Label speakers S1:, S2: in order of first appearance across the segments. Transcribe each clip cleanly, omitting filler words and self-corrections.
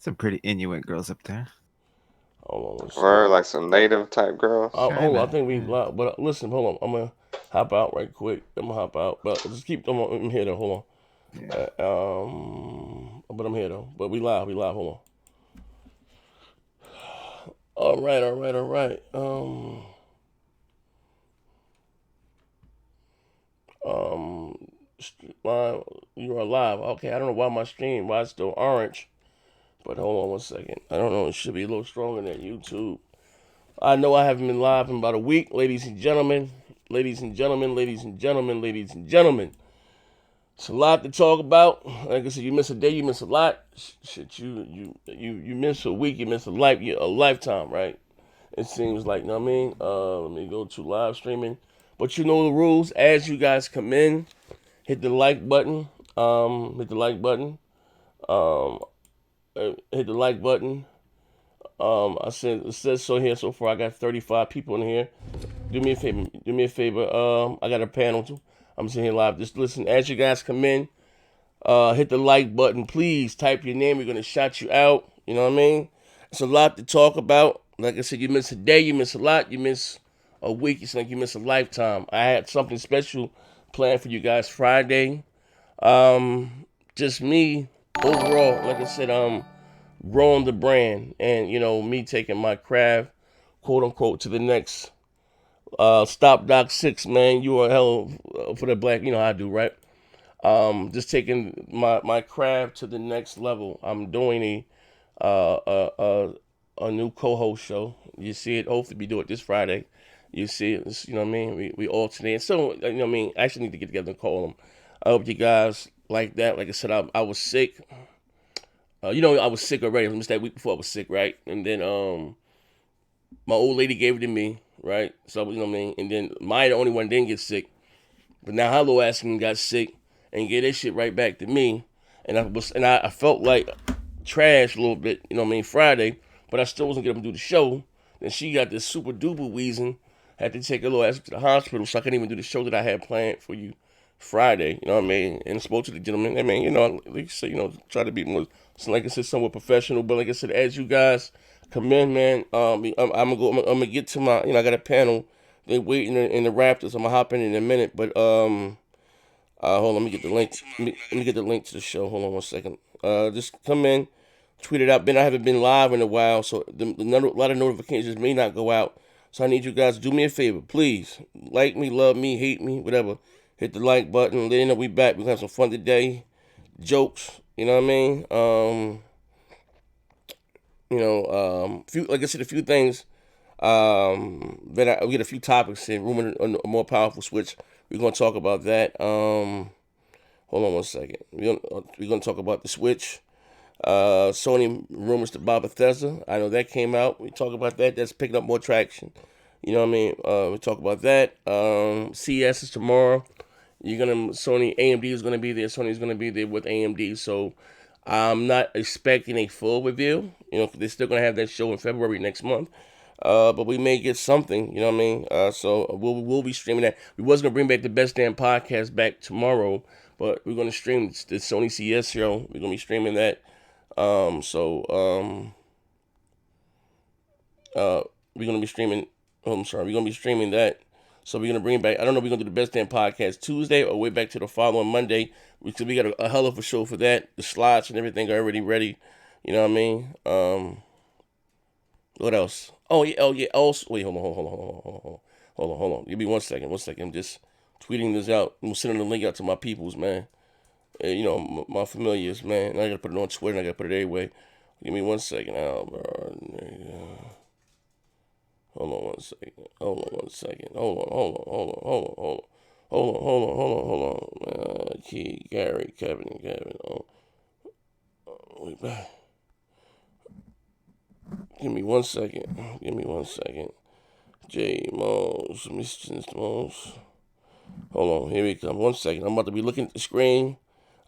S1: Some pretty Inuit girls up there.
S2: Hold on, let's see.
S3: Or like some native type girls.
S2: Hold on, I
S1: Kinda.
S2: think we
S1: Yeah.
S2: live. But listen, hold on. I'm gonna hop out right quick. I'm gonna hop out, but just keep them on. I'm here though. Hold
S1: Yeah.
S2: on. But I'm here though. But we live. We live. Hold on. All right. All right. All right. Um. My, you are live. Okay. I don't know why my stream. Why it's still orange. But hold on 1 second. I don't know. It should be a little stronger than YouTube. I know I haven't been live in about a week, ladies and gentlemen. Ladies and gentlemen, ladies and gentlemen, ladies and gentlemen. It's a lot to talk about. Like I said, you miss a day, you miss a lot. Shit, you miss a week, you miss a lifetime, right? It seems like, you know what I mean? Let me go to live streaming. But you know the rules. As you guys come in, hit the like button. Hit the like button. Um, hit the like button. I said it says so here so far. I got 35 people in here. Do me a favor. Do me a favor. I got a panel too. I'm sitting here live. Just listen as you guys come in. Hit the like button, please. Type your name. We're gonna shout you out. You know what I mean? It's a lot to talk about. Like I said, you miss a day, you miss a lot. You miss a week. It's like you miss a lifetime. I had something special planned for you guys Friday. Just me overall. Like I said, growing the brand, and me taking my craft, quote unquote, to the next stop. Doc 6, man. You are hell for the black. You know how I do, right? Just taking my craft to the next level. I'm doing a new co-host show. You see it. Hopefully, we do it this Friday. You see it. You know what I mean? We alternate. So you know what I mean. I actually need to get together and call them. I hope you guys like that. Like I said, I was sick. I was sick already. I missed that week before I was sick, right? And then my old lady gave it to me, right? So you know what I mean. And then Maya, the only one, didn't get sick. But now her little ass got sick and gave that shit right back to me. And I felt like trash a little bit, you know what I mean, Friday, but I still wasn't gonna do the show. Then she got this super duper wheezing. Had to take her little ass to the hospital, so I couldn't even do the show that I had planned for you Friday. You know what I mean? And I spoke to the gentleman. I mean, like I said, try to be more, so like I said, somewhat professional. But like I said, as you guys come in, man, I'm gonna get to my, I got a panel. They waiting in the Raptors. I'm gonna hop in a minute, but hold on, let me get the link. Let me get the link to the show. Hold on 1 second. Just come in, tweet it out. I haven't been live in a while, so a lot of notifications may not go out. So I need you guys to do me a favor, please. Like me, love me, hate me, whatever. Hit the like button. Let you know we back. We gonna have some fun today. Jokes, you know what I mean? Few, like I said, a few things. We get a few topics in. Room a more powerful switch. We're gonna talk about that. Hold on 1 second. We're gonna talk about the Switch. Sony rumors about Bethesda. I know that came out. We talk about that. That's picking up more traction. You know what I mean? We talk about that. CS is tomorrow. You're gonna Sony AMD is gonna be there. Sony's gonna be there with AMD. So I'm not expecting a full review. They're still gonna have that show in February next month. But we may get something, you know what I mean? So we'll be streaming that. We was gonna bring back the Best Damn Podcast back tomorrow, but we're gonna stream the Sony CS show. We're gonna be streaming that. So we're gonna be streaming. Oh, I'm sorry. We're gonna be streaming that. So we're gonna bring back. I don't know. If we're gonna do the Best Damn Podcast Tuesday or wait back to the following Monday. We got a hell of a show for that. The slots and everything are already ready. You know what I mean? What else? Oh yeah, oh yeah. Also, wait, hold on. Give me 1 second, 1 second. I'm just tweeting this out. I'm sending the link out to my peoples, man. My familiars, man. I gotta put it on Twitter. And I gotta put it anyway. Give me 1 second, Albert. Hold on 1 second. Hold on 1 second. Hold on. Key, Gary, Kevin. Wait back. Give me 1 second. Give me 1 second. J Mose, Mr. Mose. Hold on, here we come. 1 second. I'm about to be looking at the screen.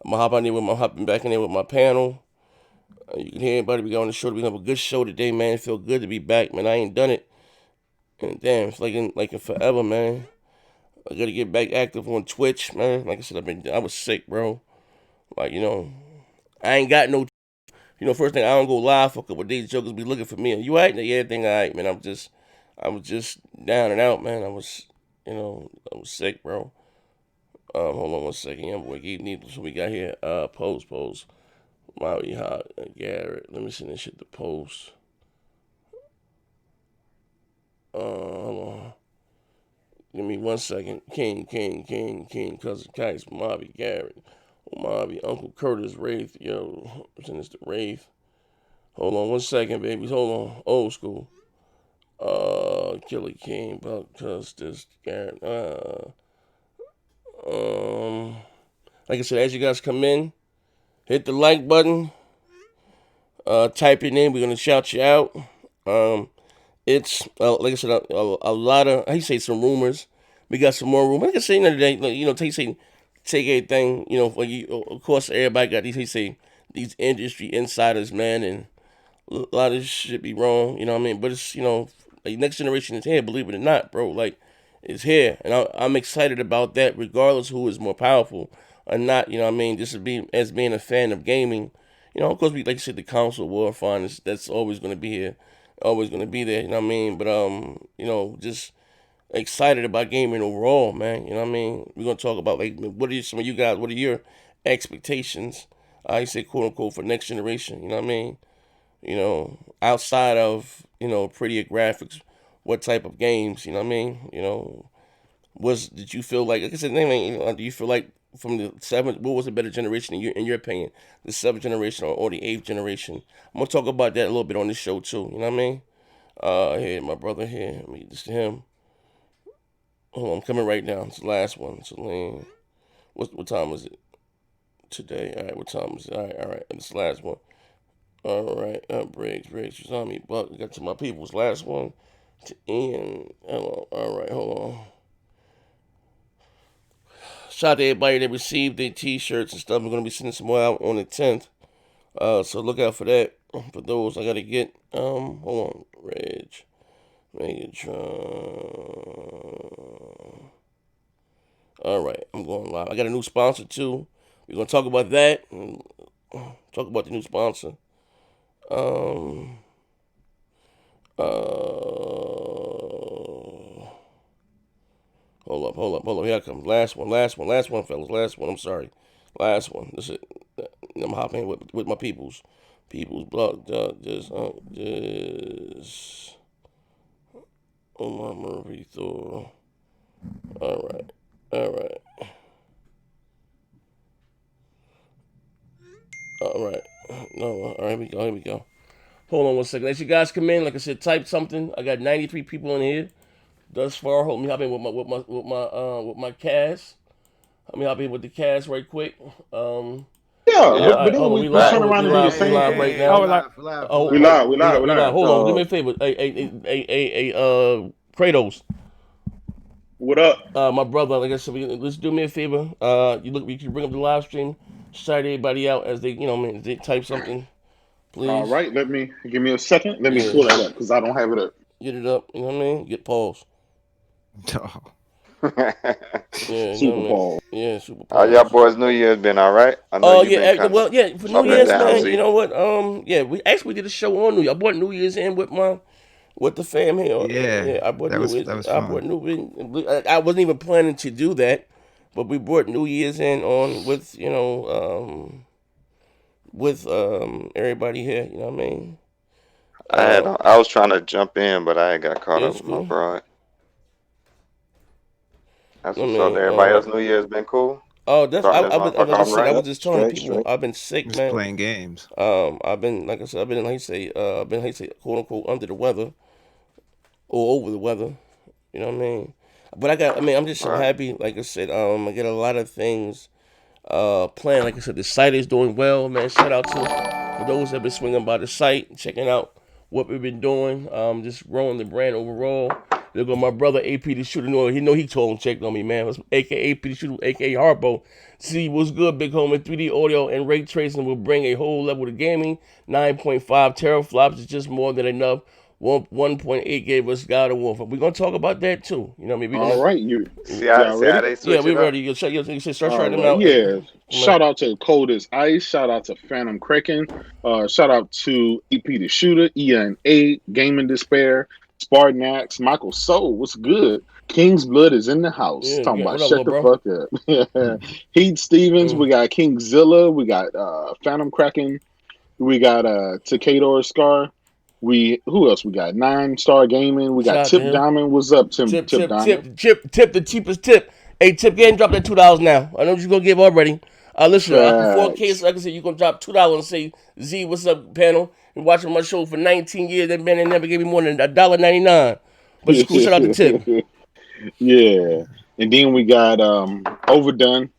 S2: I'm hopping back in there with my panel. You can hear everybody. We got on the show. We have a good show today, man. It feel good to be back, man. I ain't done it, and damn, it's like in forever, man. I gotta get back active on Twitch, man. Like I said, I was sick, bro. Like I ain't got no First thing I don't go live for a couple of days. Jokers be looking for me. You alright? Yeah, everything alright, man. I was just down and out, man. I was sick, bro. Hold on one second. Yeah, boy, what we got here. Post. Maui Hot, Garrett. Let me send this shit to post. Hold on. Give me 1 second. King, Cousin Kites, Mobby, Garrett, Mobby, Uncle Curtis, Wraith. Yo, send this to Wraith. Hold on 1 second, babies. Hold on. Old school. Killer King, Buck, Custis, Garrett. Like I said, as you guys come in, hit the like button. Type your name. We're gonna shout you out. It's like I said, a lot of some rumors. We got some more rumors. Like I said, take everything. Of course, everybody got these industry insiders, man, and a lot of this shit be wrong. You know what I mean? But it's like next generation is here. Believe it or not, bro. Like it's here, and I'm excited about that. Regardless who is more powerful or not. You know what I mean? Just as being a fan of gaming. Of course, like you said, the console war fun that's always going to be here, always going to be there. You know what I mean? But just excited about gaming overall, man. You know what I mean? We're gonna talk about like what are some of you guys? What are your expectations? I say quote unquote for next generation. You know what I mean? Outside of prettier graphics, what type of games? You know what I mean? Did you feel like I said, do you feel like from the seventh, what was a better generation in your opinion, the seventh generation or the eighth generation? I'm gonna talk about that a little bit on this show too. You know what I mean? Here, my brother here. Let me get this to him. Hold on, I'm coming right now. It's the last one. Celine. What time is it today? All right, what time is it? All right. It's the last one. All right, Briggs, you saw me, but got to my people's last one to end. Hello. All right, hold on. Shout out to everybody that received their t-shirts and stuff. I'm going to be sending some more out on the 10th. So look out for that. For those I got to get. Hold on. Reg. Megatron. All right. I'm going live. I got a new sponsor too. We're going to talk about that. Talk about the new sponsor. Hold up. Here I come. Last one, fellas. Last one. I'm sorry. Last one. This is. I'm hopping with my people's block. Just. Oh my Murphy Thor. All right. No. All right. Here we go. Hold on 1 second. As you guys come in, like I said, type something. I got 93 people in here thus far. Hold me hopping with my cast. Let me hop in with the cast right quick.
S4: But then we turn around and do the same
S2: thing. Right now.
S4: We live.
S2: Hold on, do me a favor. Kratos.
S4: What up?
S2: My brother, like I said, let's do me a favor. You can bring up the live stream. Shout everybody out as they, they type something. Please.
S4: All right, give me a second. Let me pull that up because I don't have it up.
S2: Get it up. You know what I mean? Get pause.
S1: Oh.
S4: Super Bowl.
S2: Yeah, Super Bowl.
S3: How y'all boys' New Year's been all right?
S2: For New Year's, man. You know what? We actually did a show on New Year. I brought New Year's in with the fam here.
S1: Yeah,
S2: I brought
S1: that was fun.
S2: I wasn't even planning to do that, but we brought New Year's in on with everybody here. You know what I mean?
S3: I was trying to jump in, but I got caught up with my broad. That's what's up. Everybody else New Year's been cool.
S2: Oh, that's I was just telling people I've been sick, man.
S1: Playing games.
S2: I've been like you say, quote unquote under the weather or over the weather. You know what I mean? But I'm just so happy. Like I said, I get a lot of things planned. Like I said, the site is doing well, man. Shout out to for those that have been swinging by the site, checking out what we've been doing. Just growing the brand overall. There go my brother AP the Shooter. He told him checked on me, man. It was AKA AP the Shooter, AKA Harpo. See what's good, big homie. 3D audio and ray tracing will bring a whole level to gaming. 9.5 teraflops is just more than enough. 1.8 gave us God of War. We're gonna talk about that too. You know what I mean?
S4: All right, you
S3: See
S4: y'all
S3: how
S4: ready?
S3: they switch
S2: we're
S3: it up?
S2: ready. You start
S4: All
S2: writing them
S4: right,
S2: out.
S4: yeah. Shout out to Cold as Ice. Shout out to Phantom Kraken. Shout out to EP the Shooter, Ian 8, Gaming Despair, Spartan Axe, Michael Soul. What's good? King's Blood is in the house. Talking about
S2: What up,
S4: shut
S2: little
S4: the
S2: bro?
S4: fuck up. Heat Stevens. We got Kingzilla. We got Phantom Kraken. We got Takador Scar. Who else we got? 9 Star Gaming. We got
S2: Shout out to
S4: Tip
S2: him.
S4: Diamond. What's up, Tip Diamond?
S2: Tip, the cheapest tip. Hey, Tip, get and drop that $2 now. I know what you're gonna give already. Listen, after 4K, like I said, you're gonna drop $2 and say, Z, what's up, panel? Been watching my show for 19 years. That man never gave me more than $1.99. But it's cool. Shout out to Tip.
S4: Yeah. And then we got Overdone.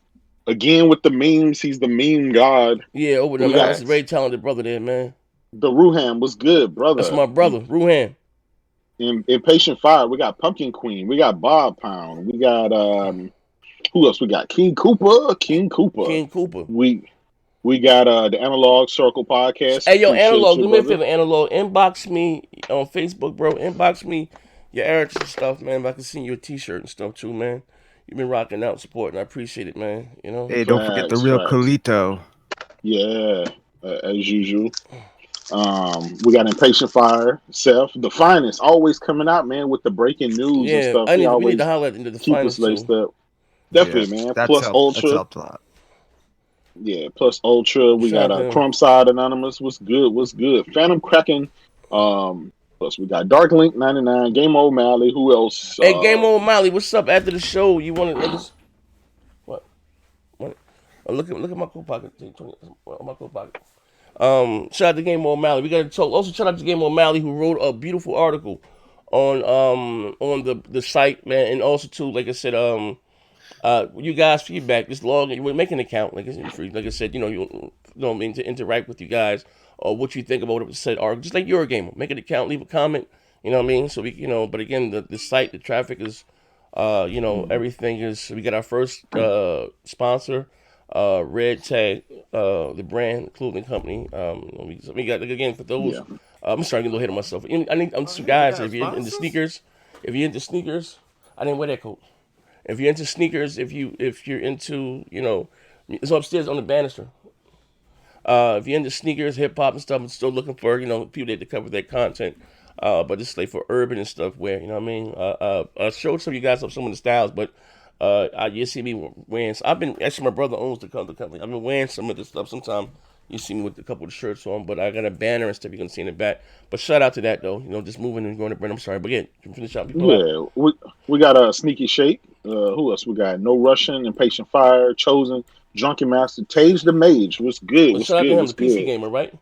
S4: Again with the memes. He's the meme god.
S2: Yeah, Overdone. That's a very talented brother there, man.
S4: The Ruham was good, brother.
S2: That's my brother, Ruhan.
S4: Impatient Fire, we got Pumpkin Queen, we got Bob Pound, we got who else? We got King Cooper. We got the Analog Circle podcast.
S2: Hey, yo, Analog, do me a favor, Analog. Inbox me on Facebook, bro. Inbox me your errands and stuff, man. If I can see you a t-shirt and stuff too, man. You've been rocking out, supporting. I appreciate it, man. You know.
S1: Hey, don't forget the real Colito.
S4: Yeah, as usual. We got Impatient Fire, Seth, the Finest, always coming out, man, with the breaking news and stuff.
S2: We need to highlight into the
S4: keep
S2: Finest
S4: us laced up. Definitely, man. Plus Ultra.
S1: That's helped a lot.
S4: Yeah, plus Ultra. We got Crumb Side Anonymous. What's good? Phantom Kraken. Plus we got Dark Link 99, Game O'Malley. Who else?
S2: Hey, Game O'Malley, what's up after the show? You want to what? Look at my coat pocket. My coat pocket. Shout out to Game O'Malley. We got to talk. Also, shout out to Game O'Malley who wrote a beautiful article on the site, man, and also too, like I said, you guys' feedback. This long, we're making an account, like I said, you know, mean to interact with you guys or what you think about what was said article. Just like you're a gamer, make an account, leave a comment. You know what I mean? So we, but again, the site, the traffic is, everything is. We got our first sponsor. Red Tag, the brand clothing company. We got again for those. Yeah. I'm starting to get a little ahead of myself. I need some guys. If you're into sneakers, I didn't wear that coat. If you're into sneakers, if you're into, it's upstairs on the banister. If you're into sneakers, hip hop and stuff, I'm still looking for people that to cover that content. But this is like for urban and stuff. Where you know what I mean. I showed some of you guys some of the styles, but. You see me wearing. Actually, my brother owns the company. I've been wearing some of this stuff. Sometimes you see me with a couple of shirts on, but I got a banner and stuff you can see in the back. But shout out to that though. Just moving and going to Brent. I'm sorry, but again, you can finish out.
S4: We got a Sneaky Shake. Who else? We got No Russian, Impatient Fire, Chosen, Drunken Master, Tage the Mage. What's good?
S2: Well, shout out to him, the PC gamer, right?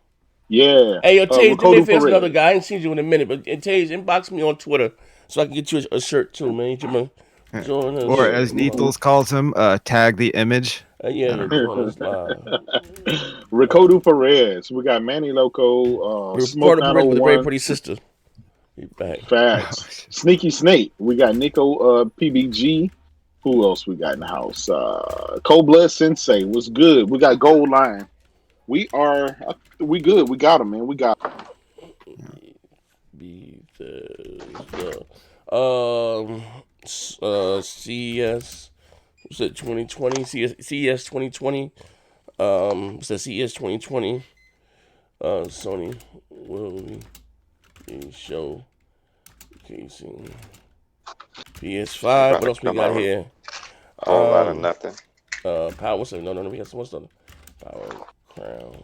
S4: Yeah.
S2: Hey, yo, Tage, do me a favor, another guy. I ain't seen you in a minute, but Tage, inbox me on Twitter so I can get you a shirt too, man.
S1: Or as Neethles calls him, tag the image.
S4: Ricardo Perez. We got Manny Loco. Smoke
S2: Perez with a very pretty sister.
S4: Facts. Sneaky Snake. We got Nico PBG. Who else we got in the house? Cold Blood Sensei. What's good? We got Gold Line. We good. We got him, man. We got
S2: CES, what's it, 2020, CES 2020, it's the CES 2020, Sony will be showcasing PS5, what else we got here?
S3: A whole lot of nothing.
S2: Power, what's it? No, we got so much stuff. Power Crown.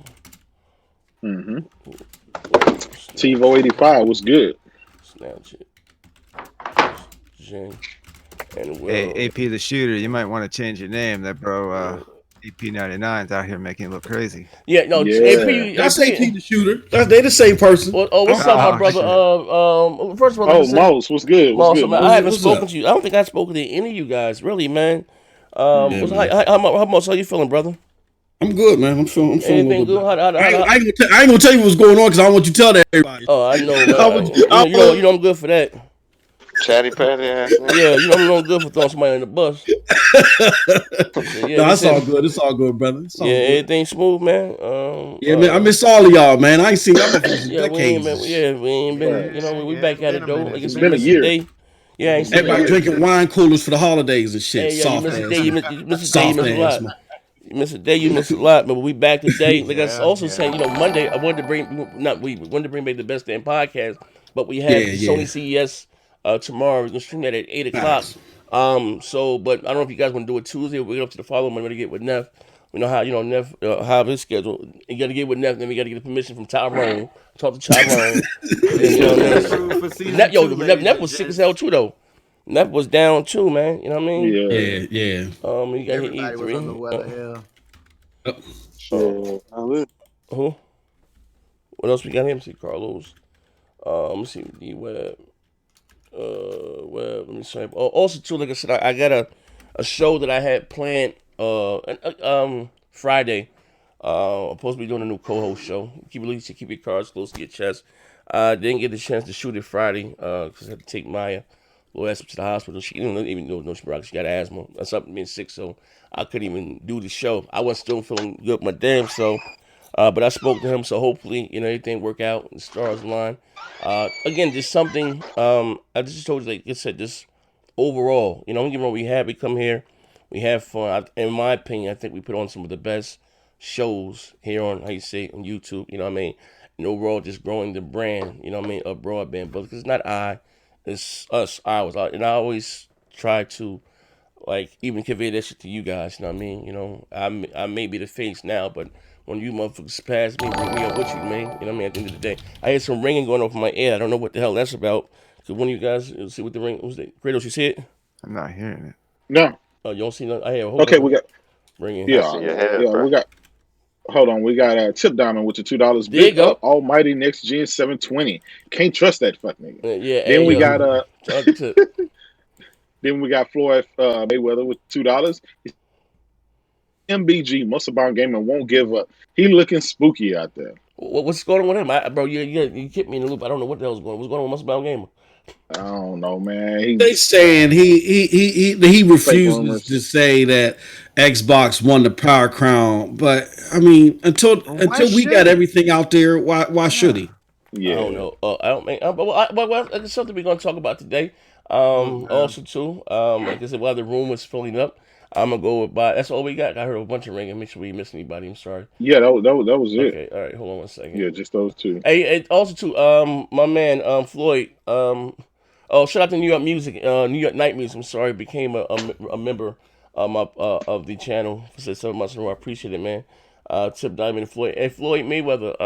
S4: TiVo 85 was good.
S2: Snapchat. And
S1: hey, AP the Shooter, you might want to change your name. That bro, AP99's out here making it look crazy.
S2: Yeah, no, AP,
S5: that's AP the Shooter. They the same person.
S2: What's up, my brother? First of all,
S4: Mouse, what's good?
S2: Mouse, I haven't spoken to you. I don't think I've spoken to any of you guys, really, man. How you feeling, brother?
S5: I'm good, man. I'm feeling
S2: anything good.
S5: I ain't gonna tell you what's going on because I don't want you to tell that everybody.
S2: Oh, I know. You know I'm good for that.
S3: Chatty Patty ass nigga.
S2: Yeah, you know I'm no good for throwing somebody in the bus. So, yeah,
S5: No, it's all good. It's all good, brother. It's all
S2: yeah,
S5: good.
S2: everything smooth, man.
S5: Yeah, man. I miss all of y'all, man. I ain't seen y'all motherfuckers in
S2: Yeah, we ain't been.
S5: decades.
S2: Yeah, we ain't been.
S4: Right.
S2: You know, we
S1: Yeah,
S2: back
S1: it's
S2: at
S1: been
S2: it
S1: a
S2: though.
S1: minute.
S2: Like I
S4: It's
S2: said, you
S4: been a
S2: missed a
S4: year.
S2: day. Yeah, I ain't seen
S5: Everybody
S2: you.
S5: drinking wine coolers for the holidays and shit.
S2: Hey, yeah, you
S5: Soft
S2: missed a
S5: ass.
S2: day. You missed a day. You
S5: Soft
S2: missed a
S5: ass.
S2: lot. You missed a day. You missed a lot. But we back today. Like I was
S1: Yeah,
S2: also
S1: yeah.
S2: saying, you know, Monday I wanted to bring not we wanted to bring back the best damn podcast, but we
S5: Yeah,
S2: have
S5: yeah.
S2: Sony CES tomorrow. We're gonna stream that at 8 o'clock.
S5: Facts.
S2: So, but I don't know if you guys want to do it Tuesday. We're going up to the following Monday to get with Neff. We know how Neff how his schedule. You got to get with Neff. Then we got to get the permission from Tyrone. Talk to Tyrone. Then you know what I mean.
S1: Approved for season
S2: Neff,
S1: 2,
S2: Neff
S1: ladies
S2: was
S1: and
S2: sick as
S1: gents.
S2: hell too though. Neff was down too, man. You know what I mean?
S4: Yeah.
S5: Yeah, yeah.
S2: You got hit
S1: Everybody was under the
S2: E3.
S1: weather. Yeah.
S3: Shit.
S2: Who? What else we got here? Let me see, Carlos. Let me see, D Web. Web. Let me see. Oh, also too, like I said, I got a show that I had planned. Friday. I'm supposed to be doing a new co-host show. Keep your cards close to your chest. Didn't get the chance to shoot it Friday because I had to take Maya little ass up to the hospital. She didn't even know she got asthma. That's something being sick, so I couldn't even do the show. I wasn't still feeling good with my damn self. But I spoke to him, so hopefully, everything work out and the stars align. Again, just something, I just told you, like I said, just overall, don't get me wrong, we come here, we have fun. In my opinion, I think we put on some of the best shows here on, how you say, on YouTube, you know what I mean? And overall, just growing the brand, you know what I mean, of broadband. But it's not it's us, ours. And I always try to, like, even convey that shit to you guys, you know what I mean? I may be the face now, but when you motherfuckers pass me, we are with you, man. You know what I mean? At the end of the day, I hear some ringing going off in my ear. I don't know what the hell that's about. So one of you guys see what the ring was. Kratos, you see it?
S1: I'm not hearing it.
S4: No.
S2: Oh, you don't see nothing? I hear a whole
S4: Okay, we got.
S2: ringing.
S3: I
S4: Yeah,
S3: see your head,
S4: yeah,
S3: bro.
S4: we got. Hold on, we got Tip Diamond with the $2.
S2: There you
S4: Big
S2: go.
S4: up, Almighty Next Gen 720. Can't trust that fuck nigga.
S2: Yeah.
S4: Then
S2: hey,
S4: we
S2: yo.
S4: got
S2: Shout out to
S4: then we got Floyd Mayweather with $2. MBG Muscle-Bound Gaming won't give up. He looking spooky out there.
S2: what's going on with him, bro? You kept me in the loop. I don't know what the hell's going on. What's going on with Muscle Bound Gamer?
S4: I don't know, man.
S5: They saying he refuses
S4: rumors.
S5: to say that Xbox won the Power Crown, but I mean until we got everything out there, why should he?
S4: Yeah.
S2: I don't know. I don't think. But it's something we're gonna talk about today. Also too. Like I said, while the room was filling up, I'm gonna go with that's all we got. I heard a bunch of ringing. Make sure we didn't miss anybody. I'm sorry.
S4: Yeah, that was it.
S2: Okay. All right. Hold on one second.
S4: Yeah, just those two.
S2: Hey, also too. My man, Floyd. Oh, shout out to New York Music. New York Night Music. I'm sorry, became a member of the channel for 7 months in a row. I appreciate it, man. Tip Diamond and Floyd. Hey, Floyd Mayweather.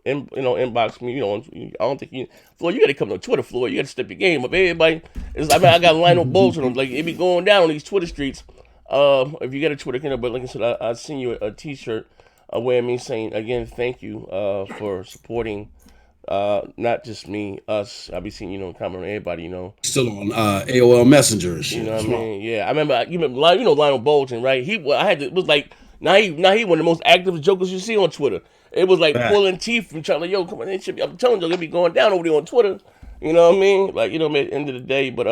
S2: Inbox me. I don't think Floyd. You got to come to Twitter, Floyd. You got to step your game up. Everybody I got Lionel Bowles on them. Like it be going down on these Twitter streets. If you got a Twitter account, but like I said, I seen you a T-shirt wearing me saying again, thank you for supporting. Not just me, us. I be seeing, comment on everybody,
S5: Still on AOL Messenger and shit.
S2: You know what I mean? Yeah, I remember. You remember Lionel Bolton, right? It was like now he one of the most active jokers you see on Twitter. It was like pulling teeth and trying to come on, I'm telling you, they be going down over there on Twitter. You know what I mean? Like at the end of the day, but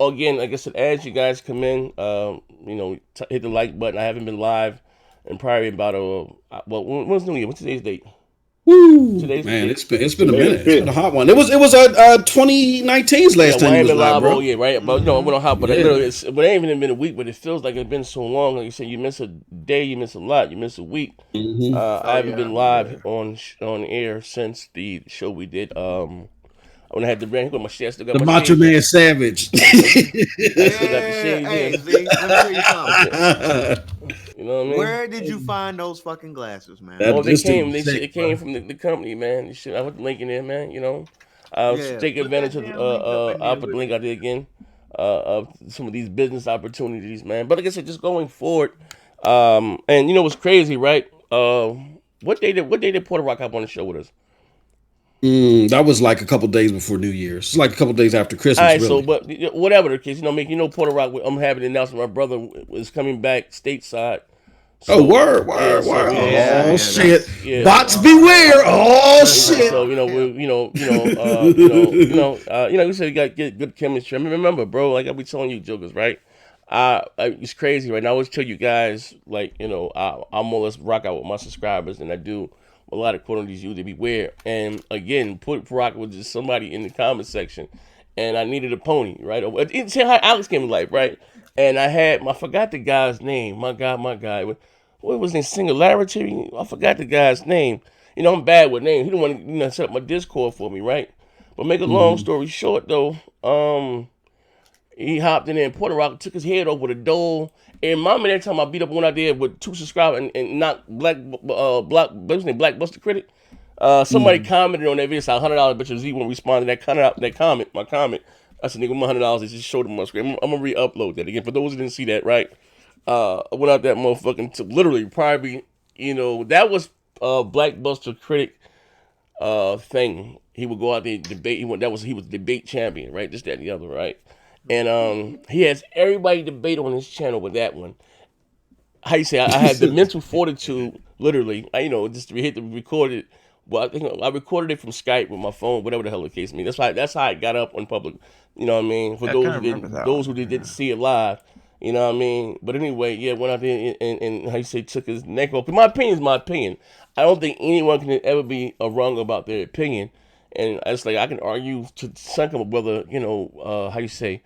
S2: again, like I said, as you guys come in, hit the like button. I haven't been live in probably about when's New Year? What's today's date?
S5: Woo, man, it's been a minute. It's been a hot one. It was 2019's last time you was live, bro.
S2: Oh yeah, right. But we don't hop. But it ain't even been a week. But it feels like it's been so long. Like you said, you miss a day, you miss a lot, you miss a week.
S5: Mm-hmm.
S2: I haven't been live on air since the show we did. When I had the brand, my shit, I still got
S5: the
S2: my
S5: Macho Man Savage.
S1: Hey, Z, let me tell you something.
S2: You know what I mean?
S1: Where did you find those fucking glasses, man?
S2: They came. It came from the company, man. I put the link in there, man. Take advantage of. I'll put the link out there again. Of some of these business opportunities, man. But like I said, just going forward. And what's crazy, right? What day did Puerto Rock hop on the show with us?
S5: That was like a couple days before New Year's. It's like a couple days after Christmas.
S2: All right,
S5: really.
S2: so but whatever the case, Puerto Rock. I'm happy to announce my brother is coming back stateside.
S5: Oh,
S2: So
S5: word.
S2: so we had
S5: Oh shit!
S2: yeah.
S5: Bots beware! Oh shit!
S2: So we we said we got get good chemistry. I mean, remember, bro, like I be telling you, jokers, right? It's crazy, right? Now I always tell you guys, like, I more or less rock out with my subscribers than I do a lot of quote-unquote you to beware. And again, put rock with just somebody in the comment section, and I needed a pony, right? See how Alex came to life, right? And I forgot the guy's name. My God, what was his Singularity? I forgot the guy's name. I'm bad with names. He didn't want to set up my Discord for me, right? But make a long story short, though, he hopped in there and Puerto Rock took his head off with a dole. And mama, that time I beat up one out there with 2 subscribers and knocked Black Buster Critic. Somebody commented on that video, said $100, but Z won't respond to that comment, my comment. I said, nigga, my $100, they just showed him my screen. I'm gonna re-upload that again. For those who didn't see that, right? I went out that motherfucking literally probably, that was Black Buster Critic thing. He would go out there and debate. He was debate champion, right? This, that, and the other, right? And he has everybody debate on his channel with that one. How you say? I had the mental fortitude, literally. Just to hit the record it. Well, I think I recorded it from Skype with my phone, whatever the hell the case may be. That's how I got up on public. You know what I mean? For those who didn't see it live. You know what I mean? But anyway, yeah, went out there and how you say took his neck off. My opinion is my opinion. I don't think anyone can ever be wrong about their opinion. And it's like I can argue to some of whether how you say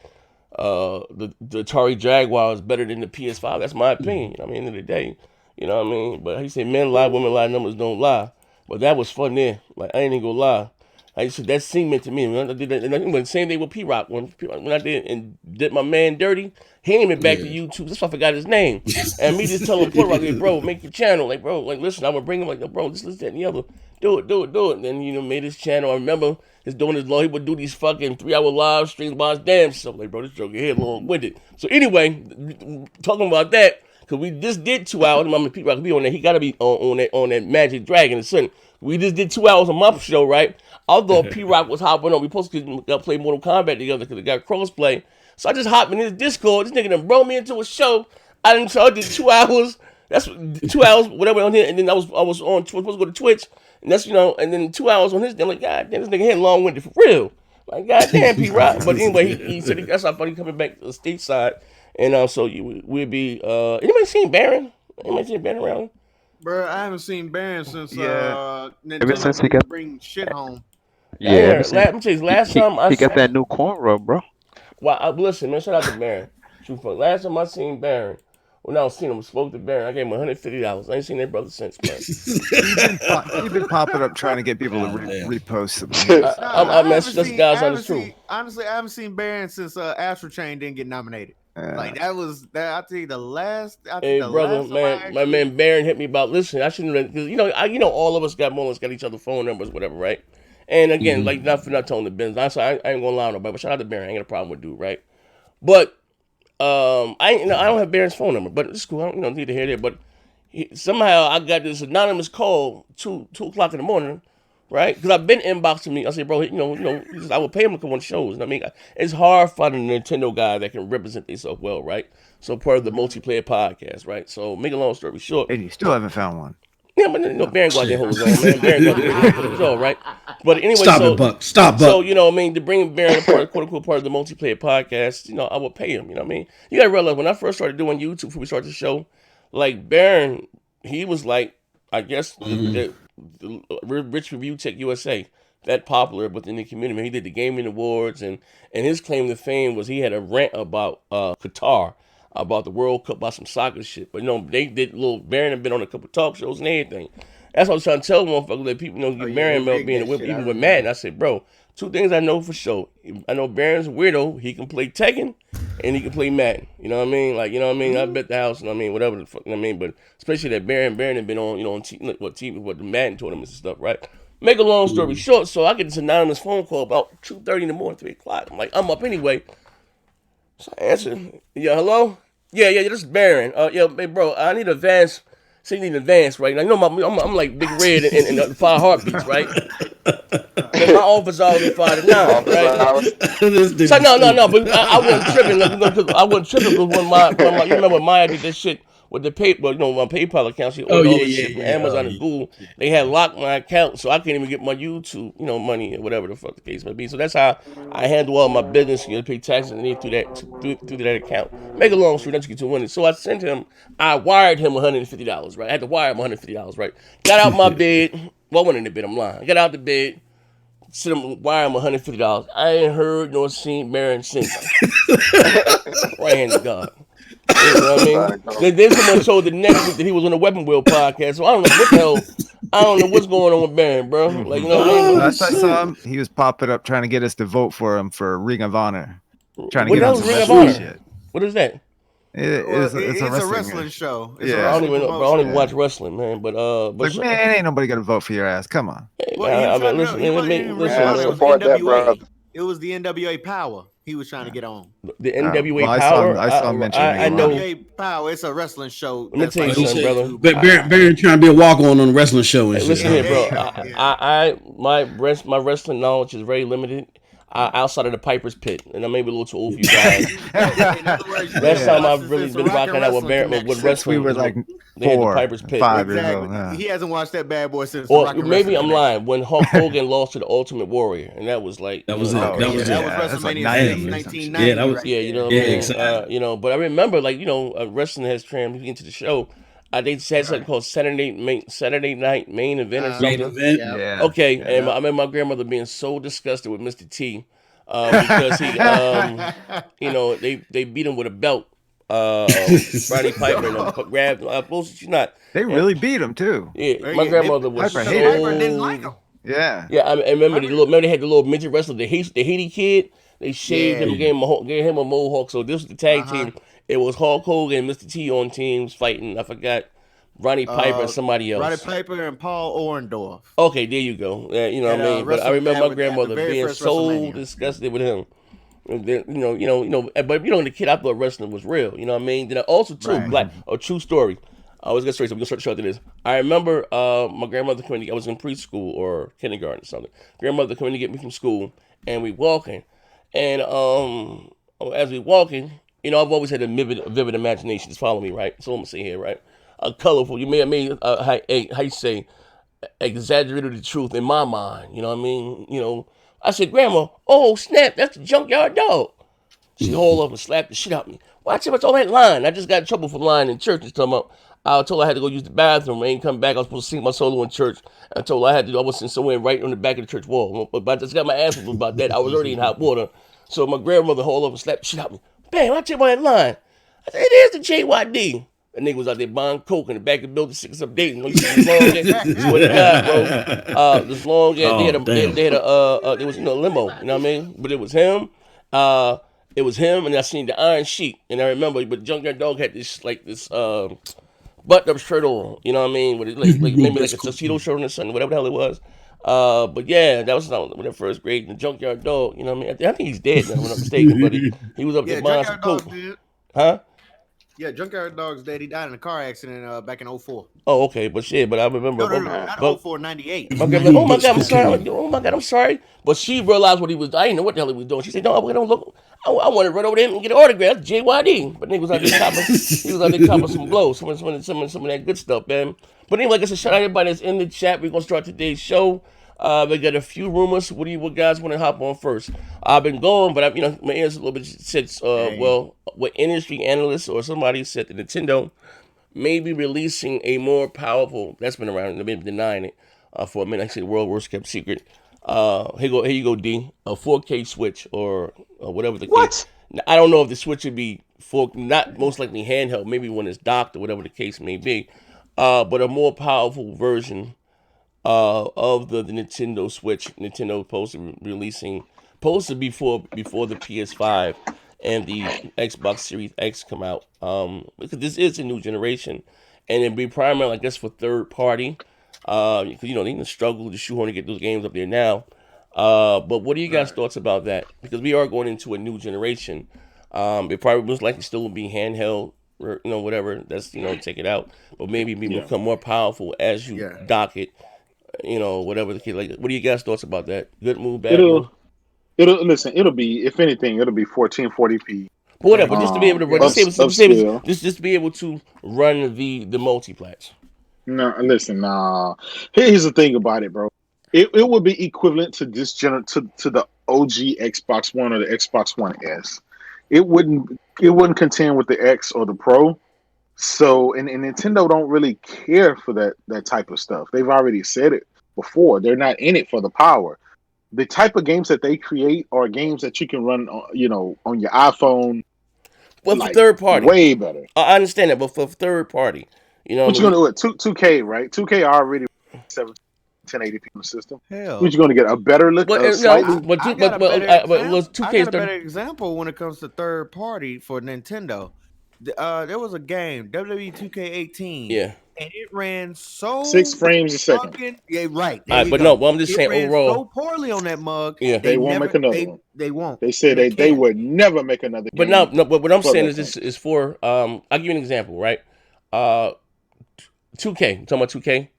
S2: the Atari Jaguar is better than the PS5. That's my opinion. I mean, end of the day, you know what I mean. But how you say men lie, women lie, numbers don't lie. But that was fun there. Like I ain't even gonna lie. I said that scene meant to me. When I did that, and the same day with P Rock when I did and did my man dirty. He ain't even back to YouTube. That's why I forgot his name. And me just telling Puerto Rock, like, bro, make your channel. Like, bro, like, listen, I'm gonna bring him. Like, bro, this, that, and the other. Do it. And then made his channel. I remember his doing his long. He would do these fucking 3-hour live streams by his damn self. Like, bro, this joke here long-winded. So anyway, talking about that, because we just did 2 hours. My P Rock be on that. He gotta be on that Magic Dragon. Son, we just did 2 hours on my show, right? Although P Rock was hopping on, we supposed to play Mortal Kombat together because it got crossplay. So I just hopped in his Discord. This nigga done brought me into a show. I did 2 hours. That's 2 hours, whatever on here. And then I was on supposed to go to Twitch. And that's and then 2 hours on his. I'm like, God damn, this nigga here long-winded for real. Like, God damn, P Rock. But anyway, he said that's how funny coming back to the stateside. And so we'll be. Anybody seen Baron? Anybody seen Baron around?
S6: Bro, I haven't seen Baron since Nintendo
S3: ever since he got
S6: bring shit home.
S3: yeah.
S2: Let me tell you, last time
S3: he got that new cornrow, bro.
S2: Well, listen, man, shout out to Baron. Last time I seen Baron, when I was seeing him, spoke to Baron, I gave him $150. I ain't seen that brother since, man.
S1: You've been popping up trying to get people to repost some.
S6: Honestly, I haven't seen Baron since Astro Chain didn't get nominated. Like that was that. I tell you, the last.
S2: Hey, brother, man, my man Baron hit me about. Listen, I shouldn't because all of us got each other phone numbers, whatever, right? And again, like not telling the business. I ain't gonna lie on nobody, but shout out to Baron. I ain't got a problem with dude, right? But I don't have Baron's phone number, but it's cool. I don't need to hear that. But somehow I got this anonymous call 2 o'clock in the morning, right? Because I've been inboxing me. I said, bro, I would pay him to come on shows. I mean, it's hard finding a Nintendo guy that can represent themselves well, right? So part of the multiplayer podcast, right? So make a long story short,
S1: and you still haven't found one.
S2: Yeah, but Baron got that whole zone, man. Baron got that whole right? But anyway,
S5: Stop it, Buck.
S2: So, to bring Baron a quote unquote part of the multiplayer podcast, I would pay him, you know what I mean? You gotta realize when I first started doing YouTube before we started the show, like Baron, he was like, I guess the Rich Review Tech USA, that popular within the community. He did the gaming awards and his claim to fame was he had a rant about Qatar. About the World Cup, about some soccer shit. But, they did Baron had been on a couple talk shows and everything. That's what I was trying to tell motherfuckers that people, Baron about being a whip, even with Madden. I said, bro, 2 things I know for sure. I know Baron's a weirdo. He can play Tekken and he can play Madden. You know what I mean? Like, you know what I mean? I bet the house, whatever the fuck, But especially that Baron had been on, on TV, what the Madden tournaments and stuff, right? Make a long story short, so I get this anonymous phone call about 2:30 in the morning, 3 o'clock. I'm like, I'm up anyway. So I answered, yeah, hello? Yeah, this is Baron. Hey, bro, I need advance. So you need advance, right? Now, I'm like Big Red in the 5 heartbeats, right? And my office hours is 5 to 9, right? So no, but I wasn't tripping. I wasn't tripping because when my you remember Maya did this shit with the PayPal, my PayPal account. She
S5: Oh
S2: ordered all
S5: yeah,
S2: this
S5: yeah,
S2: shit from
S5: yeah.
S2: Amazon
S5: Oh,
S2: and
S5: yeah.
S2: Google. They had locked my account, so I can't even get my YouTube, money or whatever the fuck the case may be. So that's how I handle all my business. Pay taxes and through that account. Make a long story, not to get too windy. So I wired him $150. Right, I had to wire him $150. Right, got out my bed. Well, I went in the bed. I'm lying. I got out the bed. Sit him, wire him $150. I ain't heard nor seen Baron since. Right hand to God. You know what I mean? Then someone told the next week that he was on the Weapon Wheel podcast. So I don't know what the hell. I don't know what's going on with Baron, bro. Like, you know what I mean?
S1: Last I saw him, he was popping up trying to get us to vote for him for Ring of Honor. Trying to
S2: What
S1: get on
S2: else
S1: some
S2: Ring of
S1: wrestling
S2: Honor?
S1: shit.
S2: What is that?
S1: It's
S6: a wrestling show. It's a
S1: Yeah.
S2: I don't
S6: wrestling
S2: even
S6: promotion.
S2: watch wrestling, man. But
S1: Like, man, ain't nobody gonna vote for your ass. Come on.
S2: hey,
S6: Well,
S2: man,
S6: he
S2: I
S6: was
S2: mean,
S6: trying to
S2: listen,
S6: he wasn't even Ring of Honor, it was
S3: support that,
S6: NWA.
S3: brother.
S6: It was the NWA Power. He was trying to get on.
S2: the NWA
S1: well,
S2: Power.
S1: I saw him mention
S2: I
S1: Ring of
S2: know.
S1: Honor.
S6: NWA Power. It's a wrestling show.
S2: Let me
S6: that's
S2: tell you
S6: like
S5: He
S2: something,
S5: said,
S2: brother.
S5: Baron trying to be a walk on the wrestling show and
S2: Hey,
S5: shit.
S2: listen here, bro.
S6: Yeah.
S2: My wrestling knowledge is very limited. Outside of the Piper's Pit, and I may be a little too old for you guys.
S6: In other words,
S2: Last time I've
S6: since
S2: really
S6: it's a
S2: been
S6: rock and
S2: rocking out with
S6: wrestling
S2: Baron, with
S6: connection.
S1: Since we
S2: wrestling,
S1: were
S2: is
S1: like
S2: when they had the
S1: 4,
S2: Piper's Pit.
S1: 5 years
S6: Exactly.
S1: old. Yeah.
S6: He hasn't watched that bad boy since the
S2: Or
S6: rock and
S2: maybe
S6: wrestling
S2: I'm
S6: connection.
S2: lying. When Hulk Hogan lost to the Ultimate Warrior, and that was like
S5: That was it.
S6: Oh,
S5: That
S6: yeah,
S5: was
S6: that
S5: it.
S6: was
S1: That's like
S6: WrestleMania
S1: 90 or
S6: 1990.
S5: Yeah, that was-
S6: right
S2: yeah, you know what
S5: Yeah,
S2: I mean.
S5: exactly.
S2: But I remember like wrestling has transitioned into the show. They had something called Saturday Night Main Event or
S5: Main
S2: something.
S5: event.
S6: Yeah.
S2: Okay,
S1: Yeah.
S2: and I remember my grandmother being so disgusted with Mr. T because he, they beat him with a belt. Roddy Piper and them grabbed. She's not.
S1: They really beat him too.
S2: Yeah, my grandmother was
S1: Piper
S2: so.
S1: hated him.
S6: Piper didn't like him.
S1: Yeah.
S2: Yeah, I remember they had the little midget wrestler, the Haiti kid. They shaved him,
S6: Yeah.
S2: gave him a mohawk. So this was the tag
S6: Uh-huh.
S2: team. It was Hulk Hogan and Mr. T on teams fighting. I forgot Roddy Piper and somebody else.
S6: Roddy Piper and Paul Orndorff.
S2: Okay, there you go. Yeah, you know what I mean. But I remember my grandmother being so disgusted with him. And then, but the kid, I thought wrestling was real. You know what I mean. Then also too,
S6: Right.
S2: a true story. I was gonna say, so we're gonna start to this. I remember my grandmother coming to, I was in preschool or kindergarten or something. Grandmother coming to get me from school, and we walking, and as we walking, I've always had a vivid imagination. Just follow me, right? So I'm gonna say here, right? Colorful. You may have made how you say exaggerated the truth in my mind. You know what I mean? I said, Grandma, oh snap, that's the junkyard dog. She hauled up and slapped the shit out of me. Why too much all that lying? I just got in trouble for lying in church and talking about. I told her I had to go use the bathroom. I ain't come back. I was supposed to sing my solo in church. I told her I was sitting somewhere right on the back of the church wall. But I just got my ass whooped about that. I was already in hot water. So my grandmother hauled up and slapped the shit out of me. Bam, I tell you about that line. I said, it is the JYD. That nigga was out there buying coke in the back of the building, six up dating. You see this long ass, swear to God, bro. This long ass, they had a there was a limo. You know what I mean? But it was him. It was him, and I seen the Iron Sheik, and I remember. But Junkyard Dog had this button-up shirt on. You know what I mean? With it, like maybe like a tuxedo shirt or something, whatever the hell it was. But yeah, that was when I first grade. The Junkyard Dog. You know what I mean? I think he's dead now, if I'm not mistaken. But he was up there buying some coke. Huh?
S6: Yeah, Junkyard Dog's dead. He died in a car accident back in 04.
S2: Oh, okay, but I remember.
S6: No, not 04, 98.
S2: My grandma, oh my God, I'm sorry. Oh my God, I'm sorry. But she realized what he was. I didn't know what the hell he was doing. She said, "No, we don't look. I want to run over there and get an autograph." JYD. But nigga was out there copping. He was out there copping some blows, some of that good stuff, man. But anyway, like I said, shout out everybody that's in the chat. We're gonna start today's show. We got a few rumors. What guys want to hop on first? I've been going, but my ears a little bit since what industry analysts or somebody said that Nintendo may be releasing a more powerful. That's been around. They've been denying it for a minute. Actually, the world worst kept secret. Here you go, D. A 4K Switch or whatever the case. I don't know if the Switch would be not most likely handheld. Maybe when it's docked or whatever the case may be. But a more powerful version of the Nintendo Switch. Nintendo supposed to be before the PS5 and the Xbox Series X come out. Because this is a new generation, and it'd be primarily, I guess, for third party. Because they even struggle to shoehorn to get those games up there now. But what are you guys' thoughts about that? Because we are going into a new generation. It probably most likely still will be handheld. Or, whatever. That's take it out, but maybe become more powerful as you dock it. Whatever the case. Like, what are you guys' thoughts about that? Good move, bad move?
S4: It'll be, if anything, it'll be 1440p.
S2: But whatever, just to be able to run,
S4: Upscale.
S2: just to be able to run the multiplats.
S4: No, listen, here's the thing about it, bro. It would be equivalent to this to the OG Xbox One or the Xbox One S. It wouldn't contend with the X or the Pro. So and Nintendo don't really care for that type of stuff. They've already said it before. They're not in it for the power. The type of games that they create are games that you can run on your iPhone.
S2: Well, for third party,
S4: way better.
S2: I understand that, but for third party,
S4: what you gonna do? 2K, right? 2K already 1080p on the system.
S6: Hell,
S4: what you gonna get? A better look?
S6: I got a better example when it comes to third party for Nintendo. There was a game, WWE 2K18.
S2: Yeah.
S6: And it ran so
S4: 6 frames a second.
S6: Yeah, right.
S2: But no, well, I'm just saying overall.
S6: So poorly on that mug.
S2: Yeah,
S4: they won't make another one.
S6: They won't.
S4: They said they would never make another.
S2: But no. But what I'm saying is this is for. I'll give you an example, right? 2K. I'm talking about 2K.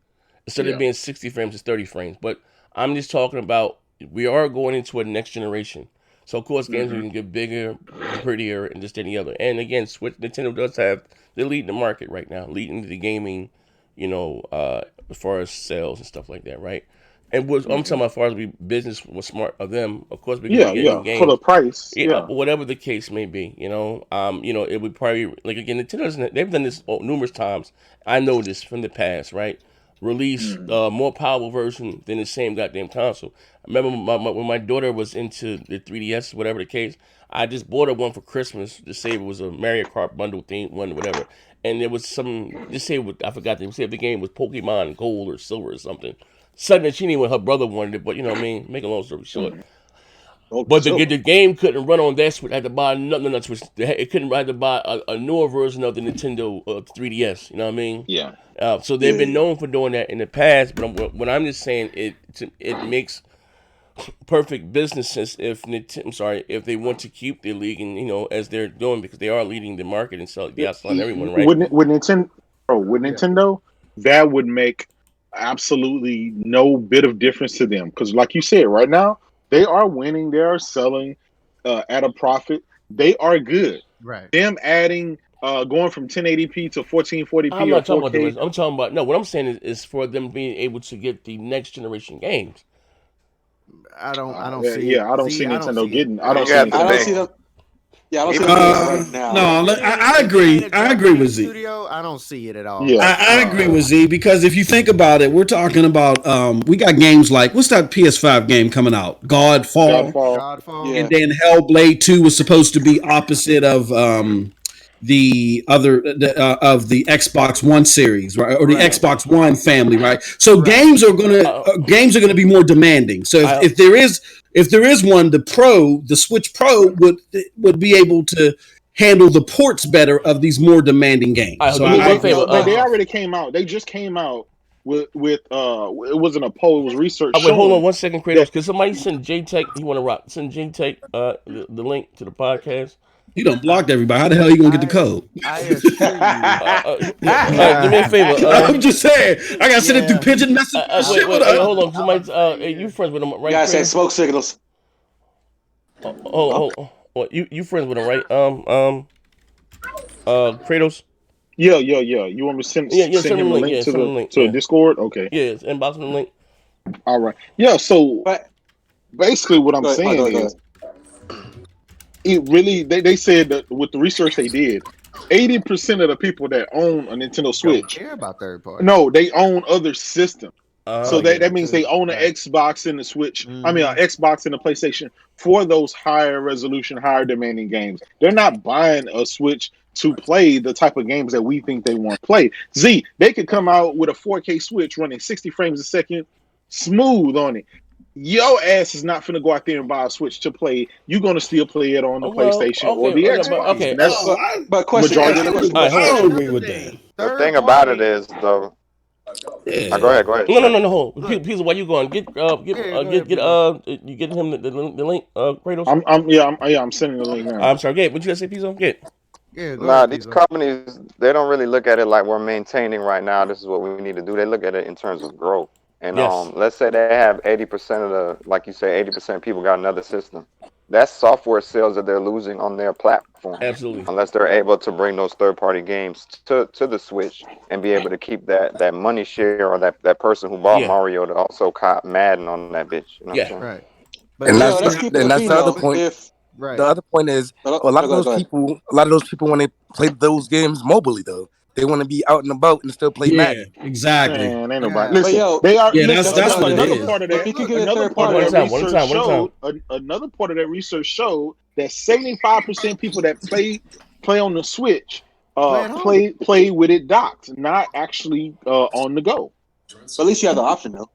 S2: Instead of being 60 frames, it's 30 frames. But I'm just talking about we are going into a next generation. So of course, games are going to get bigger, prettier, and just any other. And again, Nintendo does have they're leading the market right now, leading the gaming, as far as sales and stuff like that, right? And what I'm talking about, as far as business was smart of them, of course, because games,
S4: for the price,
S2: whatever the case may be, it would probably like again, Nintendo they've done this numerous times. I know this from the past, right? Release more powerful version than the same goddamn console. I remember when my daughter was into the 3DS, whatever the case, I just bought her one for Christmas to say it was a Mario Kart bundle thing, one whatever. And there was I forgot to say if the game was Pokemon Gold or Silver or something. Something that she knew when her brother wanted it, but you know what I mean? Make a long story short. But the game couldn't run on that Switch. I had to buy another Switch. It couldn't. I had to buy a newer version of the Nintendo 3DS. You know what I mean?
S4: Yeah.
S2: So they've been known for doing that in the past. But what I'm just saying, it makes perfect business sense if they want to keep the league and as they're doing, because they are leading the market and selling everyone, right?
S4: With Nintendo, that would make absolutely no bit of difference to them, because like you said, right now they are winning, they are selling at a profit, they are good.
S6: Right.
S4: Them adding going from 1080p to 1440p.
S2: I'm not talking about this. I'm talking about what I'm saying is for them being able to get the next generation games.
S6: I don't see.
S4: Yeah, I don't see Nintendo getting. I don't see them.
S7: Yeah, I don't see right now.
S5: No, I agree. I agree with Z.
S6: Studio, I don't see it at all.
S5: Yeah, I agree with Z, because if you think about it, we're talking about we got games like, what's that PS5 game coming out? Godfall.
S6: Yeah.
S5: And then Hellblade 2 was supposed to be opposite of the Xbox One series, right, or the Xbox One family, right? So games are gonna be more demanding. So if there is one, the Switch Pro would be able to handle the ports better of these more demanding games.
S4: They already came out. They just came out with it wasn't a poll, it was research.
S2: Wait, hold on 1 second, Kratos, because somebody send J-Tech. He want to rock. Send J-Tech the link to the podcast.
S5: You done blocked everybody. How the hell are you gonna get the code?
S6: I assure you.
S2: Do me a favor.
S5: I'm just saying. I gotta send it through pigeon message.
S2: Wait, hold on. Somebody, you friends with him, right?
S7: You gotta say smoke signals.
S2: Hold on. You friends with him, right? Kratos.
S4: Yeah. You want me to send him a link to the Discord? Okay.
S2: Yeah, inbox him the link.
S4: All right. Yeah. So basically, what I'm saying is, it really they said that with the research they did, 80% of the people that own a Nintendo Switch
S6: don't care about third party.
S4: No, they own other systems. So that means they own an Xbox and the Switch. I mean, an Xbox and a PlayStation for those higher resolution, higher demanding games. They're not buying a Switch to play the type of games that we think they want to play. Z, they could come out with a 4K Switch running 60 frames a second, smooth on it. Your ass is not finna go out there and buy a Switch to play. You're gonna still play it on the PlayStation or the Xbox.
S7: But question,
S4: I
S5: don't agree with that.
S3: The thing about it is, though.
S5: Yeah.
S3: Go ahead.
S2: No. Peter, why you going? Get you get him the link, Kratos.
S4: I'm sending the link now.
S2: I'm sorry. Get what you gotta say, Peter? Get.
S3: Yeah, these companies, they don't really look at it like we're maintaining right now. This is what we need to do. They look at it in terms of growth. And let's say they have 80% of like you say, 80% of people got another system. that's software sales that they're losing on their platform.
S2: Absolutely.
S3: Unless they're able to bring those third-party games to the Switch and be able to keep that money share, or that person who bought
S2: Yeah.
S3: Mario to also cop Madden on that bitch. You know what
S2: Yeah.
S3: I'm saying?
S6: Right. But
S8: And
S7: Yo,
S6: let's
S7: let's
S8: that's
S7: keep
S8: the,
S7: it
S8: and
S7: a
S8: that's
S7: bean
S8: the other
S7: though.
S8: point.
S7: If
S6: right.
S8: The other point is a lot of
S7: go
S8: those
S7: ahead.
S8: people when they play those games mobily though, they want to be out and about and still play
S5: Yeah,
S8: Madden.
S5: exactly.
S4: Man, ain't nobody.
S6: Yeah.
S7: But
S4: Listen,
S7: yo,
S4: they are.
S5: Yeah,
S4: Listen,
S5: that's what it
S4: another
S5: is.
S4: part of that.
S7: if you could get a
S4: Another
S7: third
S4: part of
S7: party,
S4: that
S2: One time,
S4: research
S2: one time.
S4: showed. Another part of that research showed that 75% people that play on the Switch
S6: Play at home.
S4: play with it docked, not actually on the go.
S7: at least you have the option though.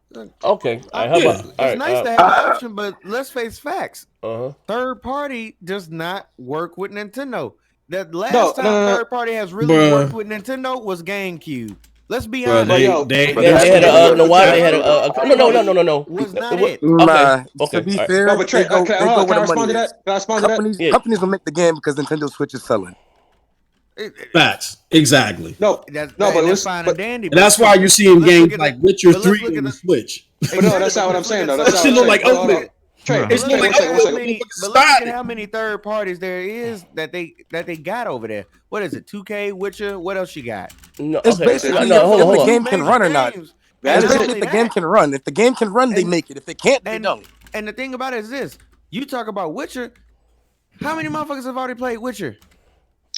S2: Okay. All right. How
S5: Yeah.
S2: about? All
S6: It's
S2: right.
S6: nice to have the option, but let's face facts.
S2: Uh huh.
S6: Third party does not work with Nintendo. The
S7: No,
S6: last time
S7: no.
S6: third party has really
S5: Bruh.
S6: worked with Nintendo was GameCube. Let's be
S5: Bro,
S6: honest.
S7: But yo,
S2: They
S3: But
S2: had
S3: that's
S2: a no. Why they had no.
S6: Was not
S2: What-
S6: it.
S8: Nah,
S2: Okay.
S8: to be
S2: All right.
S8: fair,
S7: no, but Trey,
S8: they go
S7: can
S8: where
S7: I
S8: the
S7: respond
S8: money
S7: to
S8: is.
S7: that? Can I respond to that?
S2: Yeah.
S8: Companies will make the game because Nintendo Switch is selling.
S5: Facts. Exactly.
S7: No,
S6: That's
S7: but
S6: that's
S7: listen,
S6: fine
S7: but,
S6: and dandy.
S5: And that's why you're seeing
S6: let's
S5: games
S6: look at
S5: like
S6: the-
S5: Witcher
S6: but let's
S5: 3
S6: look at
S5: on the
S6: the-
S5: Switch.
S7: but no, that's not what I'm saying though. That's
S5: That
S7: not
S5: shit
S7: what I'm
S5: look
S7: saying.
S5: like
S7: Hold on.
S5: oatmeal.
S7: Trey,
S6: But
S5: It's
S6: let's
S5: more
S6: look
S5: like
S6: at
S7: one
S6: how
S7: second.
S6: many.
S5: motherfuckers
S6: But let's look at
S5: started.
S6: how many third parties there is that they got over there. What is it? 2K, Witcher. What else you got?
S2: No.
S8: It's
S2: Okay.
S8: basically
S2: No. Hold
S8: if the
S2: on.
S8: game can run or not.
S7: That
S8: It's
S7: is
S8: basically
S7: it.
S8: if the game can run. If the game can run, they
S6: And-
S8: make it. If they can't, they
S6: And
S8: don't.
S6: and the thing about it is this: you talk about Witcher. How many motherfuckers have already played Witcher?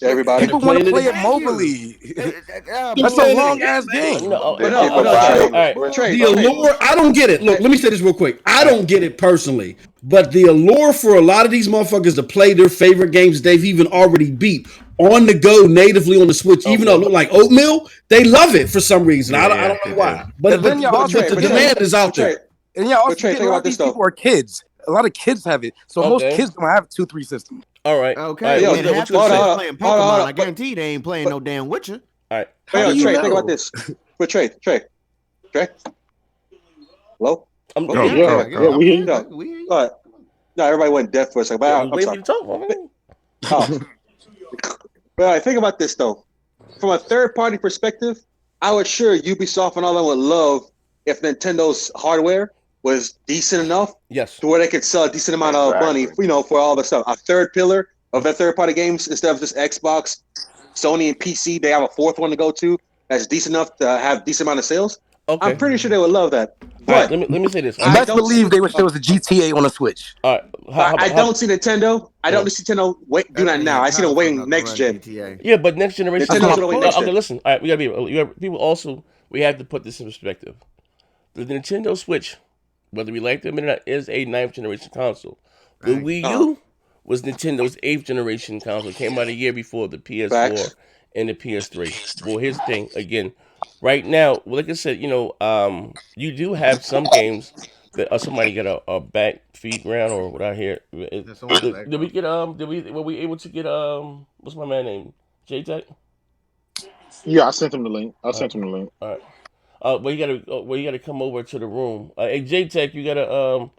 S7: Everybody.
S8: People want to
S2: played it
S8: play it
S6: Thank you.
S8: mobily. That's a long ass game.
S2: No.
S3: They
S2: No.
S3: people
S2: No.
S3: buy
S2: Trey.
S3: it.
S2: All right.
S7: But Trey,
S5: The allure, I don't get it. Look, let me say this real quick. I don't get it personally, but the allure for a lot of these motherfuckers to play their favorite games they've even already beat on the go natively on the Switch, even though it look like oatmeal, they love it for some reason. I don't
S3: they
S5: know
S3: do.
S5: why. But,
S8: And then you also-
S5: the
S7: but Trey-
S5: demand is out
S7: but Trey,
S5: there.
S8: And yeah, also
S7: Trey,
S8: a
S7: think
S8: lot
S7: about
S8: of these
S7: this, though.
S8: people are kids. A lot of kids have it. So most
S2: Okay.
S8: kids don't have 2-3 systems.
S2: All right.
S6: Okay,
S2: All right.
S7: yo,
S2: What
S6: and
S2: you
S6: half
S2: gonna
S6: the
S2: say?
S6: shit
S7: on,
S6: playing
S7: hold on,
S6: Pokemon.
S7: hold on,
S6: I guarantee they ain't playing no damn Witcher.
S2: All right.
S7: But
S8: How
S7: yo,
S8: do you
S7: Trey,
S8: know?
S7: think about this. But Trey. Hello?
S2: I'm
S3: Go,
S6: Yeah,
S3: go,
S6: yeah,
S3: go.
S4: we hear you.
S7: No.
S6: we hear you.
S7: All right. No, everybody went deaf for a second. But
S2: I'm
S7: I'm
S2: waiting
S7: sorry.
S2: for you to talk. Man.
S7: Oh. But all right, think about this though. From a third-party perspective, I would sure Ubisoft and all that would love if Nintendo's hardware was decent enough
S2: Yes.
S7: to where they could sell a decent amount of money, for all the stuff. A third pillar of their third-party games instead of just Xbox, Sony, and PC. They have a fourth one to go to that's decent enough to have decent amount of sales.
S2: Okay.
S7: I'm pretty sure they would love that.
S2: All right.
S7: But
S2: Let me say this.
S7: I
S8: Best
S7: don't
S8: believe
S7: see-
S8: they wish there was a GTA on a Switch.
S2: All right.
S7: I don't see Nintendo. I don't see Nintendo do that now. I see them waiting next gen.
S2: Yeah, but next generation.
S7: Nintendo's
S8: gonna
S7: wait next
S2: Okay,
S7: gen.
S2: listen. All right, we gotta be. People also. We have to put this in perspective. The Nintendo Switch, whether we like them or not, is a 9th generation console. The
S6: Right.
S2: Wii U was Nintendo's 8th generation console. It came out a year before the PS4
S7: Facts.
S2: and the PS3. Well, here's the thing. Again, right now, like I said, you do have some games that somebody got a back feed round or what I hear.
S6: That's on the back.
S2: Did we get were we able to get what's my man name? J-Tech?
S4: Yeah, I sent him the link.
S2: All right. Well, you gotta come over to the room. Hey, J-Tech, you gotta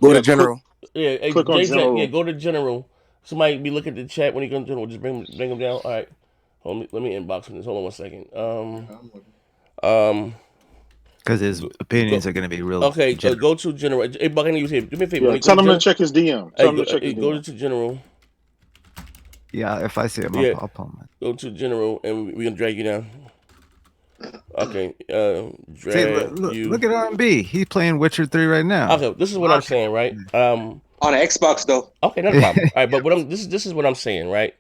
S8: Go to general.
S2: yeah, hey,
S4: click on
S2: J-Tech,
S4: general.
S2: yeah, go to general. Somebody be looking at the chat when he comes to general. Just bring him down. All right. Let me inbox him this. Hold on 1 second.
S1: Because his opinions are going to be real.
S2: Okay,
S1: general.
S2: go to general. Hey, Buck, I need you here. Do me a favor.
S4: Yeah,
S2: when you go
S4: tell him to
S2: general-
S4: check his DM. Tell him to check his
S2: go
S4: DM.
S2: to general.
S1: Yeah, if I see him,
S2: Yeah.
S1: I'll pull him.
S2: Go to general, and we're gonna drag you down. Okay, drag
S1: See,
S2: you.
S1: look at R&B. He's playing Witcher 3 right now.
S2: Okay, this is what I'm saying, right?
S7: On the Xbox though.
S2: Okay, not a problem. All right, but this is what I'm saying, right?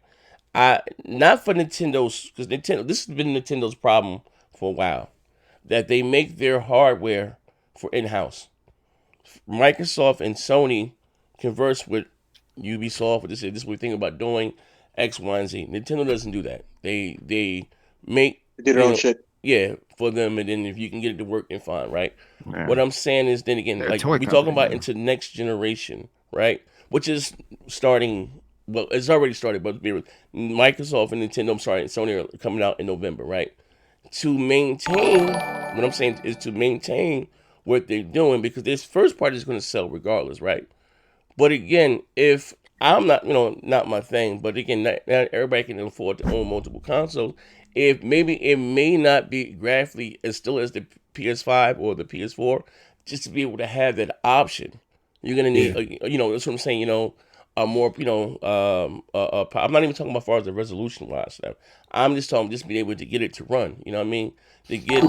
S2: Not for Nintendo's, because this has been Nintendo's problem for a while, that they make their hardware for in-house. Microsoft and Sony converse with Ubisoft. This is what we think about doing X, Y, and Z. Nintendo doesn't do that. They make
S7: They did their own shit.
S2: yeah for them, and then if you can get it to work, then fine, right?
S1: Yeah.
S2: What I'm saying is, then again,
S1: They're a
S2: like
S1: toy
S2: we talking
S1: company,
S2: about
S1: yeah.
S2: into next generation, right? Which is starting. Well, it's already started, but Microsoft and Nintendo, Sony are coming out in November, right? To maintain, what I'm saying is to maintain what they're doing, because this first party is going to sell regardless, right? But again, if I'm not, not my thing, but again, not everybody can afford to own multiple consoles. If maybe it may not be graphically as still as the PS5 or the PS4, just to be able to have that option You're gonna need, that's what I'm saying. A more, I'm not even talking about as far as the resolution wise stuff. I'm just talking just being able to get it to run. You know what I mean? To get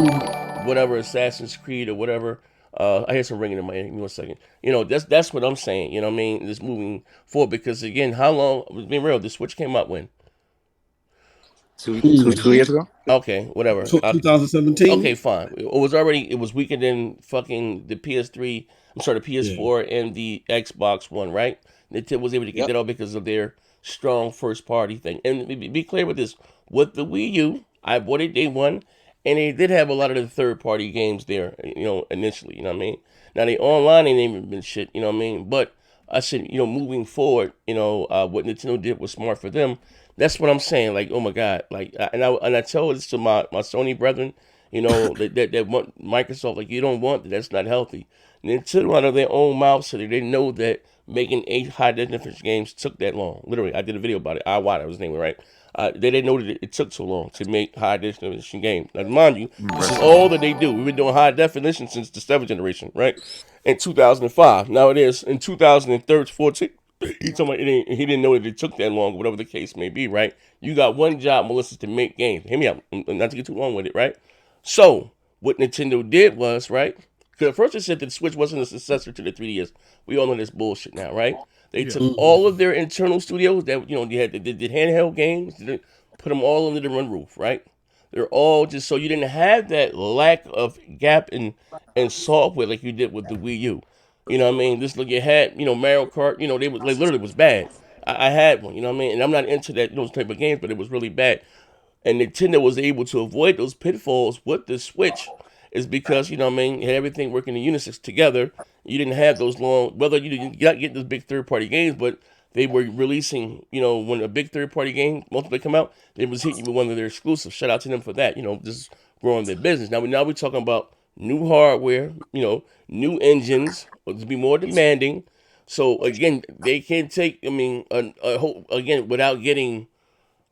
S2: whatever Assassin's Creed or whatever. I hear some ringing in my ear. Give me 1 second. That's what I'm saying. You know what I mean? Just moving forward because again, how long? Being real, the Switch came out when?
S8: 2 years ago.
S2: Okay, whatever.
S5: 2017.
S2: Okay, fine. It was weaker than fucking the PS3. I'm sorry, the PS4 and the Xbox One, right? Nintendo was able to get that out because of their strong first party thing. And be clear with this: with the Wii U, I bought it day one, and they did have a lot of the third party games there. Initially, you know what I mean. Now they online ain't even been shit, you know what I mean. But I said, moving forward, what Nintendo did was smart for them. That's what I'm saying. Like, oh my God, like, and I tell this to my Sony brethren, that want Microsoft, like, you don't want that. That's not healthy. Nintendo out of their own mouth, so they know that making 8 high definition games took that long. Literally, I did a video about it. That was the name, right? They didn't know that it took so long to make high definition games. Now, mind you, this is all that they do. We've been doing high definition since the 7th generation, right? In 2005. Now it is in 2014. He told me he didn't know that it took that long, whatever the case may be, right? You got one job, Melissa, to make games. Hear me out, not to get too long with it, right? So what Nintendo did was, right? Because at first they said that the Switch wasn't a successor to the 3DS. We all know this bullshit now, right? They took all of their internal studios that they did handheld games, put them all under the one roof, right? They're all just so you didn't have that lack of gap in software like you did with the Wii U. You know what I mean? This look, you had Mario Kart. They was like literally was bad. I had one. You know what I mean? And I'm not into those type of games, but it was really bad. And Nintendo was able to avoid those pitfalls with the Switch, is because you know what I mean, you had everything working in unison together. You didn't have those long, whether you didn't not get those big third party games, but they were releasing, when a big third party game multiplayer come out, they was hitting you with one of their exclusives. Shout out to them for that. Just growing their business. Now we're talking about new hardware, new engines, to be more demanding. So again, they can take. I mean, a whole, again, without getting,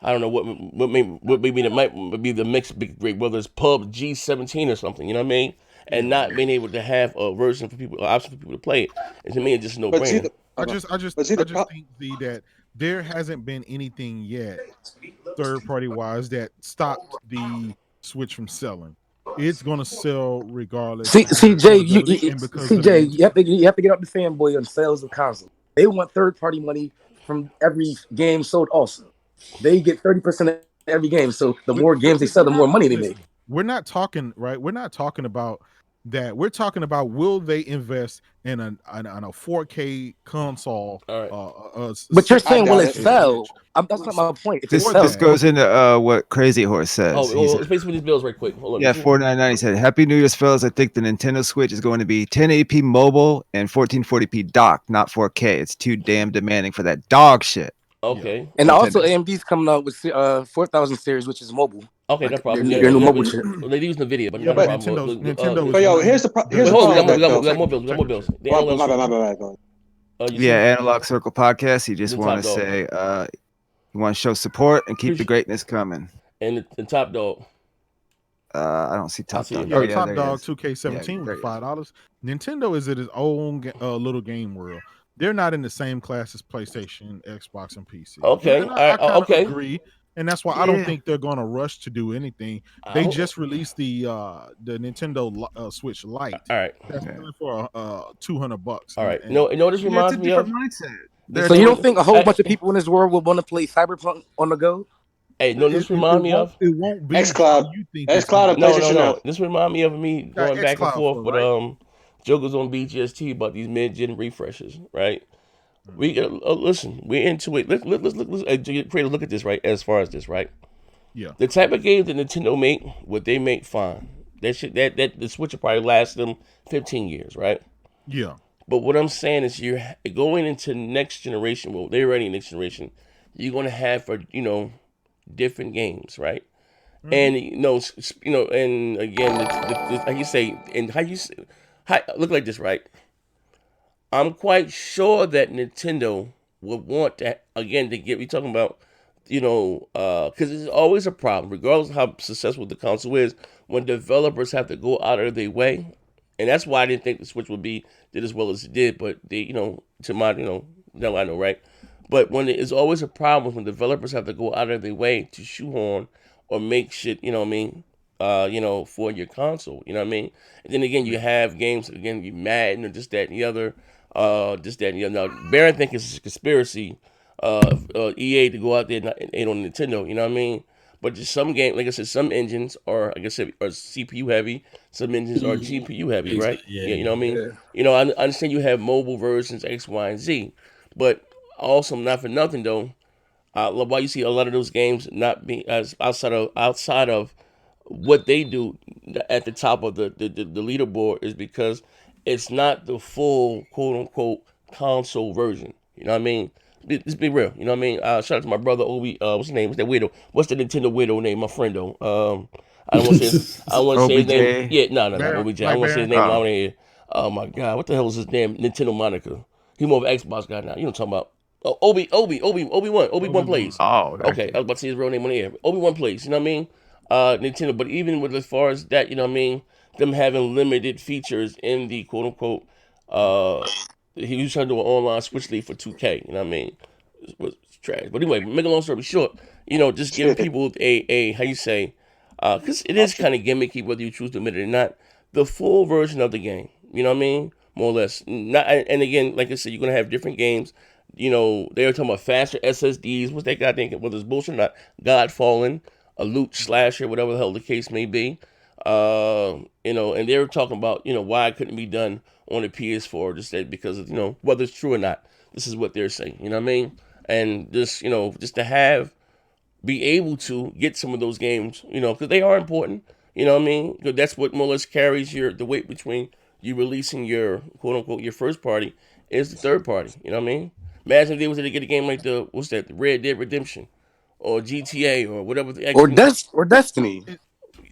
S2: I don't know what maybe that might be the mixed big break, whether it's Pub G17 or something. You know what I mean? And not being able to have a version for people, an option for people to play it. And to me, it's just no brainer.
S9: I just think that there hasn't been anything yet, third party wise, that stopped the Switch from selling. It's gonna sell regardless.
S8: CJ, you have to get up the fanboy on sales of console. They want third party money from every game sold. Also, they get 30% of every game. So the more games they sell, the more money they make.
S9: We're not talking We're not talking about that. We're talking about, will they invest in a 4K console?
S8: But you're saying, will it sell? That's not my point.
S1: This goes into what Crazy Horse says.
S2: Let's pay some of these bills right quick. Hold on.
S1: Yeah, 499. He said, "Happy New Year's, fellas. I think the Nintendo Switch is going to be 1080p mobile and 1440p dock, not 4K. It's too damn demanding for that dog shit."
S2: Okay.
S8: And also, AMD's coming out with 4000 series, which is mobile.
S2: Okay, no problem.
S8: Their new mobile chip.
S2: They're using the video, but
S9: Nintendo.
S7: But yo, here's the problem.
S2: We got more bills. We got more bills.
S7: My bad.
S1: Yeah, Analog Circle Podcast. He just want to say, you want to show support and keep the greatness coming.
S2: And the Top Dog.
S1: I don't see Top Dog.
S9: Yeah, Top Dog 2K17 with $5. Nintendo is at its own little game world. They're not in the same class as PlayStation, Xbox, and PC.
S2: Okay,
S9: I agree, and that's why I don't think they're going to rush to do anything. They just released the Nintendo Switch Lite.
S2: All right,
S9: that's for $200.
S2: All right, no, this reminds me of.
S8: So you don't think a whole bunch of people in this world will want to play Cyberpunk on the go?
S2: Hey, no, this remind me of
S9: it won't be
S7: xCloud.
S9: xCloud.
S2: No. This remind me of me going back and forth with Jokers on BGST about these mid-gen refreshes, right? We listen, we're into it. Let's create a look at this, right? As far as this, right?
S9: Yeah.
S2: The type of games that Nintendo make, what they make, fine. That the Switch will probably last them 15 years, right?
S9: Yeah.
S2: But what I'm saying is, you're going into next generation. Well, they're already next generation. You're going to have for different games, right? And and again, how you say, and look like this, right? I'm quite sure that Nintendo would want that again to get. We talking about, because it's always a problem, regardless of how successful the console is, when developers have to go out of their way and that's why I didn't think the Switch would did as well as it did. But they, to my, now I know, right? But when it's always a problem when developers have to go out of their way to shoehorn or make shit, you know what I mean, for your console, you know what I mean. And then again, you have games again, you Madden or just that and the other, just that and the other. Now, Baron think it's a conspiracy, EA to go out there and ain't on Nintendo, you know what I mean. But just some game, like I said, some engines are, like I said, are CPU heavy. Some engines are GPU heavy, right?
S5: Yeah,
S2: You know what I mean.
S8: Yeah.
S2: I understand you have mobile versions X, Y, and Z, but also not for nothing though. Why you see a lot of those games not being as outside of what they do at the top of the leaderboard is because it's not the full quote unquote console version. You know what I mean? Let's be real. You know what I mean? Shout out to my brother Obi. What's his name? What's that weirdo? What's the Nintendo weirdo name? My friend though. I don't want to say. I want to say his name.
S1: OBJ?
S2: Yeah, no,
S9: Baron,
S2: OBJ. I
S9: like
S2: don't want to say his name.
S1: Baron?
S2: I want to hear. Oh my God, what the hell is his name? Nintendo moniker. He more of an Xbox guy now. You know what I'm talking about? Oh, Obi-Wan plays.
S1: Oh,
S2: Okay, I was about to say his real name on the air. Obi-Wan plays. You know what I mean? Nintendo. But even with as far as that, you know what I mean? Them having limited features in the quote unquote. He was trying to do an online Switch League for 2K. You know what I mean? It was trash. But anyway, make a long story short, just giving people a how you say, because it is kind of gimmicky whether you choose to admit it or not. The full version of the game. You know what I mean? More or less. Not, and again, like I said, you're gonna have different games. They were talking about faster SSDs. What's that guy thinking? Whether it's bullshit or not, Godfallen, a loot slasher, whatever the hell the case may be. And they were talking about, why it couldn't be done on the PS4, just that because of, whether it's true or not. This is what they're saying. You know what I mean? And just, just to be able to get some of those games, because they are important. You know what I mean? Because that's what more or less carries the weight between you releasing your quote unquote your first party is the third party. You know what I mean? Imagine if they was to get a game like the Red Dead Redemption or GTA or whatever.
S8: Or Destiny.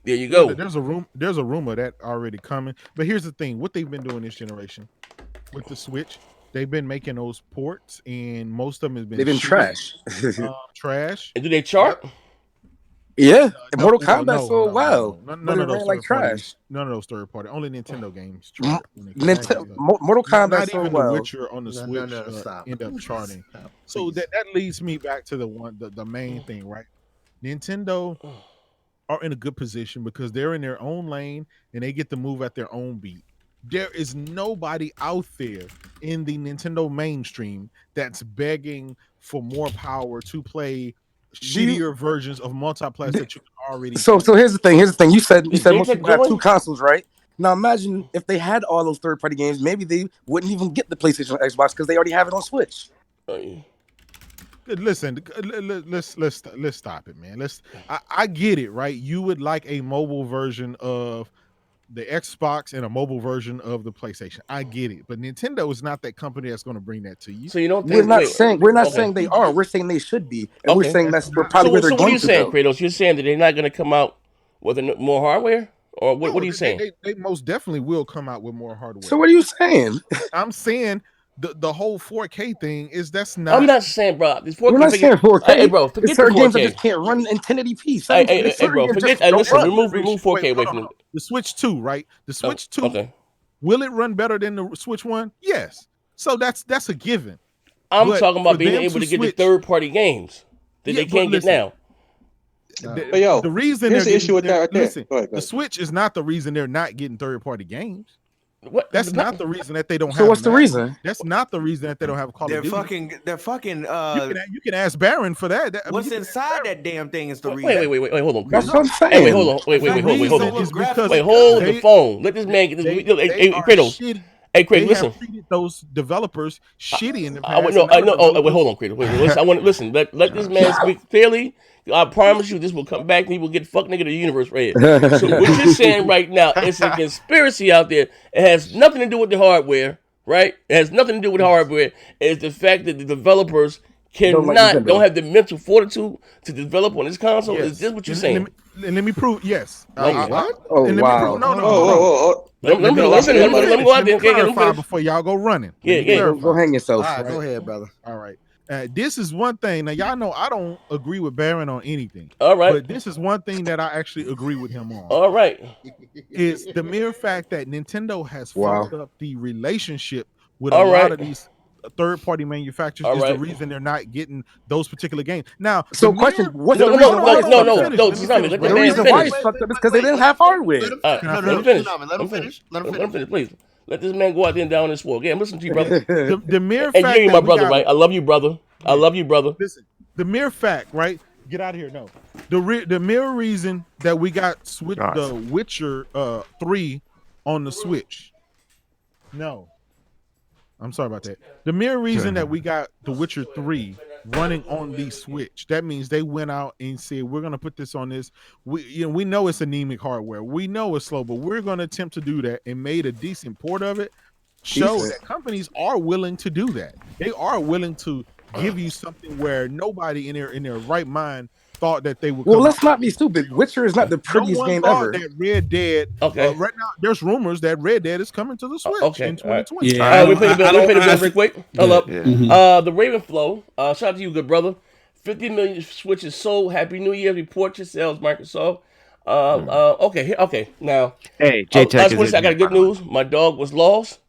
S2: There you go.
S9: There's a rumor that already coming. But here's the thing: what they've been doing this generation with the Switch, they've been making those ports, and most of them have been
S8: They've been trash.
S9: Trash.
S2: And do they chart?
S8: Yeah, Mortal Kombat for a while.
S9: None of those
S8: like trash.
S9: None of those third party. Only Nintendo games.
S8: Mortal Kombat
S9: not
S8: for a
S9: even
S8: while.
S9: The Witcher on the Switch end up charting. So that leads me back to the main thing, right? Nintendo are in a good position because they're in their own lane and they get to move at their own beat. There is nobody out there in the Nintendo mainstream that's begging for more power to play shittier versions of multiplayer that you can already.
S8: So here's the thing. You said most people have two consoles, right? Now imagine if they had all those third party games, maybe they wouldn't even get the PlayStation or Xbox because they already have it on Switch.
S9: Listen, let's stop it, man. I get it, right? You would like a mobile version of the Xbox and a mobile version of the PlayStation. I get it, but Nintendo is not that company that's going to bring that to you.
S2: So you don't
S8: think we're not saying they are. We're saying they should be, and we're saying we're probably where they're going to go.
S2: So what are you saying, Kratos? You're saying that they're not going to come out with more hardware, or what are you saying?
S9: They most definitely will come out with more hardware.
S8: So what are you saying?
S9: I'm saying the whole 4K thing is that's not.
S2: I'm not saying, bro. This 4K.
S8: We're not saying 4K.
S2: Hey, bro, forget
S8: certain
S2: the 4K.
S8: Games that just can't run in 1080p.
S2: Hey, bro, forget. Listen, remove 4K away from
S9: the Switch 2, right? The Switch 2. Okay. Will it run better than the Switch 1? Yes. So that's a given.
S2: I'm talking about being able to get the third-party games that they can't get now.
S9: The reason
S7: here's the issue with that right there.
S9: Listen,
S7: go ahead.
S9: The Switch is not the reason they're not getting third-party games.
S2: What?
S9: That's not the reason that they don't have.
S8: So what's the reason?
S9: That's not the reason that they don't have Call of Duty.
S6: They're fucking.
S9: You can ask Baron for that.
S6: What's inside that damn thing is the reason.
S2: Wait, hold on.
S8: That's what I'm saying.
S2: Hey, wait, hold on. Wait, hold on. Hold the phone. Let this man get this. Hey, Kratos. Hey, Craig, listen.
S9: Treated those developers shitty in the
S2: past.
S9: Wait,
S2: hold on, Kratos. Wait, listen. I want to listen. Let this man speak clearly. I promise you, this will come back and he will get fuck nigga to the universe right here. So what you're saying right now is a conspiracy out there. It has nothing to do with the hardware, right? It has nothing to do with hardware. It's the fact that the developers don't have the mental fortitude to develop on this console. Yes. Is this what you're saying?
S9: Let me prove. Yes.
S8: What? Oh wow!
S9: No. Let me go out there. Before y'all go running.
S2: Yeah.
S8: Go hang yourself.
S9: Right. Go ahead, brother. All right. This is one thing. Now, y'all know I don't agree with Baron on anything.
S2: All right.
S9: But this is one thing that I actually agree with him on.
S2: All right.
S9: Is the mere fact that Nintendo has fucked up the relationship with a
S2: All
S9: lot
S2: right.
S9: of these third-party manufacturers
S2: All
S9: is
S2: right.
S9: the reason they're not getting those particular games. Now,
S8: So, question: what's the reason why? The reason why it's fucked up is because they didn't have hardware.
S2: Let him finish. Let him finish. Please. Let this man go out there and down this walk. Yeah, listen to you, brother.
S9: The mere
S2: and
S9: fact
S2: you ain't my
S9: that we
S2: brother,
S9: got-
S2: right? I love you, brother. I love you, brother.
S9: Listen, the mere fact, right? Get out of here. No, the mere reason that we got the Witcher 3 on the Switch. No, I'm sorry about that. The mere reason that we got the Witcher 3 running on the Switch, that means they went out and said, we're going to put this on this. We know it's anemic hardware. We know it's slow, but we're going to attempt to do that and made a decent port of it. Show that companies are willing to do that. They are willing to give you something where nobody in their right mind thought that they would.
S8: Well, let's not be stupid. Witcher is not the prettiest game ever.
S9: That Red Dead.
S2: Okay.
S9: Right now, there's rumors that Red Dead is coming to the Switch in 2020.
S2: Yeah. We pay the bill real quick. Hold up. The Ravenflow. Shout out to you, good brother. 50 million Switches sold. Happy New Year. Report your sales, Microsoft. Okay. Now,
S1: hey, J-Tech,
S2: I got good news. My dog was lost.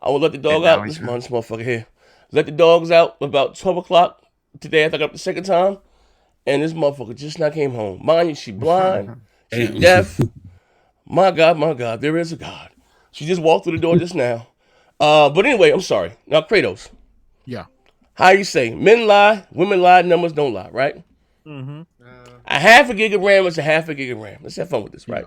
S2: I will let the dog out. This motherfucker here. Let the dogs out about 12 o'clock today. I got up the second time. And this motherfucker just not came home. Mind you, she blind. She deaf. My God, there is a God. She just walked through the door just now. But anyway, I'm sorry. Now, Kratos.
S9: Yeah.
S2: How you say? Men lie, women lie, numbers don't lie, right?
S9: Mm-hmm.
S2: A half a gig of RAM is a half a gig of RAM. Let's have fun with this, right?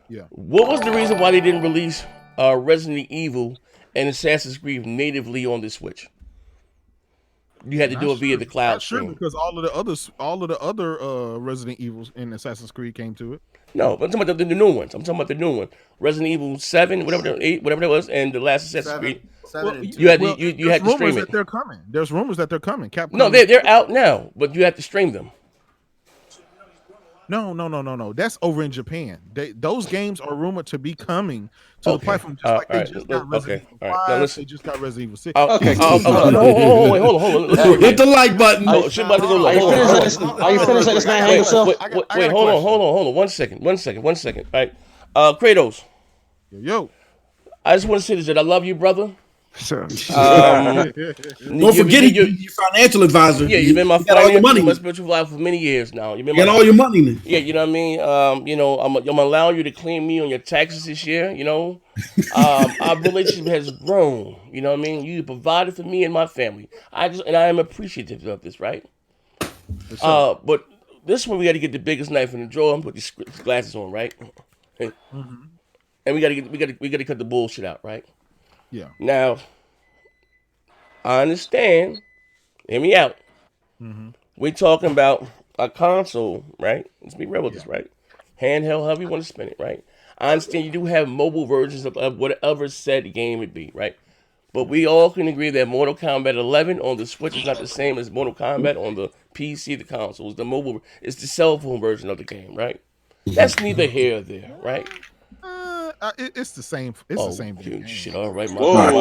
S9: Yeah.
S2: What was the reason why they didn't release Resident Evil and Assassin's Creed natively on the Switch? You had to do it via the cloud stream.
S9: Because all of the other Resident Evils in Assassin's Creed came to it.
S2: No, but I'm talking about the new ones. I'm talking about the new one. Resident Evil 7, whatever 8, whatever that was, and the last Assassin's Creed. You had to stream it.
S9: They're coming. There's rumors that they're coming. Capcom.
S2: No, they're out now, but you have to stream them.
S9: No. That's over in Japan. Those games are rumored to be coming to the platform, just like they just got Resident Evil 5. They just got Resident Evil 6.
S2: Okay. Hold on.
S5: Hit the like button.
S2: Are you finished?
S7: Let this man hang himself.
S2: Wait, hold on. One second. All right. Kratos.
S9: Yo.
S2: I just want to say this, that I love you, brother.
S1: Sure.
S5: Don't forget your financial advisor.
S2: Yeah, you've been my spiritual life for many years now.
S5: You got all your money now.
S2: Yeah, you know what I mean. I'm allowing you to claim me on your taxes this year. You know, our relationship has grown. You know what I mean. You provided for me and my family. I am appreciative of this, right? But this one we got to get the biggest knife in the drawer and put these glasses on, right?
S9: Mm-hmm.
S2: And we got to cut the bullshit out, right?
S9: Yeah.
S2: Now, I understand. Hear me out.
S9: Mm-hmm.
S2: We're talking about a console, right? Let's be real with this, right? Handheld, however you want to spin it, right? I understand you do have mobile versions of whatever said game would be, right? But we all can agree that Mortal Kombat 11 on the Switch is not the same as Mortal Kombat on the PC, the consoles, the mobile. It's the cell phone version of the game, right? That's neither here or there, right?
S9: It's the same. It's the same thing.
S2: Shit, all right, my God.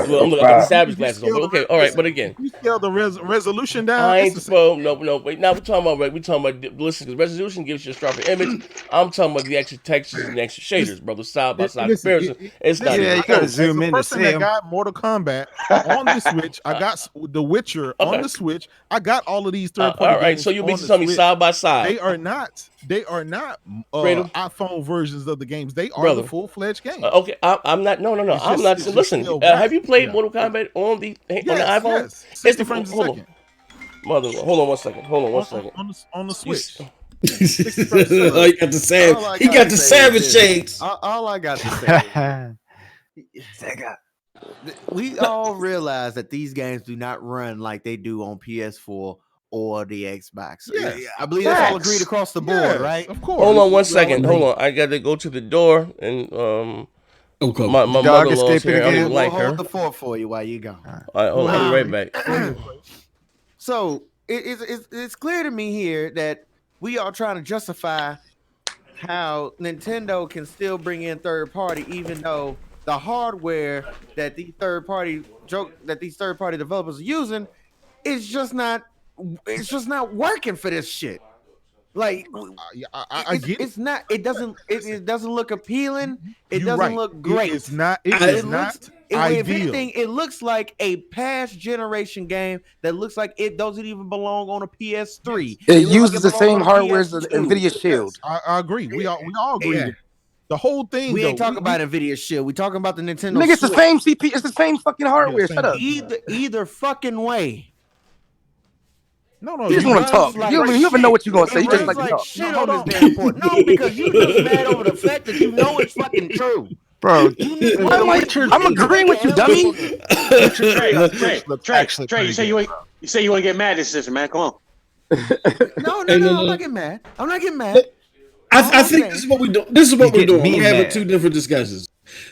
S2: Well, look, I got the savage glasses on. Okay, all right, but again,
S9: you scale the resolution down.
S2: I ain't no. Wait, now we're talking about listen, because resolution gives you a sharper image. I'm talking about the extra textures and the extra shaders, brother. Side by side comparison. It's not.
S1: Yeah, you gotta zoom in to see
S9: that got Mortal Kombat on the Switch. I got The Witcher on the Switch. I got all of these third-party.
S2: All right, so you basically tell me side by side.
S9: They are not iPhone versions of the games. They are the full-fledged game.
S2: Okay, I'm not. No. I'm not. Listen, have you played Mortal Kombat on the iPhone?
S9: Yes. 60 frames a second.
S2: Hold on one second.
S9: On the Switch.
S5: He got the savage shades.
S6: All I got to say. We all realize that these games do not run like they do on PS4 or the Xbox.
S9: Yes.
S6: I believe that's all agreed across the board, right?
S9: Of course.
S2: Hold on one second. Hold on. I got to go to the door and my mother-in-law's here. I don't even like her.
S6: Hold the fort for you while you gone.
S2: All right, I'll be right back.
S6: So it's clear to me here that we are trying to justify how Nintendo can still bring in third party, even though the hardware that these third party developers are using it's just not working for this shit. Like
S9: I get
S6: it's not. It doesn't look appealing. It
S9: You're
S6: doesn't
S9: right.
S6: look great.
S9: It's not. It
S6: It
S9: is
S6: looks,
S9: not
S6: if
S9: ideal.
S6: anything, it looks like a past generation game that looks like it doesn't even belong on a PS3.
S8: It
S6: looks
S8: uses
S6: like
S8: the
S6: belongs
S8: same
S6: on a
S8: hardware as the
S6: PS2.
S8: Nvidia Shield.
S9: I agree. We all agree.
S6: Yeah.
S9: The whole thing.
S6: We ain't
S9: though,
S6: talking about Nvidia shit. We talking about the Nintendo.
S8: Nigga, it's the
S6: Switch.
S8: same CP. It's the same fucking hardware.
S9: same
S8: Shut up.
S6: Either fucking way.
S9: No.
S8: You just want to talk.
S6: Like
S8: you don't even know what you're gonna say. You just
S6: runs
S8: like to talk.
S6: shit on this damn port. No, because you just mad over the fact that you know it's fucking true.
S1: Bro,
S8: I'm agreeing with you, dummy.
S7: Trey, you say you want to get mad at this system, man. Come on.
S6: No, I'm not getting mad. I'm not getting mad.
S5: I think this is what we do. This is what we're doing. We're having two different discussions.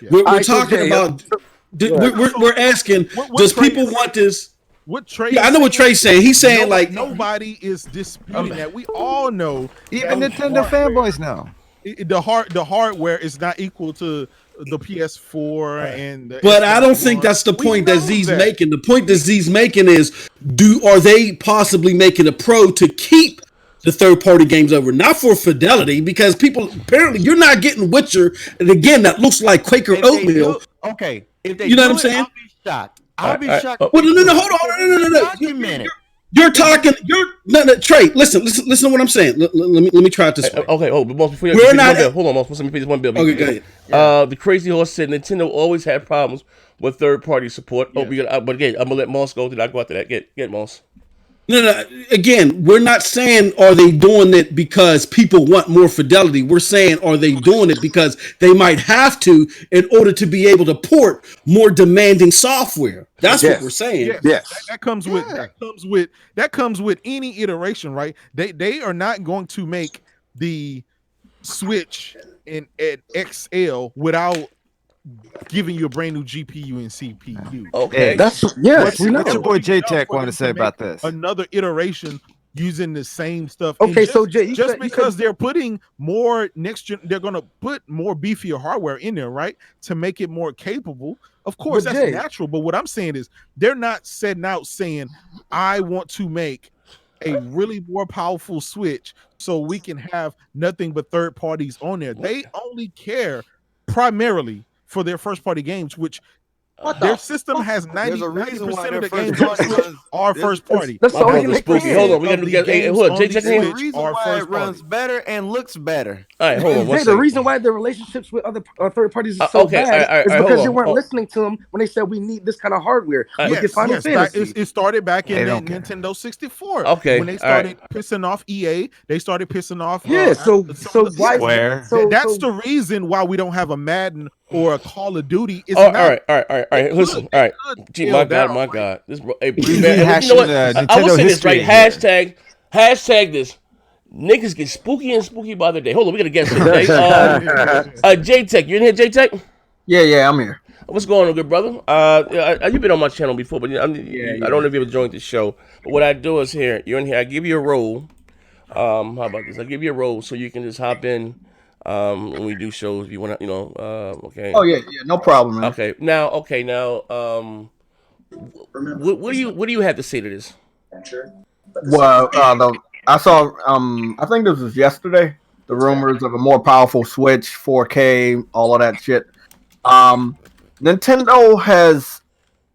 S5: We're talking about. We're asking. Does people want this?
S9: What Trey?
S5: Yeah, I know what Trey's saying. He's saying like
S9: nobody is disputing that. We all know.
S1: Even Nintendo fanboys know.
S9: The hardware is not equal to the PS4 and.
S5: But I don't think that's the point that Z's making. The point that Z's making is, are they possibly making a pro to keep the third-party games over, not for fidelity, because people apparently you're not getting Witcher, and again that looks like Quaker oatmeal.
S6: Okay, if they
S5: you know what I'm saying?
S6: I'll be shocked. I'll be shocked.
S5: Well, no, hold on, no. You're talking. No, Trey. Listen to what I'm saying. Let me try it this way.
S2: Okay, hold on. Before you hold on, Most. Let me pay this one bill.
S5: Okay, go ahead.
S2: The Crazy Horse said Nintendo always had problems with third-party support. But again, I'm gonna let Moss go. Then I go after that. Get Moss.
S5: No. Again, we're not saying are they doing it because people want more fidelity. We're saying are they doing it because they might have to in order to be able to port more demanding software. That's what we're saying.
S9: Yes. That comes with any iteration, right? They are not going to make the Switch at XL without giving you a brand new GPU and CPU.
S2: Okay,
S1: what's your boy J Tech want to say about this?
S9: Another iteration using the same stuff.
S8: Okay, so Jay,
S9: because they're putting more they're going to put more beefier hardware in there, right, to make it more capable. Of course, that's natural. But what I'm saying is, they're not setting out saying, "I want to make a really more powerful Switch so we can have nothing but third parties on there." They only care primarily for their first party games, which their system has 90% of the games on Switch are first party.
S8: That's the only
S2: spooky. Hold on, we gotta get. Hey, hold on, Jay, check
S6: the reason why it runs better and looks better.
S2: All right, hold on.
S8: Jay, the reason why the relationships with other third parties is so bad is because you weren't listening to them when they said we need this kind of hardware.
S9: It started back in Nintendo 64.
S2: Okay,
S9: when they started pissing off EA, they started pissing off.
S8: So why?
S9: That's the reason why we don't have a Madden or a Call of Duty.
S2: All right. Listen, all right. Gee, my God. This bro. Hey, man, you know what? I will say this, right? Hashtag this. Niggas get spooky and spooky by the day. Hold on, we gotta guess it. J Tech, you in here, J Tech?
S10: Yeah, I'm here.
S2: What's going on, good brother? You've been on my channel before, but I don't know if you ever joined the show. But what I do is you're in here. I give you a role. How about this? I give you a role so you can just hop in. When we do shows, if you want to, okay.
S10: Oh yeah, no problem, man.
S2: Okay, now, what do you have to say to this?
S10: Well, I saw, I think this was yesterday, the rumors of a more powerful Switch, 4K, all of that shit. Nintendo has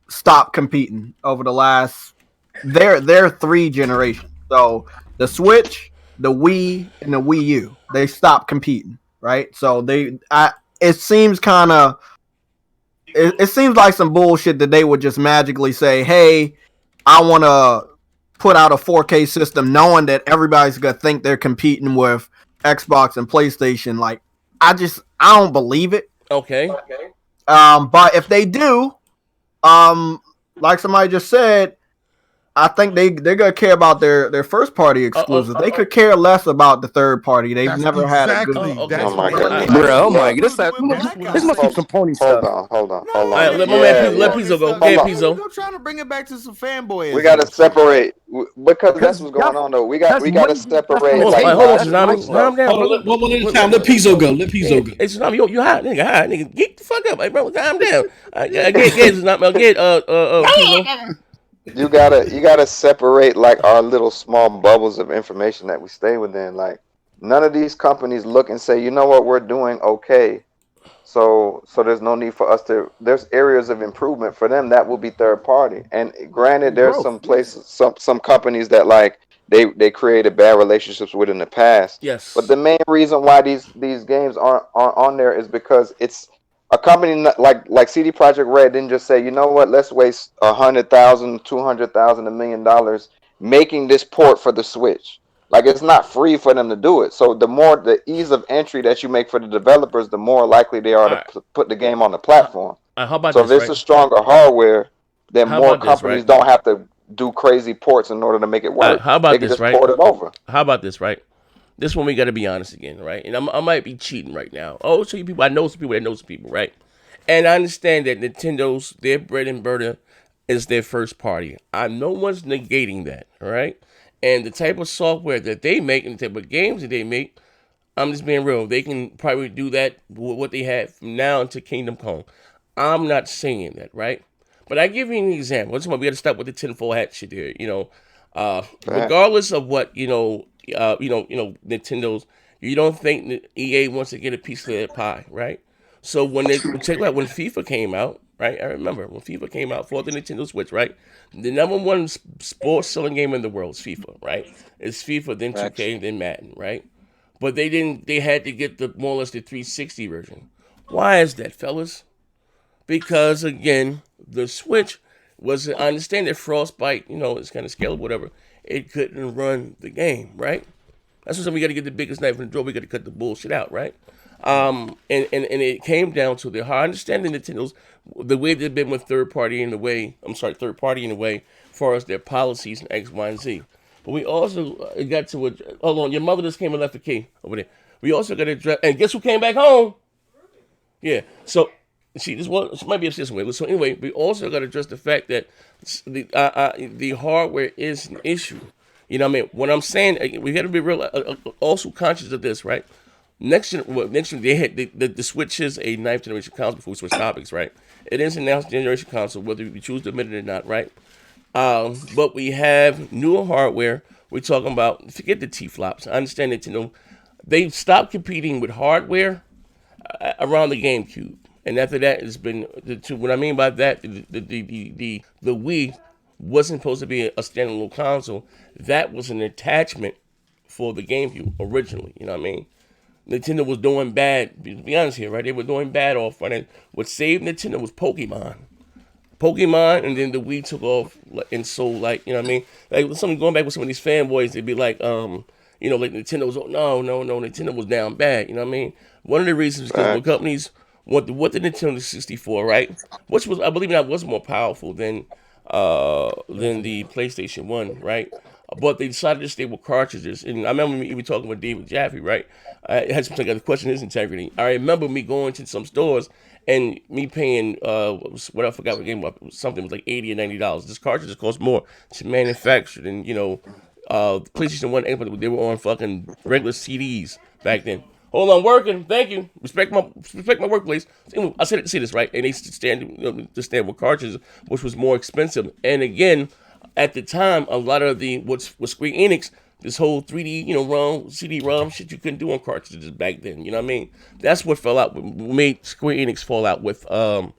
S10: stopped competing over the last, their 3 generations. So the Switch, the Wii, and the Wii U, they stopped competing, right? So it seems kind of, it seems like some bullshit that they would just magically say, hey, I want to put out a 4K system knowing that everybody's going to think they're competing with Xbox and PlayStation. Like, I don't believe it.
S2: Okay.
S10: But if they do, like somebody just said, I think they're gonna care about their first party exclusives. They could care less about the third party. They've never had a good.
S7: Oh my god,
S8: bro! Oh my god, this must be some pony stuff.
S7: Hold on.
S2: All right, let Pizzo go. Okay, Pizzo.
S6: I'm trying to bring it back to some fanboys.
S3: We gotta separate because that's what's going on though. We gotta separate.
S2: Hold on, Tsunami. Calm down, brother.
S5: One at a time. Let Pizzo go.
S2: Hey, Tsunami, you hot, nigga. Get the fuck up, bro. Calm down. Get Pizzo.
S3: you gotta separate like our little small bubbles of information that we stay within. Like none of these companies look and say, you know what, we're doing okay. So there's no need for us to. There's areas of improvement for them that will be third party. And granted, there's
S10: Growth.
S3: some places, some companies that like they created bad relationships with in the past. But
S2: Yes.
S3: the main reason why these games aren't on there is because it's a company like CD Projekt Red didn't just say, you know what, let's waste 100,000, 200,000, $1 million making this port for the Switch. Like it's not free for them to do it. So the ease of entry that you make for the developers, the more likely they are
S2: All
S3: to
S2: right.
S3: put the game on the platform.
S2: How about
S3: So if
S2: this,
S3: it's
S2: right?
S3: a stronger hardware, then
S2: How
S3: more
S2: about this,
S3: companies
S2: right?
S3: don't have to do crazy ports in order to make it
S2: All right.
S3: work.
S2: How
S3: They
S2: about
S3: can
S2: this,
S3: just
S2: right?
S3: port it over.
S2: How about this, right? This one we got to be honest again, right? And I might be cheating right now. Oh, so you people, I know some people that know some people, right? And I understand that Nintendo's their bread and butter is their first party. No one's negating that, all right? And the type of software that they make and the type of games that they make, I'm just being real. They can probably do that with what they had from now until Kingdom Come. I'm not saying that, right? But I give you an example. That's why we got to start with the tinfoil hat shit here.
S3: Facts.
S2: Regardless of what Nintendo's. You don't think that EA wants to get a piece of that pie, right? So when they check out when FIFA came out, right? I remember when FIFA came out for the Nintendo Switch, right? The number one sports selling game in the world is FIFA, right? It's FIFA, then
S3: Facts.
S2: 2K, then Madden, right? But they didn't. They had to get the more or less the 360 version. Why is that, fellas? Because again, the Switch was. I understand that Frostbite, it's kind of scalable, whatever. It couldn't run the game, right? That's what we got to get the biggest knife in the drawer. We got to cut the bullshit out, right? And it came down to the hard understanding Nintendo's the way they've been with third party in a way, as far as their policies and X, Y, and Z. But we also got to hold on. Your mother just came and left the key over there. We also got to address, and guess who came back home? Yeah. So she might be upstairs somewhere. So anyway, we also got to address the fact that the hardware is an issue. You know what I mean? What I'm saying, we got to be real, also conscious of this, right? Next gen, they had the Switch is a ninth generation console before we switch topics, right? It is a ninth generation console, whether we choose to admit it or not, right? But we have newer hardware. We're talking about, forget the T-flops. I understand that, they stopped competing with hardware around the GameCube. And after that, it's been, what I mean by that, the Wii wasn't supposed to be a standalone console. That was an attachment for the GameCube originally, you know what I mean? Nintendo was doing bad, to be honest here, right? They were doing bad off front end. What saved Nintendo was Pokemon. And then the Wii took off and sold, like, you know what I mean? Like, something going back with some of these fanboys, they'd be like, like Nintendo was, no, Nintendo was down bad, you know what I mean? One of the reasons is because when
S3: Facts.
S2: companies want the Nintendo 64, right? Which was, I believe that was more powerful than the PlayStation 1, right? But they decided to stay with cartridges. And I remember me even talking with David Jaffe, right? I had some to question his integrity. I remember me going to some stores and me paying what I forgot what game was, something was like $80 or $90. This cartridge cost more to manufacture than PlayStation 1 they were on fucking regular CDs back then. Hold on, working. Thank you. Respect my workplace. I said it to say this, right? And they stand with cartridges, which was more expensive. And again, at the time, a lot of what's Square Enix, this whole 3D, ROM, CD-ROM shit you couldn't do on cartridges back then. You know what I mean? That's what made Square Enix fall out with Nintendo,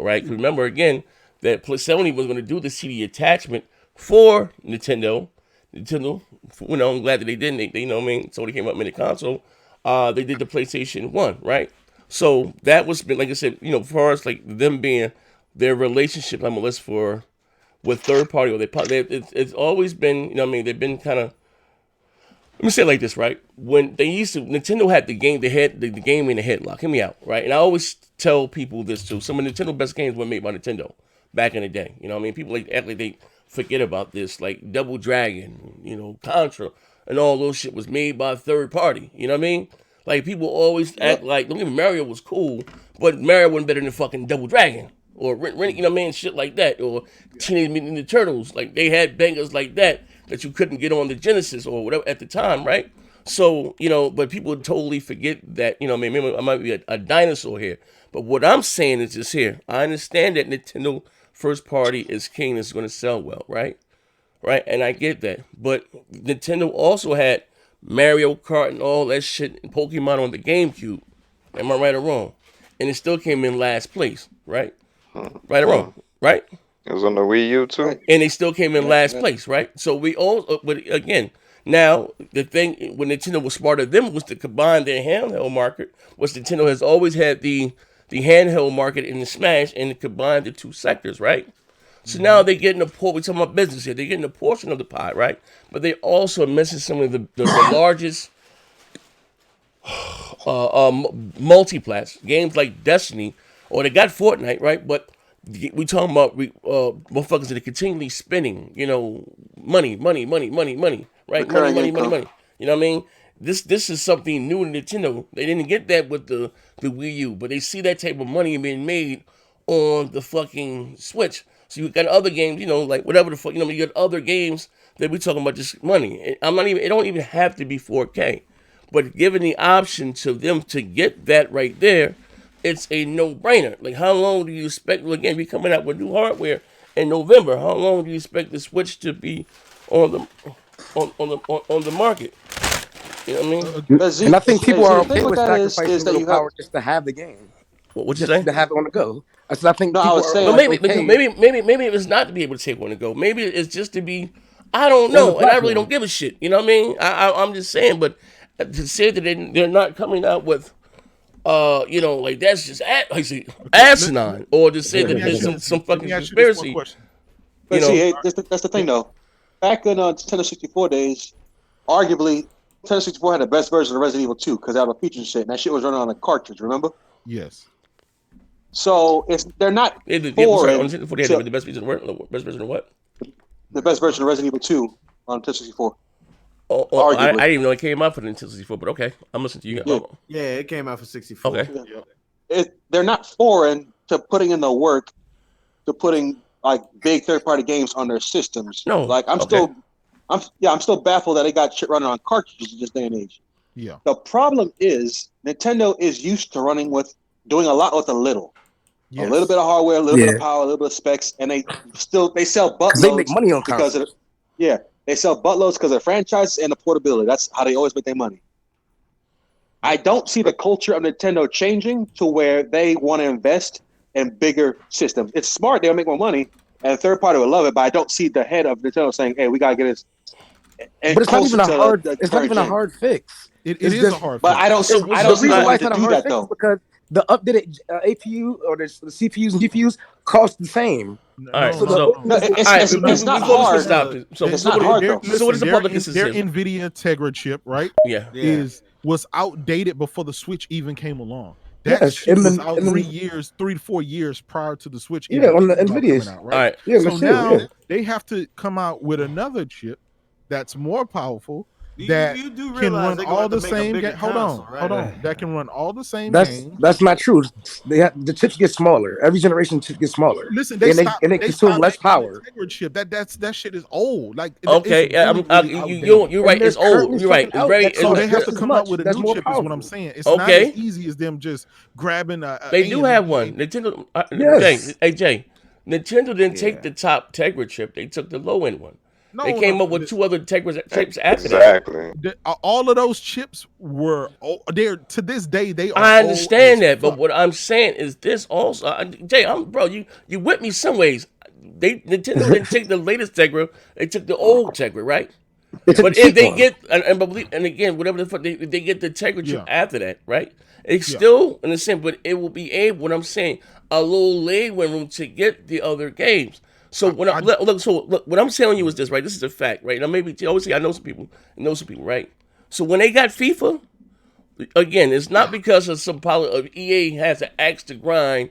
S2: right? 'Cause remember again that Sony was going to do the CD attachment for Nintendo. I'm glad that they didn't. They know what I mean. So they came up with the console. They did the PlayStation 1, right? So that was, like I said, as far as like them being their relationship, I'm a list for with third party, or it's always been, they've been kind of. Let me say it like this, right? When Nintendo had the game, they had the game in the headlock. Hear me out, right? And I always tell people this too. Some of Nintendo's best games were made by Nintendo back in the day. You know what I mean? People act like they forget about this, like Double Dragon, Contra, and all those shit was made by a third party. You know what I mean? Like people always act like, don't even Mario was cool, but Mario wasn't better than fucking Double Dragon or you know what I mean, shit like that, or Teenage Mutant Ninja Turtles. Like they had bangers like that you couldn't get on the Genesis or whatever at the time, right? So but people totally forget that. Maybe I might be a dinosaur here, but what I'm saying is this here. I understand that Nintendo first party is king. It's going to sell well, right? Right, and I get that. But Nintendo also had Mario Kart and all that shit and Pokemon on the GameCube. Am I right or wrong? And it still came in last place, right? Right or wrong, right?
S3: It was on the Wii U too.
S2: And they still came in last place, right? So we all, but again, now the thing when Nintendo was smarter than them was to combine their handheld market, which Nintendo has always had the handheld market in the Smash, and it combined the two sectors, right? So now they're getting we're talking about business here, they're getting a portion of the pie, right? But they also are missing some of the largest multi-plats games like Destiny, or they got Fortnite, right? But we talking about motherfuckers that are continually spending, money, right? Money. You know what I mean? This is something new to Nintendo. They didn't get that with the Wii U, but they see that type of money being made on the fucking Switch. So you got other games, like whatever the fuck, you got other games that we talking about just money. It don't even have to be 4K. But given the option to them to get that right there, it's a no-brainer. Like, how long do you expect? Well, again, we coming out with new hardware in November. How long do you expect the Switch to be on the market? You know what I mean?
S8: And I think people are okay with sacrificing little power just to have the game.
S2: What'd you say?
S8: To have it on the go. I think
S2: no,
S8: people
S2: I was saying, maybe it's not to be able to take on the go. Maybe it's just to be. I don't know, and I really don't give a shit. You know what I mean? I'm just saying, but to say that they're not coming out with, like that's just asinine, or to say that there's some fucking conspiracy.
S7: But see, that's the thing though. Back in Nintendo 64 days, arguably Nintendo 64 had the best version of Resident Evil 2 because they had a feature shit, and that shit was running on a cartridge. Remember?
S9: Yes.
S7: So they're not
S2: foreign. The best version of what?
S7: The best version of Resident Evil 2 on Nintendo 64.
S2: I didn't even know it came out for the Nintendo 64, but okay, I'm listening to you.
S6: Yeah, it came out for 64.
S2: Okay.
S7: They're not foreign to putting in the work to putting like big third-party games on their systems.
S2: No,
S7: like I'm still baffled that they got shit running on cartridges in this day and age.
S9: Yeah.
S7: The problem is Nintendo is used to doing a lot with a little. Yes. A little bit of hardware, a little bit of power, a little bit of specs, and they sell buttloads.
S8: They make money on consoles.
S7: They sell buttloads because of franchises and the portability. That's how they always make their money. I don't see the culture of Nintendo changing to where they want to invest in bigger systems. It's smart; they'll make more money, and a third party will love it. But I don't see the head of Nintendo saying, "Hey, we gotta get this."
S8: But it's not even a hard. It's not even a hard fix.
S9: It is a hard.
S7: But I don't see why to do that though.
S8: Because the updated APU or the CPUs and GPUs cost the same.
S2: All right,
S7: it's not hard.
S2: It's not hard though. So what is the public
S9: Their NVIDIA Tegra chip, right?
S2: Yeah.
S9: Was outdated before the Switch even came along. That chip was out 3 to 4 years prior to the Switch.
S8: On the NVIDIA.
S9: Out, right?
S2: All right.
S9: So now they have to come out with another chip that's more powerful. That
S6: you do
S9: can run all the same games. Hold on. That can run all the same games.
S8: That's not true. The chips get smaller. Every generation chip gets smaller.
S9: Listen,
S8: they consume less power.
S9: Chip. That shit is old. Like
S2: okay, you're right. It's old. You're right. It's very.
S9: So they have to come up with a new chip. Is what I'm saying. It's not as easy as them just grabbing a.
S2: They do have one. Nintendo. Jay. Nintendo didn't take the top Tegra chip. They took the low end one. No, they came up with two other Tegra chips after that.
S9: All of those chips were there to this day. They are.
S2: I understand that, but what I'm saying is this also. Jay, you with me some ways. Nintendo didn't take the latest Tegra. They took the old Tegra, right? But if they get and again, whatever the fuck they get the Tegra chip after that, right? It's still in the same, but it will be able. What I'm saying, a little leeway room to get the other games. So what I'm telling you is this, right? This is a fact, right? Now maybe obviously I know some people, right? So when they got FIFA, again, it's not because of some of EA has an axe to grind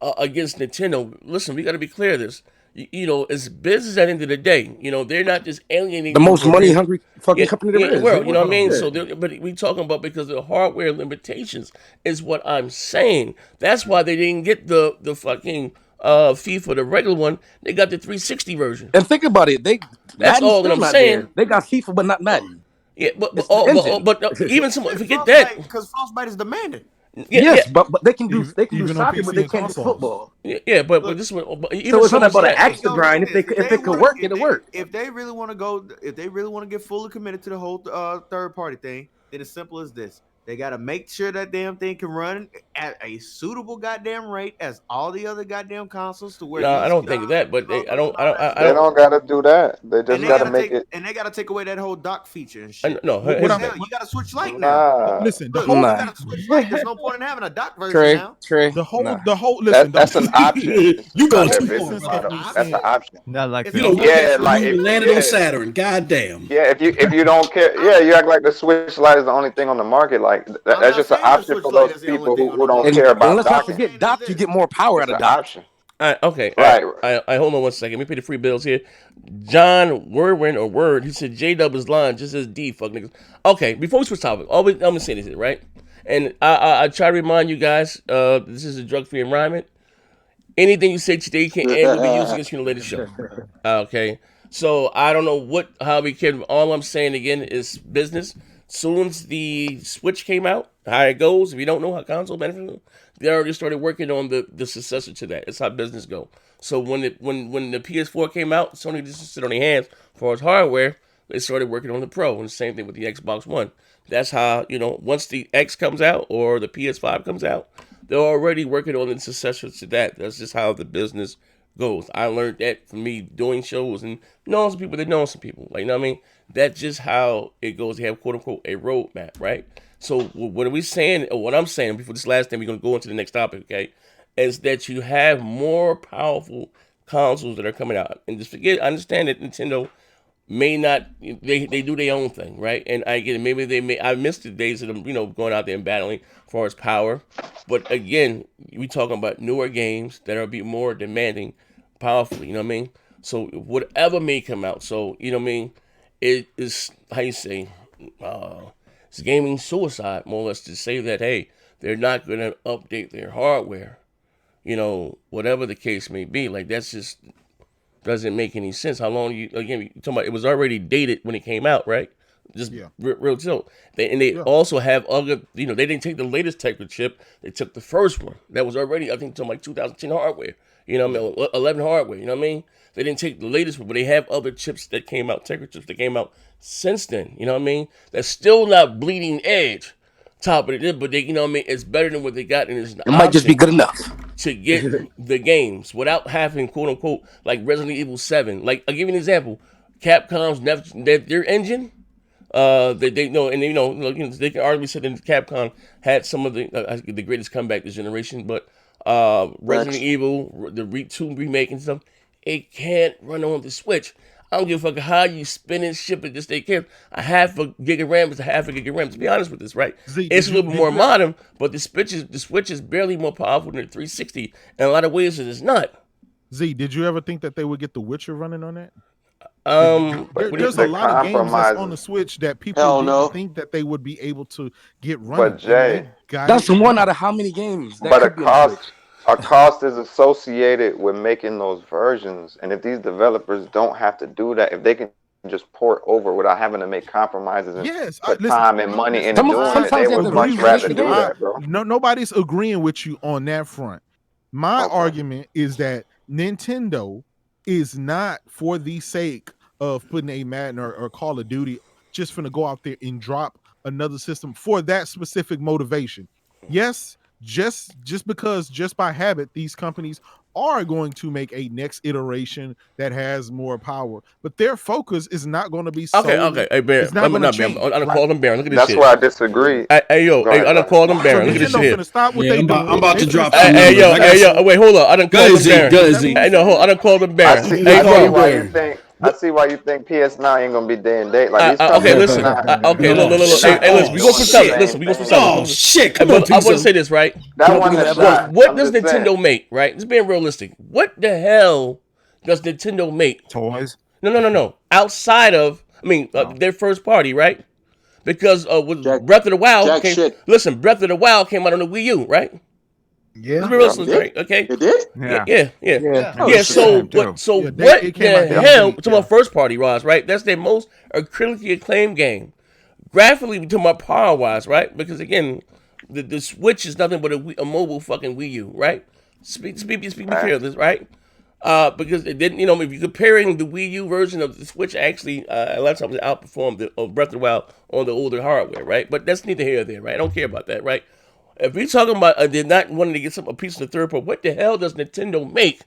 S2: against Nintendo. Listen, we got to be clear of this. It's business at the end of the day. They're not just alienating
S8: the most money hungry fucking company
S2: in the world. You know what I mean? So, but we talking about because of the hardware limitations is what I'm saying. That's why they didn't get the fucking FIFA, the regular one. They got the 360 version.
S8: And think about it,
S2: that's all that I'm saying.
S8: They got FIFA, but not Madden.
S2: Yeah, but even forget that
S6: because Frostbite is demanding.
S8: Yes, but they can do
S9: Even on
S8: soccer,
S9: PC
S8: but they
S9: and
S8: can't do
S9: consoles.
S8: football.
S2: Yeah, but this one, even
S8: So it's not about an
S2: that,
S8: axe to grind. If it could work, it'll work.
S6: If they really want to go, if they really want to get fully committed to the whole third party thing, then it's simple as this: they got to make sure that damn thing can run at a suitable goddamn rate as all the other goddamn consoles. To where
S2: no, I don't think that, but
S3: They don't gotta do that. They just gotta make it.
S6: And they gotta take away that whole dock feature and shit.
S2: No,
S6: What
S2: his-
S6: you gotta switch light now.
S9: Listen, the
S6: Look,
S9: whole
S6: you gotta switch light. There's no point in having a dock version now.
S9: the whole listen.
S3: That's an option.
S5: You going
S3: That's
S5: too
S3: business
S5: far.
S3: model. That's an option.
S1: Not like
S6: It's
S5: You
S1: that.
S5: don't
S6: a-
S3: Yeah, like
S5: you
S3: if-
S5: landed
S3: yeah.
S5: on Saturn. God damn.
S3: Yeah, if you don't care, yeah, you act like the Switch Lite is the only thing on the market. Like
S6: not
S3: that's just an
S6: saying the
S3: option
S6: Switch
S3: for
S6: Lite
S3: those
S6: is the only
S3: people
S6: thing on
S3: who
S6: the
S3: don't
S6: market.
S3: care
S8: And
S3: about
S8: let's not
S3: docking.
S8: forget, dock, you get more power
S3: It's
S8: out
S3: an
S8: of dock.
S3: option.
S2: okay.
S3: Right.
S2: I hold on one second. Let me pay the free bills here. John Word. He said J Dub is lying, just as D fuck niggas. Okay, before we switch topic, I'm gonna say this here, right? And I try to remind you guys, this is a drug-free environment. Anything you say today can and will be used against you in the latest show. Okay. So I don't know how we can. All I'm saying again is business. Soon as the Switch came out, how it goes. If you don't know how console benefits, they already started working on the successor to that. It's how business go. So when the PS4 came out, Sony just sit on their hands for its hardware. They started working on the Pro, and the same thing with the Xbox One. That's how once the X comes out or the PS5 comes out, they're already working on the successor to that. That's just how the business goes. I learned that from me doing shows and knowing some people that know some people. Like, you know what I mean? That's just how it goes. They have, quote unquote, a roadmap, right? So what are we saying, or what I'm saying before this last thing, we're going to go into the next topic, okay, is that you have more powerful consoles that are coming out. And just forget, I understand that Nintendo may not, they do their own thing, right? And I get it. Maybe I missed the days of them, going out there and battling as far as power. But again, we talking about newer games that are be more demanding powerfully, you know what I mean? So whatever may come out, so, you know what I mean? It is, how you say, it's gaming suicide, more or less, to say that, hey, they're not going to update their hardware, whatever the case may be. Like, that's just doesn't make any sense. How long you talking about? It was already dated when it came out, right? Just real tilt. They also have other, they didn't take the latest Tegra chip. They took the first one that was already, I think, to like 2010 hardware. 11 hardware. You know what I mean? They didn't take the latest one, but they have other chips that came out, Tegra chips that came out since then. You know what I mean? That's still not bleeding edge. Top of it, but they, it's better than what they got, and it's an
S8: It might just be good enough
S2: to get the games without having, quote unquote, like Resident Evil 7. Like, I'll give you an example. Capcom's their engine. They can arguably say that Capcom had some of the greatest comeback this generation, but Resident Evil, the 2 remake and stuff, it can't run on the Switch. I don't give a fuck how you spin and ship it. Just they can't. A half a gig of RAM is a half a gig of RAM. To be honest with this, right? It's a little bit more modern, but the Switch is barely more powerful than the 360. In a lot of ways, it is not.
S9: Z, did you ever think that they would get The Witcher running on that? There's
S3: a
S9: a lot of games that's on the Switch that people didn't think that they would be able to get running.
S3: But Jay,
S8: that's one out of how many games?
S3: But a cost is associated with making those versions, and if these developers don't have to do that, if they can just port over without having to make compromises and put time and money into doing it, they would much rather do that, bro.
S9: Nobody's agreeing with you on that front. My argument is that Nintendo is not, for the sake of putting a Madden or Call of Duty, just finna go out there and drop another system for that specific motivation. Yes, just because, just by habit, these companies are going to make a next iteration that has more power, but their focus is not going to be
S2: okay. Hey, Baron, I'm gonna call them Baron. Look at this.
S3: That's where I disagree.
S2: Hey, I done called them Baron. Look at this shit here.
S9: Stop what they doing.
S5: I'm about to drop.
S2: Hey, yo, wait, hold on. I done called them Baron. Hey, no, hold on. I done called them Baron.
S3: I see why you think PS9 ain't gonna be day and date. Like,
S2: okay, listen. Look. Hey, listen. We go for something. Listen, we go for something.
S5: Oh shit!
S2: Come on, I want to say this, right?
S3: That
S2: what does Nintendo make? Right? Just being realistic. What the hell does Nintendo make?
S1: Toys?
S2: No. Outside of, their first party, right? Because with Breath of the Wild Breath of the Wild came out on the Wii U, right?
S10: Yeah.
S2: Let's be realistic, right? Okay.
S7: It did?
S2: Yeah. So what the hell? To my first party, Ross, right? That's their most critically acclaimed game. Graphically, to my power wise, right? Because again, the Switch is nothing but a mobile fucking Wii U, right? Speak be clear of this, right? Because it didn't, if you're comparing the Wii U version of the Switch, actually, a lot of times it outperformed the Breath of the Wild on the older hardware, right? But that's neither here nor there, right? I don't care about that, right? If we're talking about they're not wanting to get a piece of the third part, what the hell does Nintendo make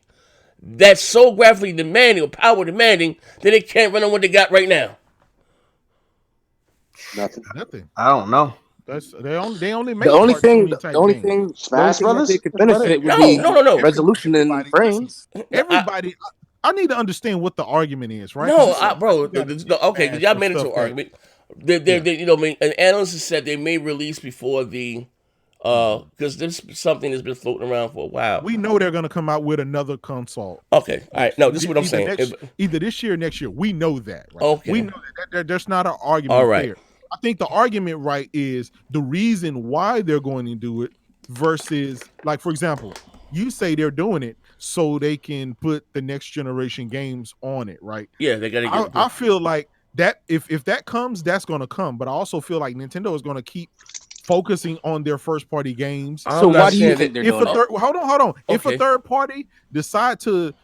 S2: that's so graphically demanding or power demanding that it can't run on what they got right now?
S9: Nothing.
S10: I don't know.
S9: They only make
S8: The only thing,
S9: cartoony type
S8: the only
S9: games.
S8: thing,
S7: Smash
S8: that
S7: Brothers?
S8: they could
S7: That's about
S8: benefit
S7: it.
S8: would
S2: No.
S8: be resolution in
S9: Everybody-
S8: frames.
S9: Everybody, I need to understand what the argument is, right?
S2: No,
S9: 'Cause
S2: bro.
S9: you gotta
S2: Okay,
S9: smash
S2: y'all
S9: the
S2: made it to
S9: stuff
S2: an
S9: that-
S2: argument. An analyst has said they may release before the because this is something that's been floating around for a while.
S9: We know they're going to come out with another console.
S2: Okay, all right. No, this is what I'm saying.
S9: Either this year or next year. We know that. Right?
S2: Okay.
S9: We know that there's not an argument
S2: All right.
S9: there. I think the argument, right, is the reason why they're going to do it versus, like, for example, you say they're doing it so they can put the next generation games on it, right?
S2: Yeah, they got to get.
S9: I feel like that if that comes, that's going to come. But I also feel like Nintendo is going to keep focusing on their first party games.
S8: So why do you think they're doing it?
S9: Hold on. If
S2: Okay.
S9: a third party decide to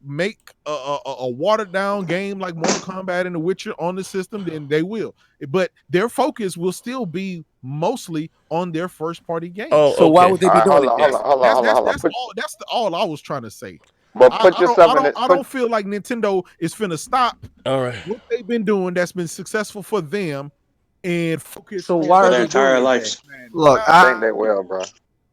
S9: make a watered down game like Mortal Kombat and The Witcher on the system, then they will. But their focus will still be mostly on their first party games.
S2: Oh,
S8: So why
S2: okay.
S8: would they be doing it?
S3: Hold on.
S9: That's all I was trying to say.
S3: But put yourself in
S9: I don't feel like Nintendo is finna stop
S2: All right.
S9: what they've been doing that's been successful for them and focus.
S8: So
S9: on
S8: why are
S7: their
S8: they
S7: entire
S8: doing it
S7: lives.
S8: then?
S10: Look,
S3: I think they will, bro.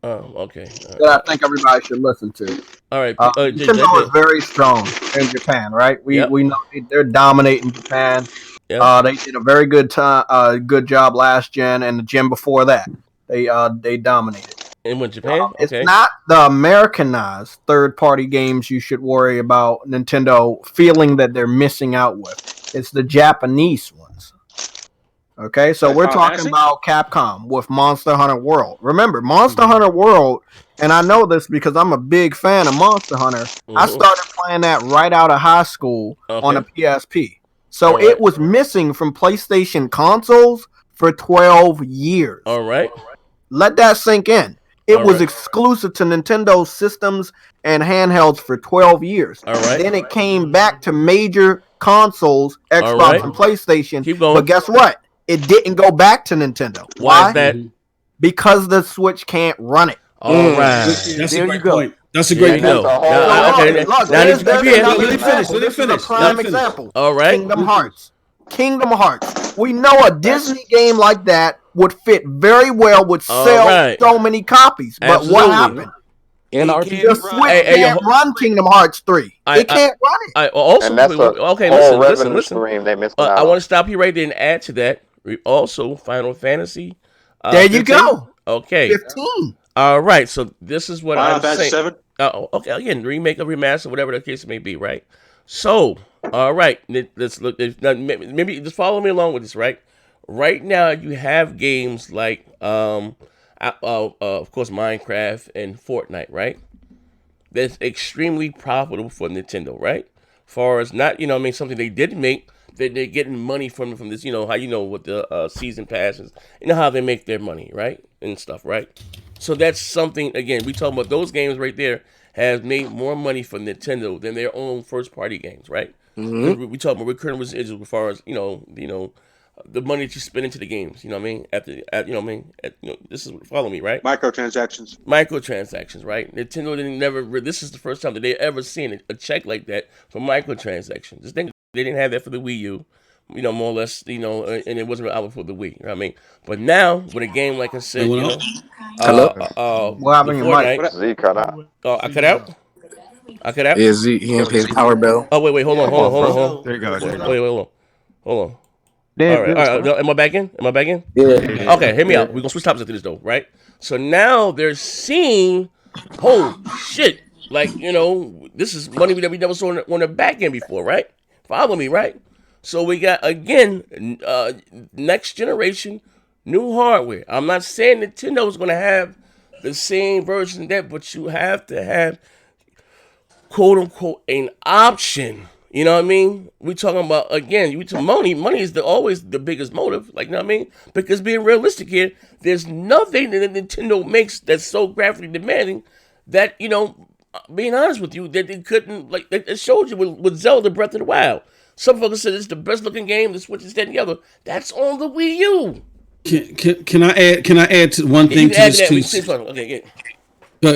S2: Oh, okay.
S10: that I think everybody should listen to.
S2: All right.
S10: Nintendo is very strong in Japan, right? We know they're dominating Japan.
S2: Yep.
S10: They did a very good job last gen and the gen before that. They dominated.
S2: And with Japan,
S10: It's
S2: okay.
S10: not the Americanized third-party games you should worry about Nintendo feeling that they're missing out with. It's the Japanese ones. Okay, so we're talking about Capcom with Monster Hunter World. Remember, Monster Hunter World, and I know this because I'm a big fan of Monster Hunter. I started playing that right out of high school on a PSP. So it was missing from PlayStation consoles for 12 years.
S2: All right.
S10: Let that sink in. It was exclusive to Nintendo systems and handhelds for 12 years.
S2: All right.
S10: Then it came back to major consoles, Xbox and PlayStation.
S2: Keep going.
S10: But guess what? It didn't go back to Nintendo.
S2: Why is that?
S10: Because the Switch can't run it.
S2: All right.
S5: That's a great point. That's a
S2: There
S5: great
S2: you go.
S5: point.
S2: Okay. Now,
S10: Let me finish. Prime example.
S2: All right.
S10: Kingdom Hearts. We know a Disney game like that would fit very well, would sell so many copies. But what happened? The Switch can't run Kingdom Hearts 3. It can't run it.
S2: Also, okay, listen.
S3: Stream they missed
S2: I want to stop you right there and add to that. Also, Final Fantasy.
S10: There you go.
S2: Okay.
S10: 15.
S2: All right. So this is what I'm saying.
S7: 7?
S2: Okay. Again, remake or remaster, whatever the case may be, right? So, all right. Let's look. Maybe just follow me along with this, right? Right now, you have games like, of course, Minecraft and Fortnite, right? That's extremely profitable for Nintendo, right? Far as not, something they didn't make. They're getting money from this, how with the season passes, how they make their money, right, and stuff, right? So that's something. Again, we talking about those games right there has made more money for Nintendo than their own first party games, right? We talk about recurring residuals as far as the money that you spend into the games. You know what I mean? This is follow me, right? Microtransactions, right? Nintendo didn't never. This is the first time that they ever seen a check like that for microtransactions. Just think. They didn't have that for the Wii U, more or less, and it wasn't out for the Wii. You know what I mean? But now, with a game like I said,
S10: Hello? What happened to your mic?
S3: Z cut out.
S2: I cut out? I cut out?
S8: Yeah, Z, he didn't pay his power bill.
S2: Oh, wait, hold on.
S1: There you go.
S2: Hold on. All right. Am I back in?
S8: Yeah.
S2: Okay, hear me out. We're going to switch topics after this, though, right? So now they're seeing, oh, shit. Like, this is money that we never saw on the back end before, right? Follow me, right? So we got, again, next generation, new hardware. I'm not saying Nintendo is going to have the same version of that, but you have to have, quote-unquote, an option You know what I mean? We talking about again. Money. Money is always the biggest motive. Like, you know what I mean? Because being realistic here, there's nothing that Nintendo makes that's so graphically demanding that being honest with you, that they couldn't like. It showed you with Zelda Breath of the Wild. Some folks said it's the best looking game. The Switch is that and the other. That's on the Wii U.
S5: Can I add? Can I add to one thing to this too?
S2: Okay, yeah.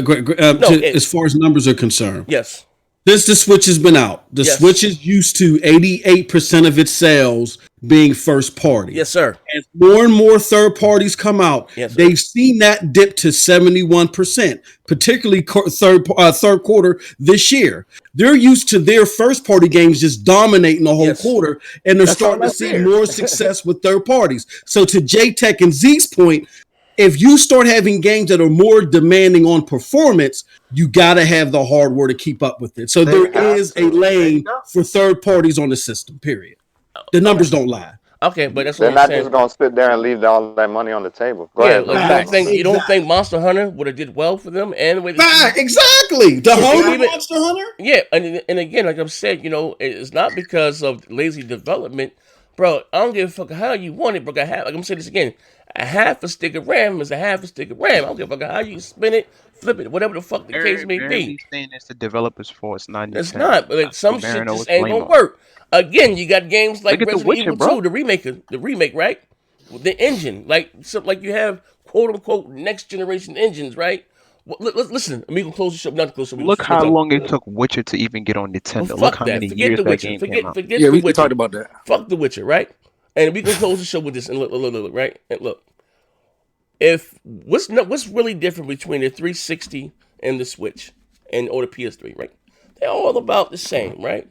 S5: As far as numbers are concerned,
S2: yes.
S5: Since the Switch has been out, the Switch is used to 88% of its sales being first party.
S2: Yes, sir.
S5: As more and more third parties come out, they've seen that dip to 71%, particularly third quarter this year. They're used to their first party games just dominating the whole quarter, and they're starting to see more success with third parties. So to J-Tech and Z's point, if you start having games that are more demanding on performance, you got to have the hardware to keep up with it. So there is a lane for third parties on the system, period. The numbers don't lie.
S2: Okay, but that's
S3: they're
S2: what
S3: not
S2: I'm saying.
S3: just going to sit there and leave all that money on the table. Go ahead.
S2: You don't think Monster Hunter would have did well for them? And
S5: exactly. The Monster Hunter?
S2: Yeah, and again, like I've said, it's not because of lazy development. Bro, I don't give a fuck how you want it, bro. Like I'm saying this again. A half a stick of RAM is a half a stick of RAM. I don't give a fuck how you spin it, flip it, whatever the fuck the case may be.
S11: Saying it's the developers' fault. It's not.
S2: It's not. But like, some shit just ain't gonna work. Again, you got games like Resident Evil 2, the remake, right? The engine, like you have quote unquote next generation engines, right? Listen, let me close the show. Not close the show.
S11: Look how long it took Witcher to even get on Nintendo. Look how many years that game came out.
S2: Yeah,
S8: we talked about that.
S2: Fuck The Witcher, right? And we can close the show with this and look, right? And look, if what's really different between the 360 and the Switch or the PS3, right? They're all about the same, right?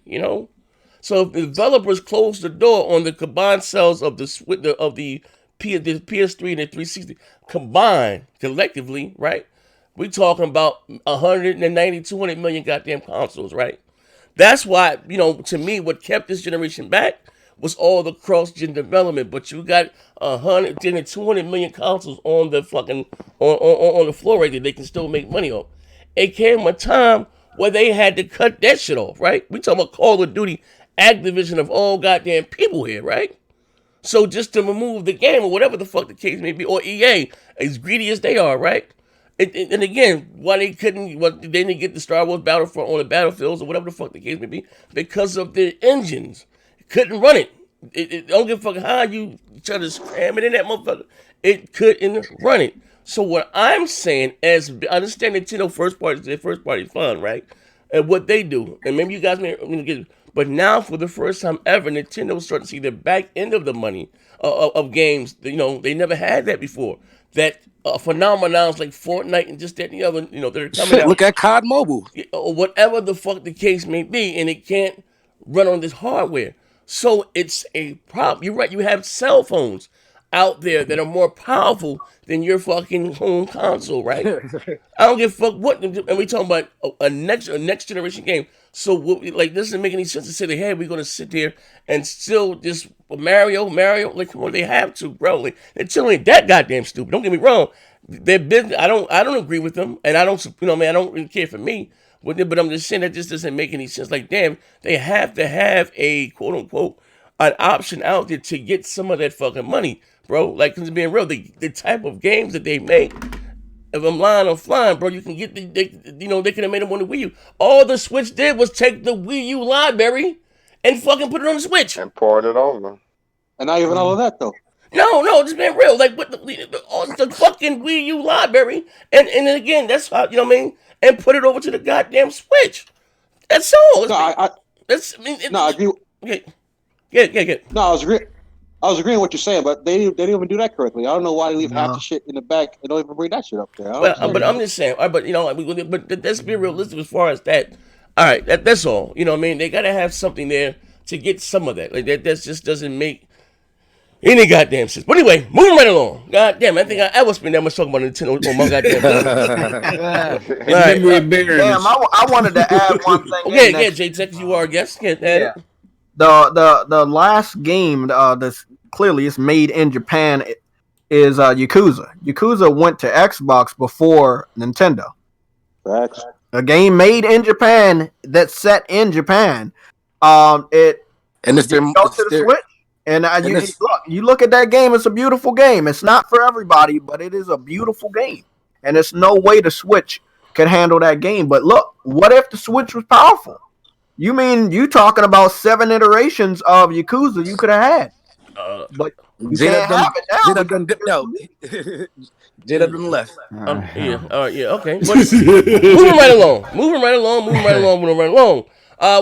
S2: So if the developers close the door on the combined sales of the PS3 and the 360 combined collectively, right? We're talking about 190, 200 million goddamn consoles, right? That's why, to me, what kept this generation back was all the cross-gen development. But you got 110 and 200 million consoles on the fucking on the floor right there. They can still make money off. It came a time where they had to cut that shit off, right? We talking about Call of Duty, Activision of all goddamn people here, right? So just to remove the game or whatever the fuck the case may be, or EA, as greedy as they are, right? And again, why they didn't get the Star Wars Battlefront on the battlefields or whatever the fuck the case may be, because of the engines. Couldn't run it. It don't give a fuck how you try to cram it in that motherfucker. It couldn't run it. So what I'm saying is, I understand Nintendo first party fun, right? And what they do, and maybe you guys may get it, but now for the first time ever, Nintendo's starting to see the back end of the money of games. They never had that before. That phenomenons like Fortnite and just that and the other, they're coming out.
S8: Look at COD Mobile.
S2: Or whatever the fuck the case may be, and it can't run on this hardware. So it's a problem. You're right. You have cell phones out there that are more powerful than your fucking home console, right? I don't give a fuck what. And we talking about a next generation game. So this doesn't make any sense to say that, hey, we're gonna sit there and still just Mario. Like, come on, they have to, bro. Like, they're still ain't that goddamn stupid. Don't get me wrong. Their business. I don't agree with them, and I don't. I don't really care for me. But I'm just saying that just doesn't make any sense. Like, damn, they have to have a quote unquote an option out there to get some of that fucking money, bro. Like, cause being real, the type of games that they make, if I'm lying or flying, bro, you can get they could have made them on the Wii U. All the Switch did was take the Wii U library and fucking put it on the Switch
S3: and poured it over.
S7: And not even all of that though.
S2: No, just being real. Like, what the fucking Wii U library, and then again, that's how and put it over to the goddamn Switch. That's all.
S7: No, I agree.
S2: Yeah.
S7: No, I was agreeing with what you're saying, but they didn't even do that correctly. I don't know why they leave half the shit in the back and don't even bring that shit up there.
S2: But I'm just saying. But let's be realistic as far as that. All right, that's all. They gotta have something there to get some of that. Like that just doesn't make any goddamn sense. But anyway, moving right along. God damn, I think I was spending that much talking about Nintendo on my goddamn
S10: Damn, I wanted to add one thing.
S2: Okay, J-Tech, you are a guest.
S10: Yeah. The last game that's clearly it's made in Japan is Yakuza. Yakuza went to Xbox before Nintendo.
S3: Facts.
S10: A game made in Japan that's set in Japan It
S8: And it's their,
S10: go to
S8: it's
S10: the
S8: their,
S10: Switch, and
S8: and
S10: you look at that game. It's a beautiful game. It's not for everybody, but it is a beautiful game, and it's no way the Switch could handle that game. But look, what if the Switch was powerful? You mean you talking about 7 iterations of Yakuza you could have had, but you
S8: Jada
S10: can't
S8: done,
S10: have it now.
S8: Jada done dipped out. Jada done left.
S2: Yeah, okay. But moving right along.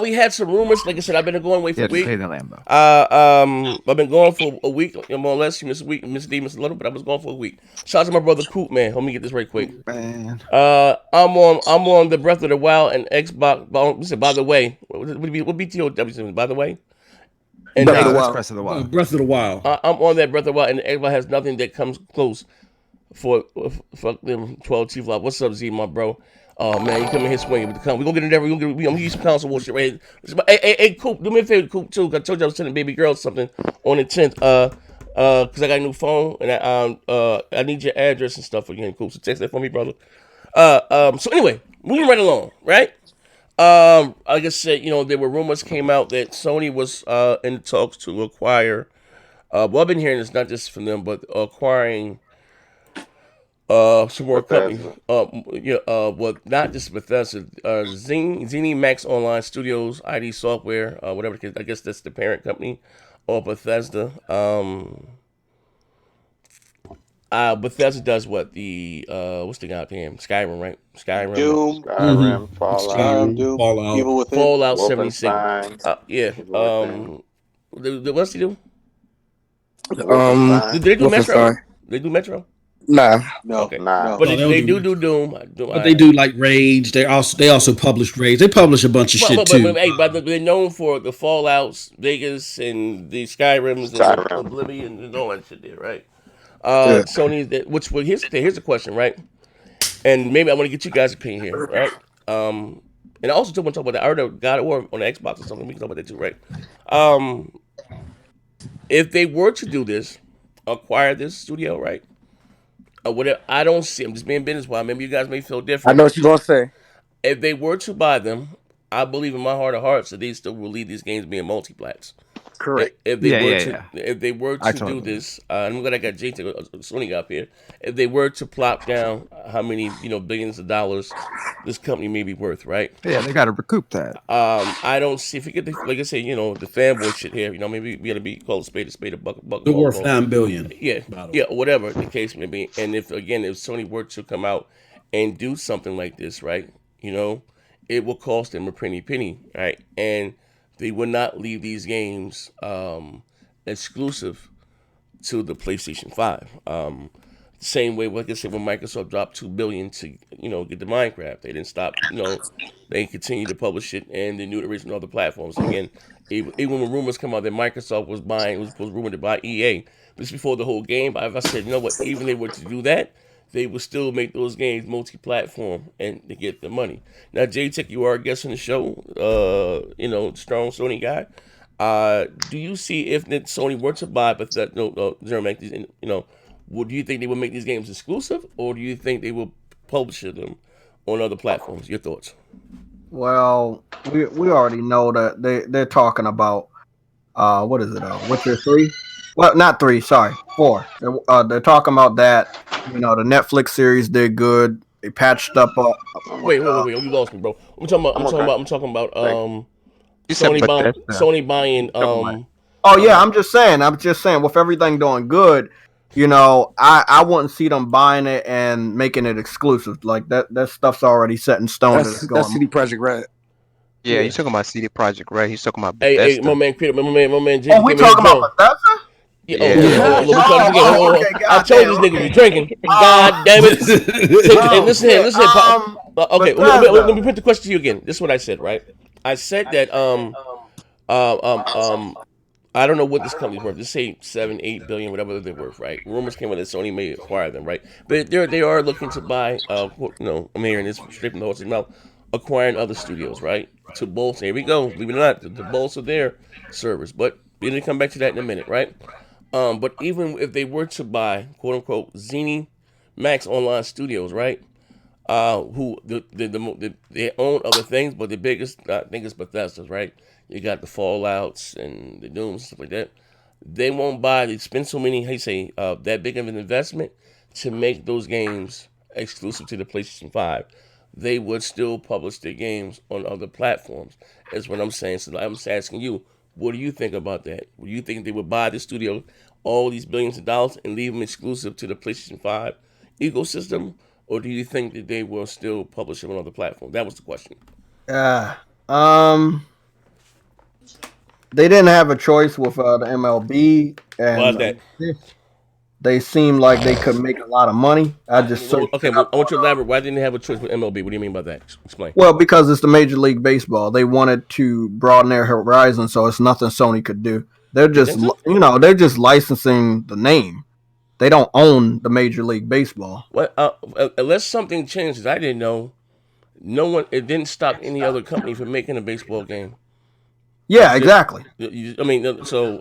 S2: We had some rumors. Like I said, I've been going away for a week.
S1: Stay in the Lambo.
S2: I've been gone for a week, more or less. You missed a week, Miss D, Miss Little, but I was gone for a week. Shout out to my brother Coop, man. Let me get this right quick.
S1: Man.
S2: I'm on the Breath of the Wild and Xbox. Listen, by the way, what BTOW? By the way, and
S1: Breath of the Wild.
S5: Breath of the Wild.
S2: I'm on that Breath of the Wild, and Xbox has nothing that comes close for them 12 Chief Live. What's up, Z, my bro? Oh man, you come in here swinging with the come. We're gonna get in there. I'm gonna give you some console war shit right here. Hey, Coop, do me a favor, Coop, too. I told you I was sending baby girl something on the 10th. Cause I got a new phone and I need your address and stuff again, Coop. So text that for me, brother. So anyway, moving right along, right? Like I said, there were rumors came out that Sony was in talks to acquire. Well, I've been hearing this not just from them, but acquiring some more companies. Well, not just Bethesda. Zini Max Online Studios, ID Software, whatever. I guess that's the parent company of Bethesda. Bethesda does what? What's the goddamn Skyrim, right? Skyrim,
S7: Doom,
S3: Fallout,
S7: Doom,
S5: Fallout.
S7: Evil Within.
S2: Fallout 76.
S3: Wolfenstein.
S2: Yeah.
S3: Evil
S2: What's he do?
S3: Wolfenstein.
S2: Did they do Metro?
S8: Wolfenstein.
S2: They do Metro?
S8: Nah.
S7: No,
S2: Okay.
S3: Nah.
S2: But
S5: No,
S2: they
S5: they'll
S2: do
S5: do
S2: Doom.
S5: But they do like Rage. They also publish Rage. They publish a bunch of shit too.
S2: But they're known for the Fallouts, Vegas, and the Skyrims, and
S3: Skyrim.
S2: Oblivion, and all that shit there, right?
S8: Yeah.
S2: Sony, here's the question, right? And maybe I want to get you guys' opinion here, right? And I also want to talk about the art God of War on the Xbox or something. We can talk about that too, right? If they were to do this, acquire this studio, right? Whatever, I don't see. I'm just being business wise. Maybe you guys may feel
S8: I
S2: different.
S8: know what you're gonna say.
S2: If they were to buy them, I believe in my heart of hearts that they still will leave these games being multiplats.
S8: Correct.
S2: If they were to do this, I'm glad I got Sony up here. If they were to plop down how many billions of dollars this company may be worth, right?
S1: Yeah, they got to recoup that.
S2: I don't see if you get like I say, the fanboy shit here. Maybe we gotta be called a spade, a buck.
S5: They're worth $9 billion.
S2: Yeah, whatever the case may be. And if Sony were to come out and do something like this, right? It will cost them a pretty penny, right? And they will not leave these games exclusive to the PlayStation 5. Same way, like I said, when Microsoft dropped $2 billion to get the Minecraft, they didn't stop. They continued to publish it, and they knew the reason on other platforms. Again, even when rumors come out that Microsoft was rumored to buy EA, this is before the whole game. But I said, what? Even if they were to do that, they would still make those games multi-platform and to get the money. Now, J-Tech, you are a guest on the show, strong Sony guy. Do you see if Sony were to buy Bethesda, do you think they would make these games exclusive, or do you think they will publish them on other platforms? Your thoughts?
S10: Well, we already know that they're talking about what is it? Witcher 3? Well, not 3. Sorry, 4. They're talking about that. The Netflix series did good. They patched up.
S2: Wait, you lost me, bro. I'm talking about Sony buying.
S10: Oh yeah, I'm just saying. With everything doing good, I wouldn't see them buying it and making it exclusive. Like that stuff's already set in stone.
S8: That's CD Projekt Red.
S11: Yeah, he's talking about CD Projekt Red. He's talking about Bethesda.
S2: Hey, my man, Jim.
S10: Oh, we talking about Bethesda?
S2: I told this nigga be drinking. God damn it! Hey, listen here. Okay, let me put the question to you again. This is what I said, right? I said that I don't know what this company's worth. Just say 7-8 billion, whatever they're worth, right? Rumors came out that Sony may acquire them, right? But they are looking to buy. I'm hearing this straight from the horse's mouth, acquiring other studios, right? To bolster. Here we go. Believe it or not, to bolster their servers. But we're gonna come back to that in a minute, right? But even if they were to buy, quote unquote, Zini Max Online Studios, right? who they own other things, but the biggest I think is Bethesda, right? You got the Fallouts and the Dooms stuff like that. They won't buy. They spend so many. How you say that big of an investment to make those games exclusive to the PlayStation 5. They would still publish their games on other platforms. Is what I'm saying. So I'm just asking you, what do you think about that? Do you think they would buy the studio all these billions of dollars and leave them exclusive to the PlayStation 5 ecosystem, or do you think that they will still publish them on other platforms? That was the question.
S10: Um, they didn't have a choice with the MLB,
S2: Why is
S10: and
S2: that?
S10: they seem like they could make a lot of money. I just searched
S2: Okay,
S10: it
S2: well,
S10: up
S2: I want you to
S10: on,
S2: elaborate. Why didn't they have a choice with MLB? What do you mean by that? Explain.
S10: well, because it's the Major League Baseball. They wanted to broaden their horizon, so it's nothing Sony could do. They're
S2: You
S10: just,
S2: think so?
S10: they're just licensing the name. They don't own the Major League Baseball.
S2: Well, unless something changes, I didn't know. No one. It didn't stop any other company from making a baseball game.
S10: Yeah, exactly.
S2: I mean, so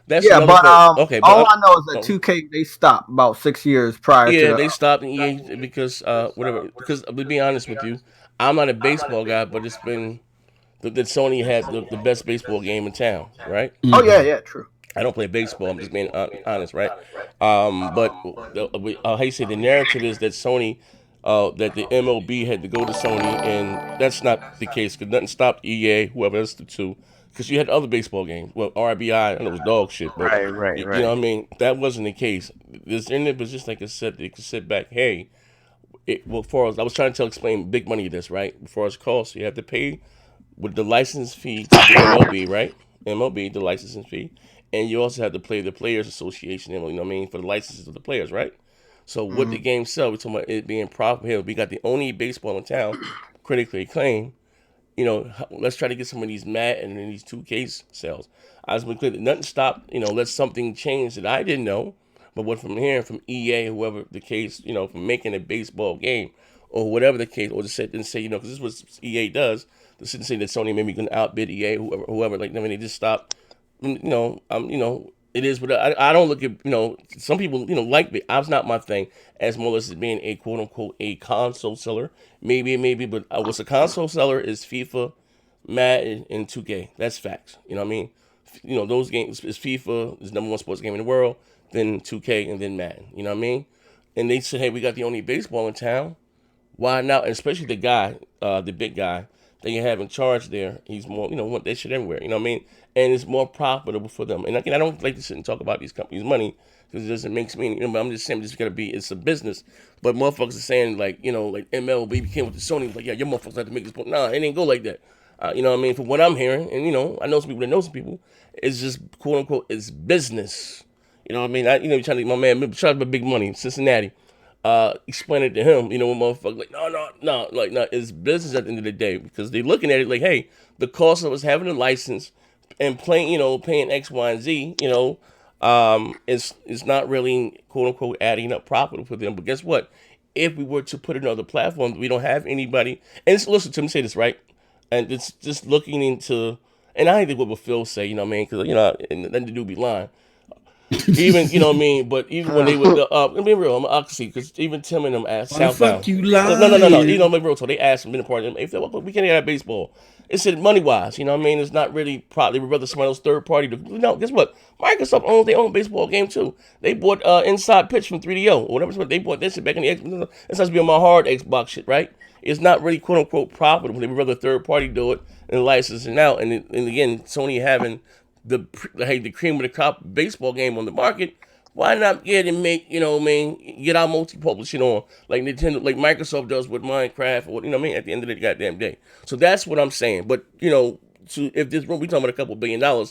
S2: that's
S10: Yeah,
S2: another
S10: but
S2: point. Okay,
S10: all
S2: but
S10: I know is that
S2: oh,
S10: 2K they stopped about 6 years prior to
S2: yeah,
S10: the.
S2: they stopped in EA because whatever. Because to be honest with you, I'm not a baseball guy, but it's been that Sony had the best baseball game in town, right?
S10: Oh yeah, true.
S2: I don't play baseball. I'm just being honest, right? But how you say the narrative is that Sony, that the MLB had to go to Sony, and that's not the case because nothing stopped EA, whoever else the two, because you had other baseball games. Well, RBI, I know it was dog shit, but you know what I mean. That wasn't the case. This internet was just like I said, they could sit back. Hey, well, for us, I was trying to explain big money this right. Before it's cost, you have to pay with the license fee to the MLB, right? MLB, the licensing fee, and you also have to play the Players Association. You know what I mean, for the licenses of the players, right? So what the game sell? We're talking about it being profitable. Here, we got the only baseball in town, critically acclaimed. Let's try to get some of these Madden and these 2K sales. I was clear that nothing stopped. Let something change that I didn't know, but what from hearing from EA, whoever the case, from making a baseball game or whatever the case, or to say, didn't say, because this is what EA does. They didn't say that Sony maybe going to outbid EA, whoever. Like, I mean, they just stopped. It is, but I don't look at, some people, like me. That's not my thing. As more or less as being a quote unquote a console seller, maybe, but what's a console seller is FIFA, Madden, and 2K. That's facts. You know what I mean? Those games is FIFA is number one sports game in the world, then 2K, and then Madden. You know what I mean? And they said, hey, we got the only baseball in town. Why not? And especially the guy, the big guy that you have in charge there. He's more, want that shit everywhere. You know what I mean? And it's more profitable for them. And again, I don't like to sit and talk about these companies' money because it doesn't make me. But I'm just saying, it's a business. But motherfuckers are saying like MLB became with the Sony. Like, yeah, your motherfuckers have to make this point. Nah, it ain't go like that. You know what I mean? From what I'm hearing, and I know some people that know some people, it's just quote unquote, it's business. You know what I mean? You're trying to get my man, trying to big money, Cincinnati. Explain it to him, when motherfucker like, no, like, no, it's business at the end of the day because they're looking at it like, hey, the cost of us having a license and paying X, Y, and Z, it's not really quote unquote adding up profitable for them. But guess what? If we were to put it on other platforms, we don't have anybody. And listen to me say this right, and it's just looking into, and I think what will Phil say, you know what I mean? Because and then the dude be lying. Even what I mean, but even when they were let me be real, I'm oxy because even Tim and them asked
S5: Why the
S2: Southbound.
S5: fuck you lying?
S2: No. I'm be real. So they asked them in the party. Hey, Phil, we can't have baseball. It said money wise, you know what I mean? It's not really probably rather somebody else third party. Guess what? Microsoft owns their own baseball game too. They bought Inside Pitch from 3DO or whatever. They bought that shit back in the Xbox. It's supposed to be on my hard Xbox shit, right? It's not really quote unquote profitable. They would rather third party do it and license it out. And again, Sony having the cream of the crop baseball game on the market. Why not get and make, get our multi-publishing on like Nintendo, like Microsoft does with Minecraft, or at the end of the goddamn day. So that's what I'm saying. But if this room we talking about a couple $1 billion,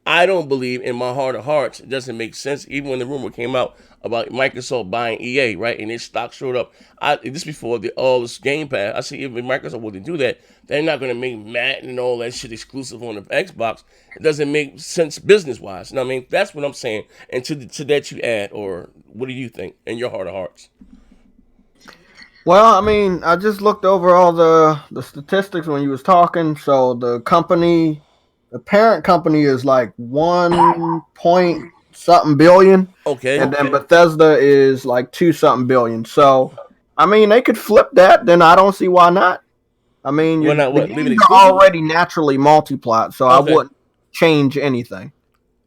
S2: I don't believe in my heart of hearts it doesn't make sense. Even when the rumor came out about Microsoft buying EA, right, and its stock showed up, this before all this Game Pass. I see if Microsoft were to do that, they're not going to make Madden and all that shit exclusive on the Xbox. It doesn't make sense business wise. You know what I mean? That's what I'm saying. And to that you add, or what do you think in your heart of hearts?
S10: Well, I mean, I just looked over all the statistics when you was talking. So the parent company is like 1 point something billion.
S2: Okay.
S10: And then Bethesda is like 2 something billion. So I mean, they could flip that. Then I don't see why not. I mean,
S2: Why not?
S10: the
S2: What? Leave it
S10: games are
S2: exclusive?
S10: already naturally multi-plat, so I wouldn't change anything.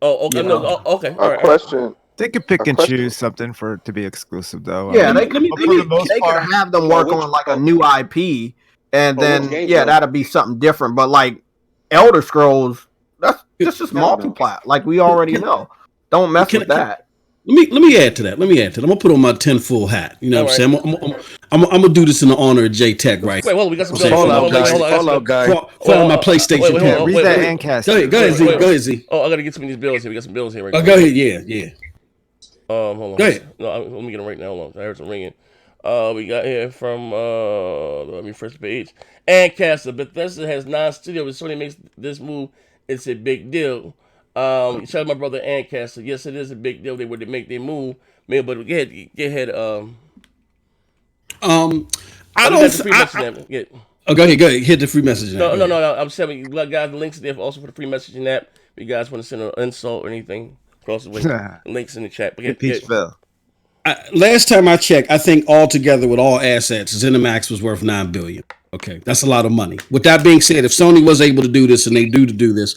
S2: Oh, okay.
S10: You
S2: No,
S10: know?
S2: okay. All
S3: A
S2: right.
S3: question.
S1: They could pick
S3: A
S1: and
S3: question.
S1: choose something for it to be exclusive, though.
S10: Yeah,
S1: I mean,
S10: they could have them work on like a new IP, and then that'd be something different. But like Elder Scrolls, that's just multi-plat, like we already know. Don't mess with that.
S5: Let me add to that. I'm gonna put on my tinfoil hat. You know what I'm saying? I'm gonna do this in the honor of J Tech, right?
S2: Wait, hold on. We got some
S8: Fallout guy.
S5: For my PlayStation.
S1: Read that and cast.
S5: Go ahead, Z.
S2: Oh, I gotta get some of these bills here. We got some bills here. Right
S5: Go ahead. Yeah.
S2: Hold on.
S5: Go ahead.
S2: No, let me get them right now. Hold on. I heard some ringing. We got here from let me first page. Ancaster. Bethesda has 9 studios. Sony makes this move. It's a big deal. Shout out my brother Ancaster. Yes, it is a big deal. They would make their move. Man, but get ahead.
S5: I don't. Go ahead. Hit the free messaging.
S2: No. I'm saying, guys, the links there also for the free messaging app. If you guys want to send an insult or anything, cross the way. Links in the chat. But
S5: last time I checked, I think altogether with all assets, ZeniMax was worth $9 billion. Okay, that's a lot of money. With that being said, if Sony was able to do this and they do this,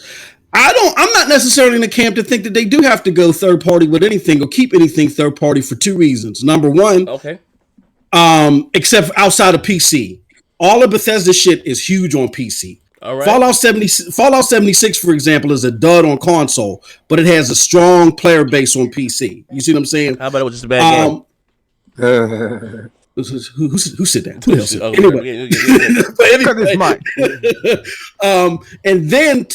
S5: I'm not necessarily in the camp to think that they do have to go third party with anything or keep anything third party for 2 reasons. Number one, except outside of PC, all of Bethesda shit is huge on PC.
S2: All right.
S5: Fallout 76, for example, is a dud on console, but it has a strong player base on PC. You see what I'm saying?
S2: How about it was just a bad game?
S5: Who said that? Who else said anyway. And then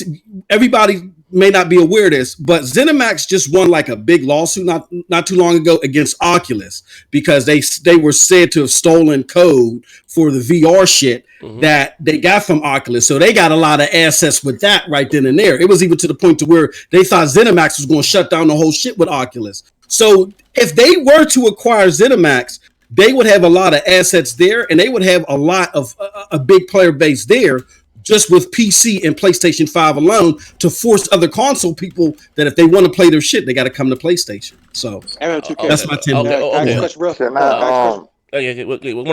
S5: everybody may not be aware of this, but ZeniMax just won like a big lawsuit not too long ago against Oculus because they were said to have stolen code for the VR shit that they got from Oculus. So they got a lot of assets with that right then and there. It was even to the point to where they thought ZeniMax was going to shut down the whole shit with Oculus. So if they were to acquire ZeniMax, they would have a lot of assets there, and they would have a lot of a big player base there just with PC and PlayStation 5 alone to force other console people that if they want to play their shit, they got to come to PlayStation. So that's my 10 minutes.
S2: One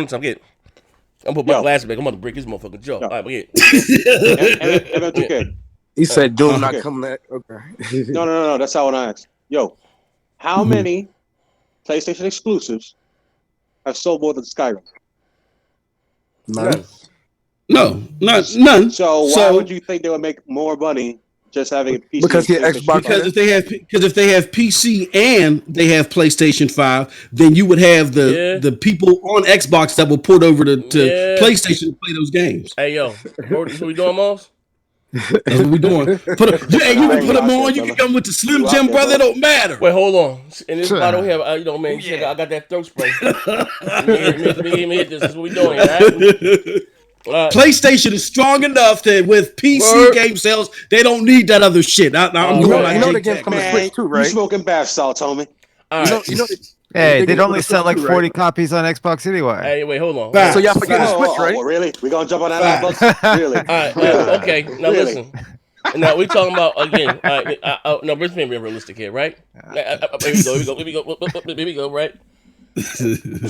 S2: time, get. I'm gonna put my glass back. I'm gonna break his motherfucking jaw. All right, but
S8: He said, "Doom not coming back." Okay.
S7: No. That's how I asked. Yo, how many PlayStation exclusives have sold more than Skyrim?
S8: None.
S5: No, none.
S7: So why would you think they would make more money just having a PC?
S8: Because Xbox.
S5: Because if they have PC and they have PlayStation 5, then you would have the people on Xbox that will port over to PlayStation to play those games.
S2: Hey yo, what we doing, Moss?
S5: That's what we doing. You can put them on. You can come with the Slim Jim, brother. It don't matter.
S2: Wait, hold on. And this bottle here, I got that throat spray. Let me hit this. This is what we doing, right?
S5: PlayStation is strong enough that with PC game sales, they don't need that other shit. I'm
S8: you know the game's coming to Switch too, right?
S7: You smoking bath salts, homie.
S2: All right.
S1: Hey, they'd only sell like 40 copies on Xbox anyway.
S2: Hey, wait, hold on.
S8: So y'all forget the Switch, right?
S7: Really? We gonna jump on that Xbox? Really?
S2: All right. Okay. Now listen. Now we're talking about again. No, we're being realistic here, right? Here we go. Right.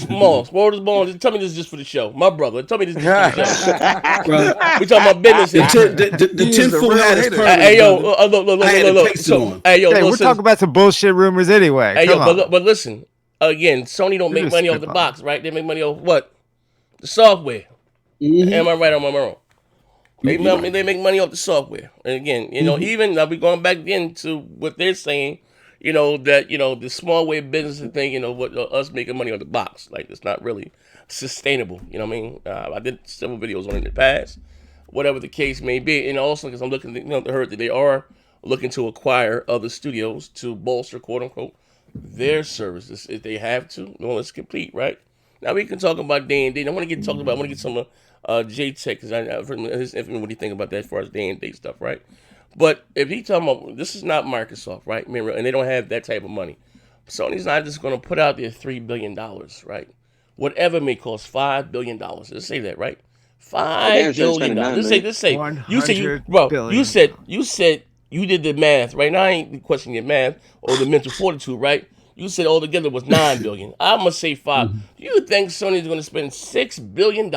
S2: Moss, what is Moss? Tell me this just for the show, my brother. Tell me this just for the show. We talking about business here.
S5: The tinfoil hat is perfect.
S2: Hey yo, look. So, hey yo,
S1: we're talking about some bullshit rumors anyway.
S2: Hey yo, but listen. Again, Sony don't make money off the box, right? They make money off what? The software. Am I right or am I wrong? They make money off the software. And again, even now we're going back into what they're saying, that, the small way business and thing, what us making money on the box. Like, it's not really sustainable. You know what I mean? I did several videos on it in the past, whatever the case may be. And also because I'm looking, to heard that they are looking to acquire other studios to bolster, quote unquote, their services if they have to. Well, it's complete, right? Now we can talk about day and date. I want to get some J Tech because I've heard his info. What do you think about that as far as day and date stuff, right? But if he talking about this is not Microsoft, right? And they don't have that type of money. Sony's not just going to put out their $3 billion, right? Whatever may cost $5 billion. Let's say that, right? $5 billion. Let's say. You said you did the math, right? Now I ain't questioning your math or the mental fortitude, right? You said altogether was $9 billion. I'm gonna say 5. You think Sony's gonna spend $6 billion?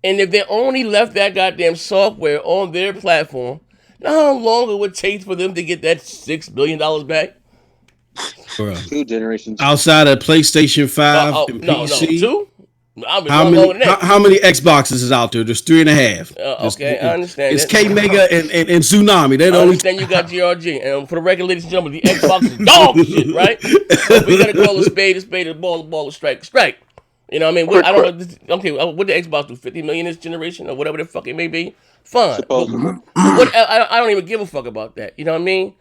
S2: And if they only left that goddamn software on their platform, you know how long it would take for them to get that $6 billion back?
S5: Bruh.
S7: 2 generations.
S5: Outside of PlayStation 5 and PC.
S2: No, 2?
S5: How many Xboxes is out there? There's 3.5.
S2: Okay, I understand.
S5: It's K Mega and Tsunami. They don't
S2: understand you got GRG. And for the record, ladies and gentlemen, the Xbox is dog shit, right? So we gotta call a spade, a ball, a strike. You know what I mean? I don't know. Okay, what did Xbox do? 50 million this generation or whatever the fuck it may be? Fine. I don't even give a fuck about that. You know what I mean?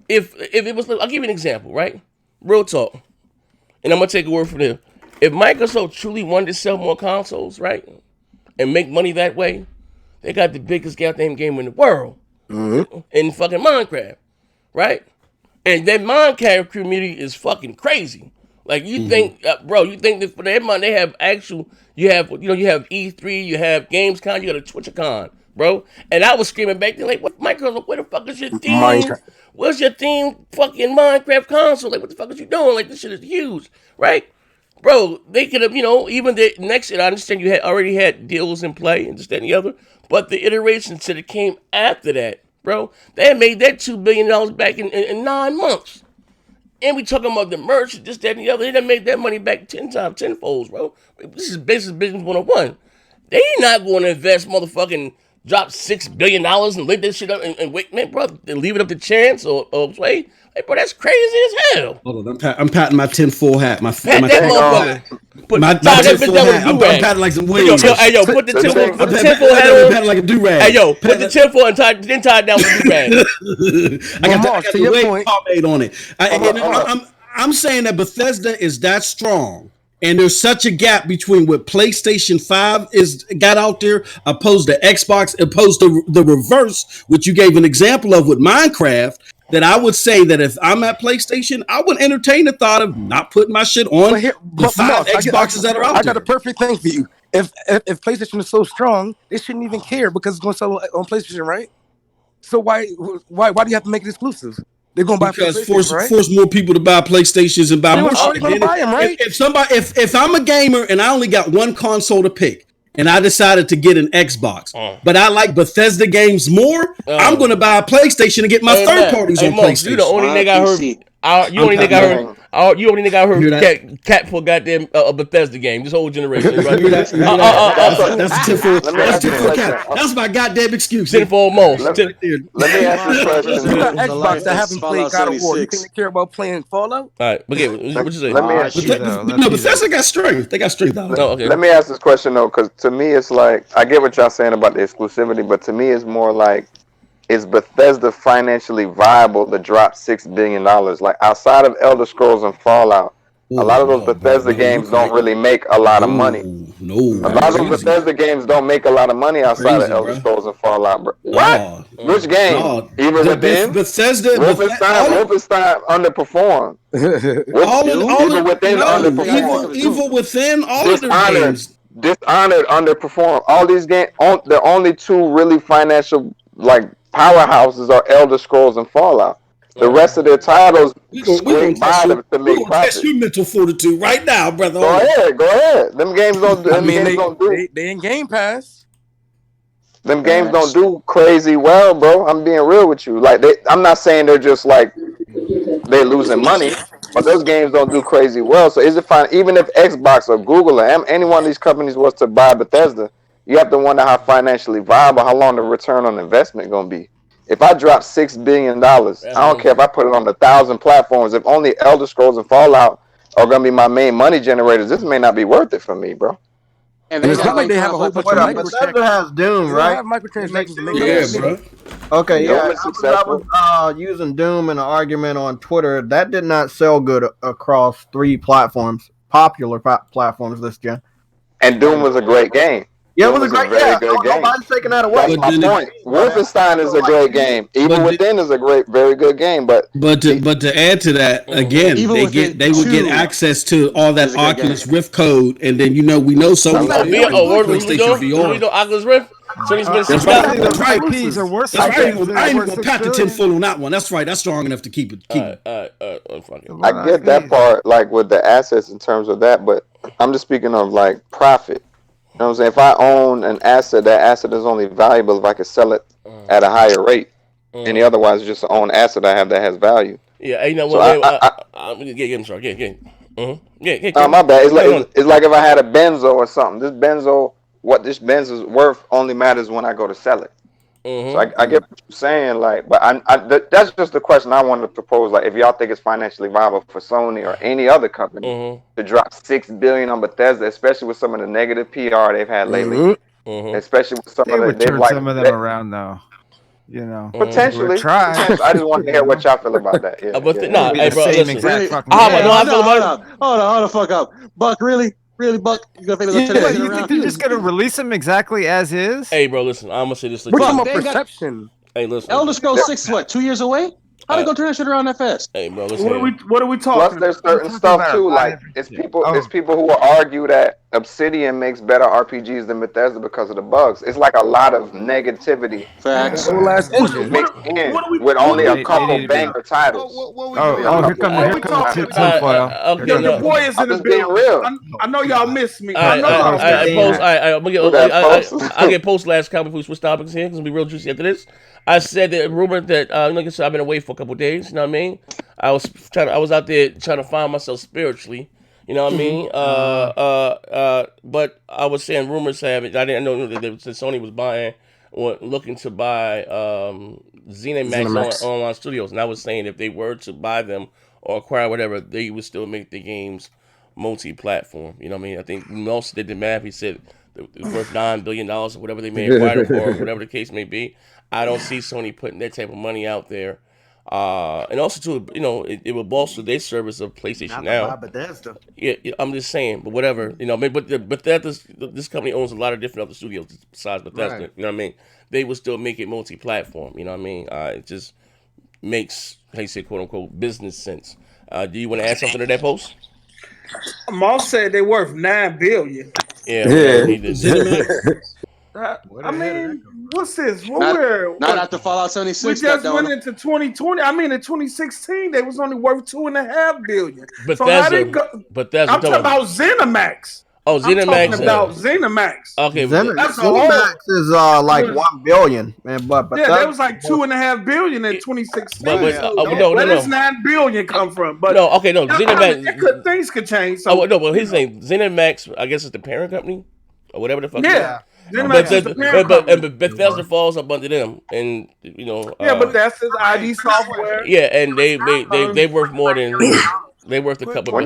S2: If it was, I'll give you an example, right? Real talk. And I'm gonna take a word from them. If Microsoft truly wanted to sell more consoles, right, and make money that way, they got the biggest goddamn game in the world in fucking Minecraft, right? And that Minecraft community is fucking crazy. Like you think, bro, you think that for their money they have you have E3, you have Gamescom, you got a TwitchCon, bro. And I was screaming back then, like, what, Microsoft, where the fuck is your theme?
S8: Minecraft.
S2: Where's your theme fucking Minecraft console? Like, what the fuck is you doing? Like, this shit is huge, right? Bro, they could have, even the next year, I understand you already had deals in play and this, that, and the other, but the iterations that came after that, bro, they had made that $2 billion back in 9 months. And we talking about the merch, this, that, and the other. They done made that money back 10 times, tenfolds, bro. This is business 101. They not going to invest drop $6 billion and lift that shit up and wait, man, bro, and leave it up to chance or play. Like, bro, that's crazy as hell.
S5: Hold on, I'm patting my tinfoil hat. My
S2: that motherfucker.
S5: My tinfoil hat. I'm patting like some wings.
S2: Yo, put the tinfoil hat on.
S5: Patting like a do-rag.
S2: Hey, yo, put the tinfoil and tie it down with a do-rag.
S5: I got the wig pomade on it. I'm saying that Bethesda is that strong. And there's such a gap between what PlayStation 5 got out there opposed to Xbox, opposed to the reverse, which you gave an example of with Minecraft, that I would say that if I'm at PlayStation, I would entertain the thought of not putting my shit on the 5 Xboxes that are out there.
S8: I got a perfect thing for you. If PlayStation is so strong, they shouldn't even care because it's going to sell on PlayStation, right? So why do you have to make it exclusive? They're going to buy
S5: because force more people to buy PlayStations and buy more.
S8: They're going to buy them, right?
S5: If I'm a gamer and I only got one console to pick, and I decided to get an Xbox, but I like Bethesda games more, I'm going to buy a PlayStation and get my third parties on PlayStation.
S2: You the only nigga I heard. You only nigga I heard cat for goddamn a Bethesda game. This whole generation, right?
S5: That's my goddamn excuse.
S2: Tenfold most.
S3: Let me ask you a question.
S8: You got Xbox that haven't played God of War. You think they care about playing Fallout?
S2: All right, what you say?
S3: Let me ask you.
S5: No, Bethesda got strength. They got strength out.
S2: Okay.
S3: Let me ask this question though, because to me it's like I get what y'all saying about the exclusivity, but to me it's more like, is Bethesda financially viable to drop $6 billion? Like outside of Elder Scrolls and Fallout, a lot of those Bethesda games don't really make a lot of money. A lot of those Bethesda games don't make a lot of money outside of Elder Scrolls and Fallout, bro. What? Which game? Even within
S5: Bethesda,
S3: Wolfenstein underperformed.
S5: Evil Within, all of their games.
S3: Dishonored underperformed. All these games, the only two really financial powerhouses are Elder Scrolls and Fallout. The rest of their titles scrape by them to make profit.
S5: Test your mental fortitude right now, brother.
S3: Go ahead. Them games don't.
S8: They in Game Pass.
S3: Them games don't do crazy well, bro. I'm being real with you. I'm not saying they're just they're losing money, but those games don't do crazy well. So is it fine? Even if Xbox or Google or any one of these companies was to buy Bethesda, you have to wonder how financially viable, how long the return on investment going to be. If I drop $6 billion, I don't care if I put it on 1,000 platforms. If only Elder Scrolls and Fallout are going to be my main money generators, this may not be worth it for me, bro.
S8: And it's not like they have a whole bunch of microtransactions.
S10: Bethesda has Doom, right?
S8: They have microtransactions to make
S5: it.
S8: Bro.
S10: Okay, yeah. I was using Doom in an argument on Twitter. That did not sell good across 3 platforms, popular platforms this gen.
S3: And Doom was a great game.
S10: Yeah, it was a great game. Nobody's taking that away.
S3: That's my point. Wolfenstein is a great game. Evil Within is a very good game. But
S5: to add to that, again, they would get access to all that Oculus Rift code, and then we know Sony.
S2: PlayStation VR. We know Oculus Rift. Sony's been
S5: That's right.
S1: Those
S5: That's right.
S1: IPs are worth
S5: That's right.
S1: something.
S5: I ain't
S1: Worth
S5: gonna
S1: $6
S5: pat the
S1: billion.
S5: tinfoil on that one. That's right. That's strong enough to keep it.
S2: fuck it.
S3: I get that part, like with the assets in terms of that, but I'm just speaking of like profit. You know what I'm saying? If I own an asset, that asset is only valuable if I can sell it at a higher rate. Any otherwise, it's just an own asset I have that has value.
S2: Yeah, you know
S3: So
S2: what? I'm sorry.
S3: my bad. It's like if I had a Benzo or something. What this Benz is worth only matters when I go to sell it. So I get what you're saying, like, but that's just the question I wanted to propose. Like, if y'all think it's financially viable for Sony or any other company to drop $6 billion on Bethesda, especially with some of the negative PR they've had lately, especially with some
S1: They
S3: of
S1: would
S3: they've
S1: turn
S3: like
S1: some of them around, though. You know,
S3: potentially.
S1: try.
S3: I just want to hear what y'all feel about that. Yeah,
S2: nah, hey, bro, listen.
S7: Really?
S2: How I feel about it?
S7: Hold on, hold the fuck up, Buck. Really, Buck? You gonna turn that shit
S1: You
S7: around?
S1: think they're just gonna release them exactly as is?
S2: Hey, bro, listen. I'm gonna say this.
S8: We're talking
S7: Buck,
S8: about
S7: they got
S8: perception.
S2: Hey, listen.
S7: Elder Scrolls 6 is what, 2 years away? How they gonna turn that shit around that fast?
S2: Hey, bro, listen.
S6: What are we talking
S3: Plus,
S6: about?
S3: there's certain stuff too. Like it's people who will argue that Obsidian makes better RPGs than Bethesda because of the bugs. It's like a lot of negativity.
S7: Facts.
S8: Whole ass engine.
S3: Mixed in with only a couple banger titles.
S1: Here come the tinfoil.
S6: Yo, your boy is in the building.
S3: Real.
S6: I know y'all miss me.
S2: I get post last comment before we switch topics here because it'll be real juicy after this. I said that rumored that like I said, I've been away for a couple of days. You know what I mean? I was out there trying to find myself spiritually. You know what I mean? But I was saying rumors have it. I didn't know that Sony was buying or looking to buy ZeniMax online studios, and I was saying if they were to buy them or acquire whatever, they would still make the games multi-platform. You know what I mean? I think Nelson did the math. He said it's worth $9 billion or whatever they may acquire it for, whatever the case may be. I don't see Sony putting that type of money out there. And also, too, you know, it will bolster their service of PlayStation Now.
S6: Bethesda.
S2: Yeah, I'm just saying, but whatever, you know. But this company owns a lot of different other studios besides Bethesda.
S6: Right.
S2: You know what I mean? They would still make it multi-platform. You know what I mean? It just makes, how you say, quote unquote, business sense. Do you want to add something to that post?
S12: Moss said they're worth $9 billion.
S2: Yeah. He did.
S12: I mean, what's this?
S7: Not after Fallout 76.
S12: We just went into 2020. I mean, in 2016, they was only worth $2.5 billion.
S2: Bethesda.
S12: I'm talking about ZeniMax.
S2: Oh, ZeniMax.
S12: I'm talking about ZeniMax.
S2: Okay,
S10: that's ZeniMax is like $1 billion, man. But
S12: that was like $2.5 billion in 2016.
S2: Where
S12: does $9 billion come from? But
S2: ZeniMax.
S12: Things could change.
S2: So. Oh no, well, his name ZeniMax. I guess it's the parent company or whatever the fuck.
S12: Yeah.
S2: But Bethesda falls up under them, and you know.
S12: But that's his ID software.
S2: Yeah, and they worth more than they worth a couple.
S3: When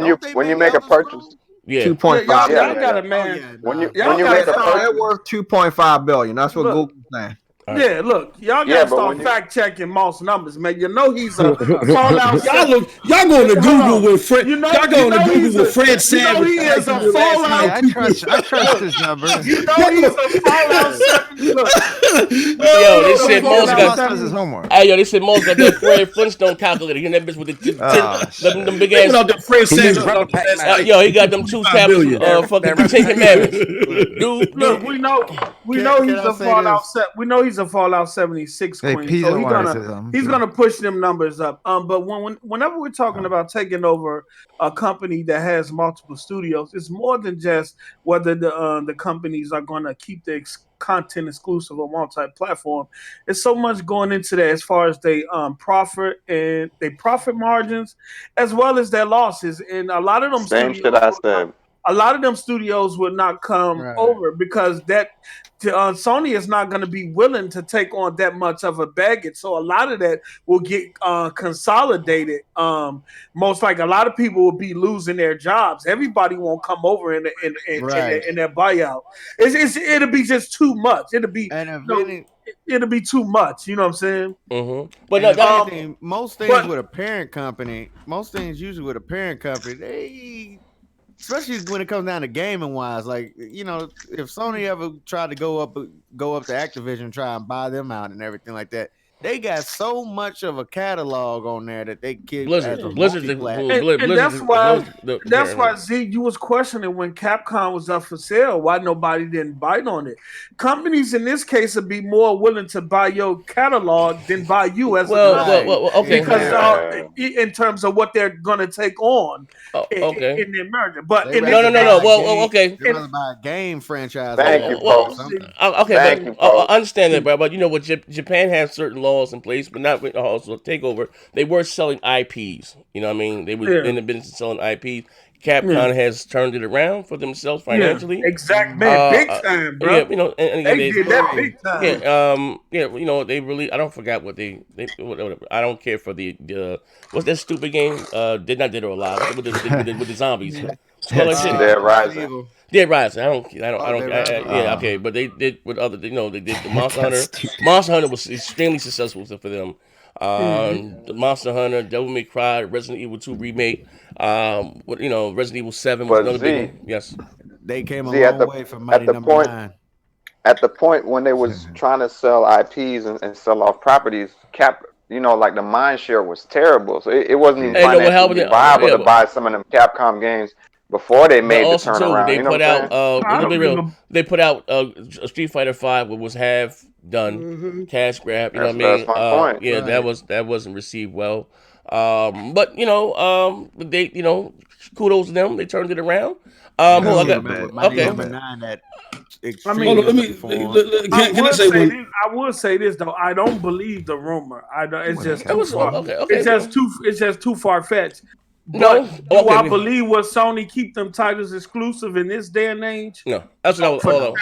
S3: you make a purchase.
S2: Yeah,
S10: 2.5.
S12: Y'all got a man.
S3: When you make a purchase,
S10: it's worth 2.5 billion. That's what Google's saying.
S12: Right. Yeah, look, y'all gotta start fact checking Moss numbers, man. You know he's a Fallout.
S5: y'all going to Google with Fred. Y'all going to Google with Fred Savage.
S12: You know he is a Fallout.
S1: I trust his numbers.
S12: You know he's a Fallout 7.
S2: Yo, they said Moss
S1: got his homework.
S2: Hey, yo, they said Moss got that Fred Flintstone calculator. You know that bitch with them big ass.
S5: The Fred Savage.
S2: Yo, he got them 2 tablets of fucking the 10 Commandments. Dude,
S12: look, we know he's a Fallout 7. We know he's a Fallout 76 queen, so he's gonna push them numbers up. But whenever we're talking about taking over a company that has multiple studios, it's more than just whether the companies are gonna keep their content exclusive or multi-platform. It's so much going into that as far as they profit and they profit margins as well as their losses. And a lot of them a lot of them studios would not come over because Sony is not going to be willing to take on that much of a baggage. So a lot of that will get consolidated. Most like a lot of people will be losing their jobs. Everybody won't come over in their buyout. It'll be just too much. It'll be too much. You know what I'm saying?
S2: Mm-hmm.
S6: But most things with a parent company, usually with a parent company, they. Especially when it comes down to gaming wise, like, you know, if Sony ever tried to go up to Activision, try and buy them out and everything like that, They got so much of a catalog on there that they keep
S2: Blizzard,
S6: as a
S2: Blizzard,
S12: And that's why Z, you was questioning when Capcom was up for sale, why nobody didn't bite on it. Companies in this case would be more willing to buy your catalog than buy you as a company.
S2: Well, okay.
S12: Because in terms of what they're gonna take on in their merger. But
S2: no. Well, okay.
S6: They're gonna buy a game franchise.
S3: Thank you, folks.
S2: Okay, I understand that, but you know what? Japan has certain laws in place, but not with also takeover. They were selling IPs. You know what I mean? They were in the business of selling IPs. Capcom has turned it around for themselves financially.
S12: Exactly, man, big time, bro.
S2: Yeah, you know, and
S12: they did that big time.
S2: You know, they really. I don't forget what they whatever. I don't care for the what's that stupid game? Did not Dead or Alive with the zombies.
S3: Dead Rising.
S2: Dead Rising. I don't. Yeah, okay, but they did with other. You know, they did the Monster Hunter. Monster Hunter was extremely successful for them. The Monster Hunter, Devil May Cry, Resident Evil 2 remake. Resident Evil 7 was another big one. Yes,
S6: they came a long way from Mighty Number 9.
S3: At the point when they was trying to sell IPs and sell off properties, like the mind share was terrible. So it wasn't even financially viable to buy some of them Capcom games before they made the turnaround.
S2: They put out Street Fighter 5, which was half done, cash grab. You know what I mean?
S3: That's my point.
S2: Yeah, right. that wasn't received well. But they kudos to them. They turned it around.
S12: I will say this though. I don't believe the rumor. It's just too far fetched. But do I believe what Sony keep them titles exclusive in this day and age?
S2: No, that's what
S12: for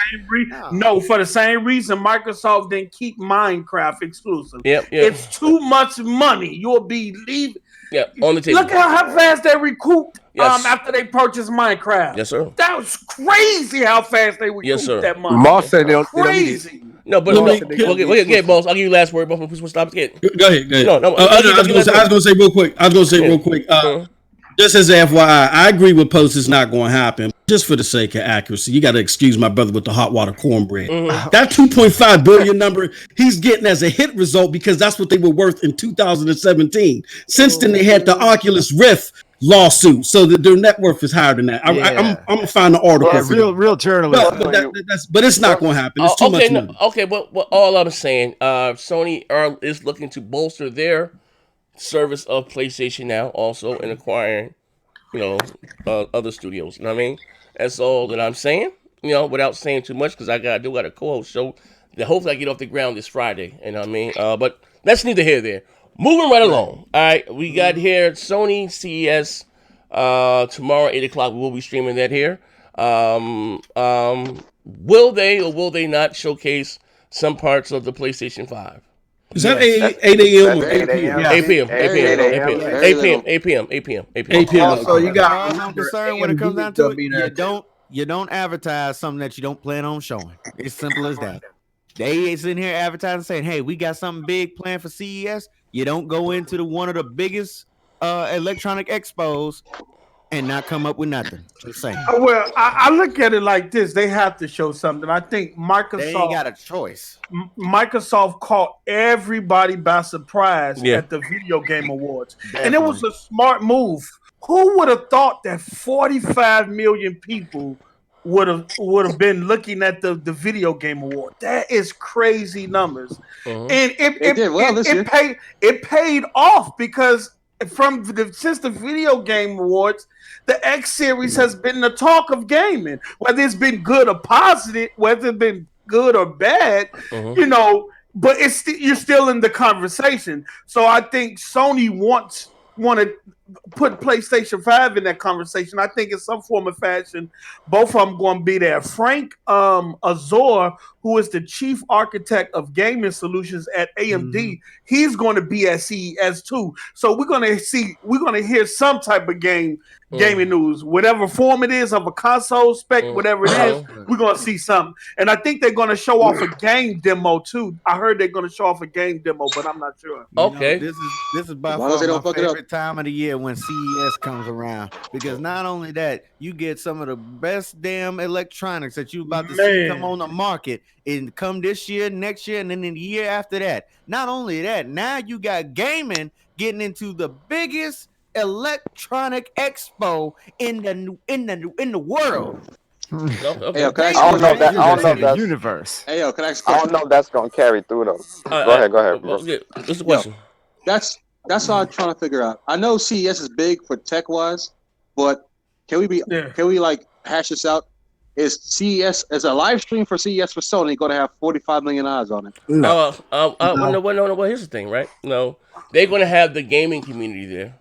S12: the same reason Microsoft didn't keep Minecraft exclusive.
S2: Yep.
S12: It's too much money. You'll be leaving.
S2: Yeah, on the table.
S12: Look at how fast they recouped after they purchased Minecraft.
S2: Yes, sir.
S12: That was crazy how fast they recouped that money.
S10: Moss said they don't
S12: crazy.
S2: No, but boss. I'll give you last word before we stop. Go ahead.
S5: No. I was going to say real quick. Just as an FYI, I agree with Post is not going to happen. Just for the sake of accuracy, you got to excuse my brother with the hot water cornbread. That 2.5 billion number he's getting as a hit result because that's what they were worth in 2017. Since then, they had the Oculus Rift lawsuit, so their net worth is higher than that. I'm gonna find the article.
S1: Real journalism.
S5: But it's not going to happen. It's too much money.
S2: But all I'm saying, Sony is looking to bolster their service of PlayStation Now also in acquiring, other studios. You know what I mean? That's all that I'm saying. Without saying too much because I got a co-host show that hopefully I get off the ground this Friday. You know what I mean? But that's neither here nor there. Moving right along. All right, we got here Sony CES tomorrow 8:00. We will be streaming that here. Will they or will they not showcase some parts of the PlayStation 5?
S5: Is that 8 a.m. or 8 p.m.?
S2: 8 p.m.
S6: So you got. I'm concerned when it comes down to it. You don't advertise something that you don't plan on showing. It's simple as that. They ain't sitting here advertising saying, "Hey, we got something big planned for CES." You don't go into one of the biggest electronic expos and not come up with nothing. Just saying.
S12: Well, I look at it like this: they have to show something. I think Microsoft
S6: they ain't got a choice.
S12: Microsoft caught everybody by surprise at the Video Game Awards, and it was a smart move. Who would have thought that 45 million people would have been looking at the Video Game Award? That is crazy numbers, and it paid off because since the Video Game Awards, the X Series has been the talk of gaming. Whether it's been good or positive, whether it's been good or bad, but you're still in the conversation. So I think Sony want to put PlayStation 5 in that conversation. I think in some form or fashion, both of them going to be there. Frank Azor, who is the chief architect of gaming solutions at AMD, he's going to be at CES too. So we're going to hear some type of gaming news, whatever form it is of a console spec, whatever it is, we're going to see something. And I think they're going to show off a game demo too. I heard they're going to show off a game demo, but I'm not sure.
S2: Okay.
S6: This is by far my favorite time of the year year when CES comes around, because not only that, you get some of the best damn electronics that you about to see come on the market and come this year, next year, and then in the year after that. Not only that, now you got gaming getting into the biggest electronic expo in the world.
S3: Hey, yo, I don't know that. I don't know if that's universe.
S7: Hey, yo, can I ask a
S3: I
S7: question?
S3: don't know if that's gonna carry through though. Go ahead, bro.
S2: What's the question?
S7: That's what I'm trying to figure out. I know CES is big for tech wise, but can we like hash this out? Is CES as a live stream for CES for Sony going to have 45 million eyes on it?
S2: No. No. Here's the thing, right? No, they're going to have the gaming community there.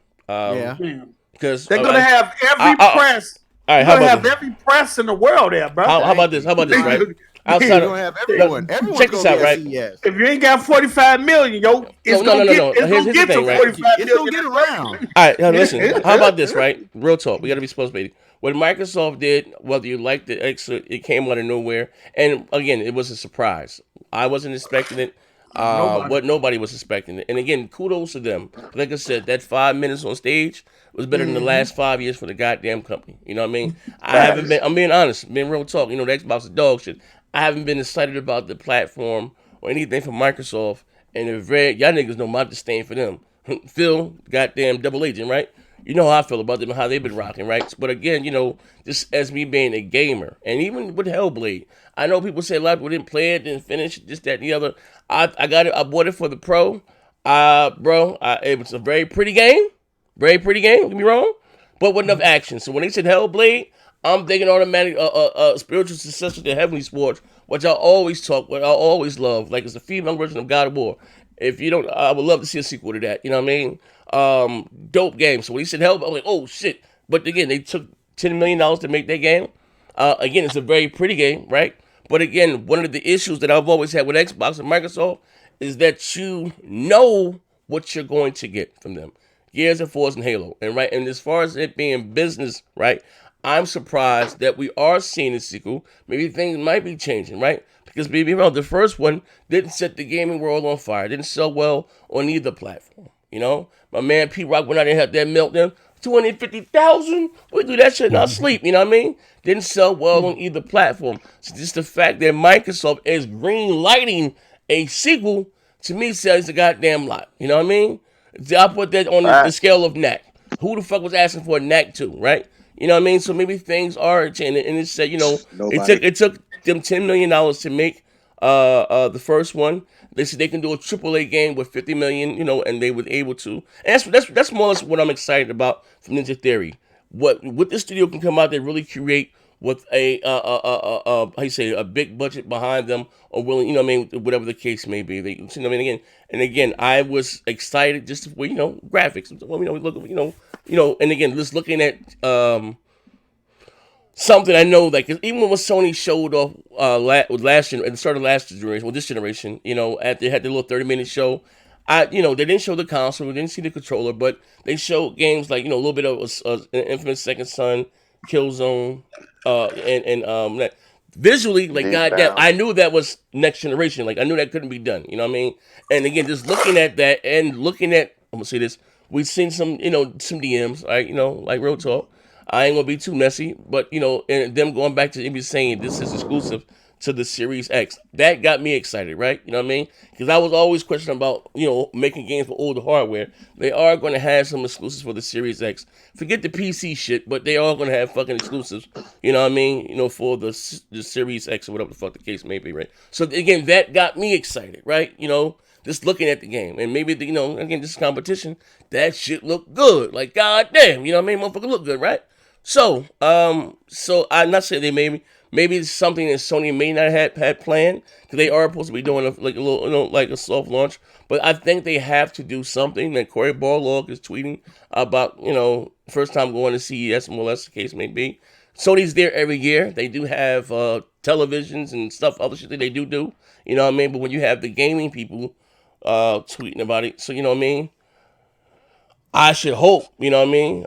S2: Because
S12: they're going to have every press.
S2: All right,
S12: how about have every press in the world there, bro.
S2: How about this? Right?
S6: Outside of have everyone.
S2: Check this out, right?
S12: If you ain't got 45 million, it's gonna get to 45 million.
S6: It's gonna get around.
S2: All right, now listen. How about this, right? Real talk. We got to be responsible. What Microsoft did, whether you liked it, it came out of nowhere, and again, it was a surprise. I wasn't expecting it. Nobody was expecting it. And again, kudos to them. Like I said, that 5 minutes on stage was better than the last 5 years for the goddamn company. You know what I mean? I'm being honest, being real talk. You know, the Xbox is dog shit. I haven't been excited about the platform or anything from Microsoft. And y'all niggas know my disdain for them. Phil, goddamn double agent, right? You know how I feel about them and how they've been rocking, right? But again, you know, just as me being a gamer, and even with Hellblade, I know people say a lot of people didn't play it, didn't finish it, this, that, and the other. I got it. I bought it for the Pro. It was a very pretty game. Very pretty game, don't get me wrong. But with enough action. So when they said Hellblade, I'm thinking automatic spiritual successor to Heavenly Sports, which I always love. Like it's a female version of God of War. If you don't, I would love to see a sequel to that. You know what I mean? Dope game. So when he said Hellblade, I'm like, oh shit. But again, they took $10 million to make that game. Again, it's a very pretty game, right? But again, one of the issues that I've always had with Xbox and Microsoft is that you know what you're going to get from them. Gears of Force and Halo. And as far as it being business, right? I'm surprised that we are seeing a sequel. Maybe things might be changing, right? Because the first one didn't set the gaming world on fire. It didn't sell well on either platform. You know? My man Pete Rock went out and had that meltdown. 250,000? We do that shit in our sleep, you know what I mean? Didn't sell well on either platform. So just the fact that Microsoft is green lighting a sequel, to me, says a goddamn lot. You know what I mean? I put that on the scale of Knack. Who the fuck was asking for a Knack 2, right? You know what I mean? So maybe things are changing. And it said, you know, it took them $10 million to make the first one. They said they can do a AAA game with $50 million, you know, and they were able to. And that's more or less what I'm excited about from Ninja Theory. What this studio can come out there really create with a big budget behind them, or willing, you know what I mean, whatever the case may be. They, you know what I mean, again, I was excited just for, you know, graphics. And again, just looking at something I know, like even when Sony showed off last year, at the start of last generation, this generation, you know, they had the little 30-minute show. They didn't show the console, we didn't see the controller, but they showed games like, you know, a little bit of Infamous Second Son, Killzone, and visually, like goddamn, I knew that was next generation. Like I knew that couldn't be done. You know what I mean? And again, just looking at that and looking at, I'm gonna say this, we've seen some DMs, right? You know, like real talk. I ain't gonna be too messy, but you know, and them going back to him saying this is exclusive to the Series X. That got me excited, right? You know what I mean? Because I was always questioning about, you know, making games for older hardware. They are going to have some exclusives for the Series X. Forget the PC shit, but they are going to have fucking exclusives, you know what I mean? You know, for the Series X or whatever the fuck the case may be, right? So again, that got me excited, right? You know, just looking at the game. And maybe, you know, again, this competition, that shit look good. Like, goddamn, you know what I mean? Motherfucker look good, right? So I'm not saying they maybe it's something that Sony may not have had planned, because they are supposed to be doing a little, you know, like a soft launch. But I think they have to do something. That Corey Barlog is tweeting about, you know, first time going to CES, and whatever the case may be. Sony's there every year. They do have televisions and stuff, other shit that they do. You know what I mean? But when you have the gaming people tweeting about it, so you know what I mean? I should hope, you know what I mean?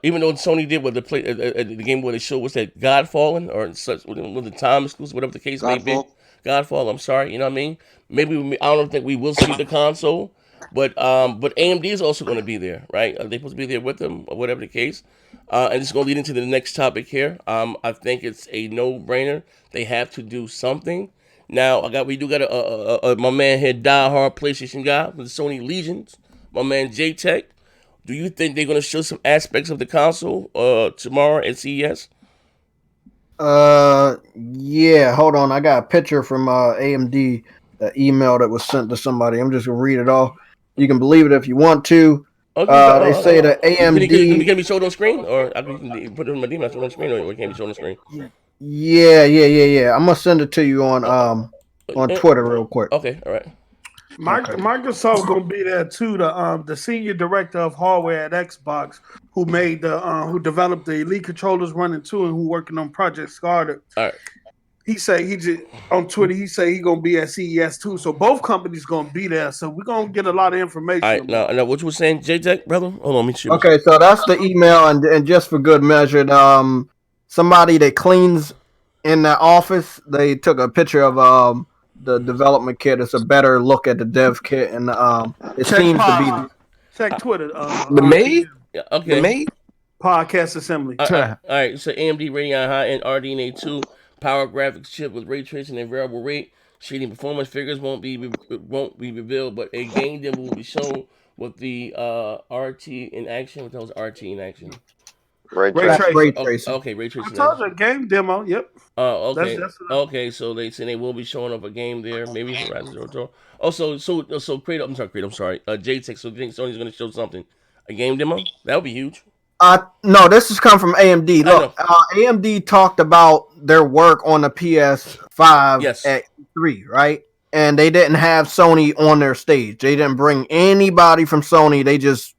S2: Even though Sony did with the game where they showed, what's that, Godfallen, or such, with the time exclusive, whatever the case may be. Godfall, I'm sorry, you know what I mean? Maybe I don't think we will see the console. But AMD is also going to be there, right? Are they supposed to be there with them, or whatever the case? And it's going to lead into the next topic here. I think it's a no-brainer. They have to do something. Now, we do got my man here, die-hard PlayStation guy with the Sony Legions, my man J-Tech. Do you think they're going to show some aspects of the console tomorrow at CES?
S10: Yeah. Hold on, I got a picture from AMD, email that was sent to somebody. I'm just gonna read it off. You can believe it if you want to. They say that AMD.
S2: Can it be showed on screen, or I can put it in my DM, show on screen, or it can't be shown on screen?
S10: Yeah. I'm gonna send it to you on Twitter real quick.
S2: Okay, all right.
S12: Microsoft gonna be there too. The senior director of hardware at Xbox, who made who developed the Elite controllers 1 and 2, and who working on Project Scarlet.
S2: All right.
S12: He said on Twitter. He said he gonna be at CES too. So both companies gonna be there. So we're gonna get a lot of information.
S2: All right. Now what you were saying, J-Tech, brother? Hold on, let me see.
S10: Okay, so that's the email, and just for good measure, somebody that cleans in the office, they took a picture of the development kit. It's a better look at the dev kit, and it seems to be.
S12: Check Twitter.
S8: The maid.
S2: Yeah, okay.
S8: The maid.
S12: Podcast assembly.
S2: All right. So AMD Radeon high-end RDNA 2 power graphics chip with ray tracing and variable rate shading performance figures won't be revealed, but a game demo will be shown with the RT in action. What the hell is RT in action?
S3: Ray tracing.
S2: Okay, ray tracing.
S12: I told you a game demo. Yep.
S2: Oh, okay.
S12: That's
S2: okay, so they say they will be showing up a game there, maybe Horizon Zero Dawn. Oh, so Kratos. I'm sorry. J-Tech. So you think Sony's going to show something? A game demo? That would be huge.
S10: No, this has come from AMD. Look, AMD talked about their work on the PS5 at E3, right? And they didn't have Sony on their stage. They didn't bring anybody from Sony. They just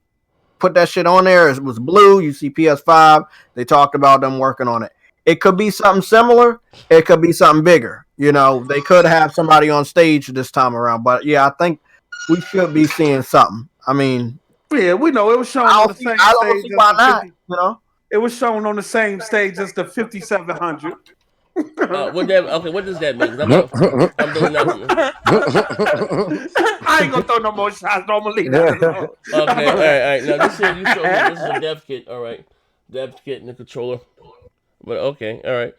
S10: put that shit on there. It was blue. You see PS5. They talked about them working on it. It could be something similar. It could be something bigger. You know, they could have somebody on stage this time around. But yeah, I think we should be seeing something. I mean,
S12: yeah, we know it was shown on the same stage.
S10: I don't see why not. You know,
S12: it was shown on the same stage as the 5700.
S2: What does that mean? I'm doing nothing.
S12: I ain't gonna throw no more shots. Normally,
S2: okay, all right. Now this here, you show me. This is a dev kit. All right, dev kit and the controller. But okay, all right.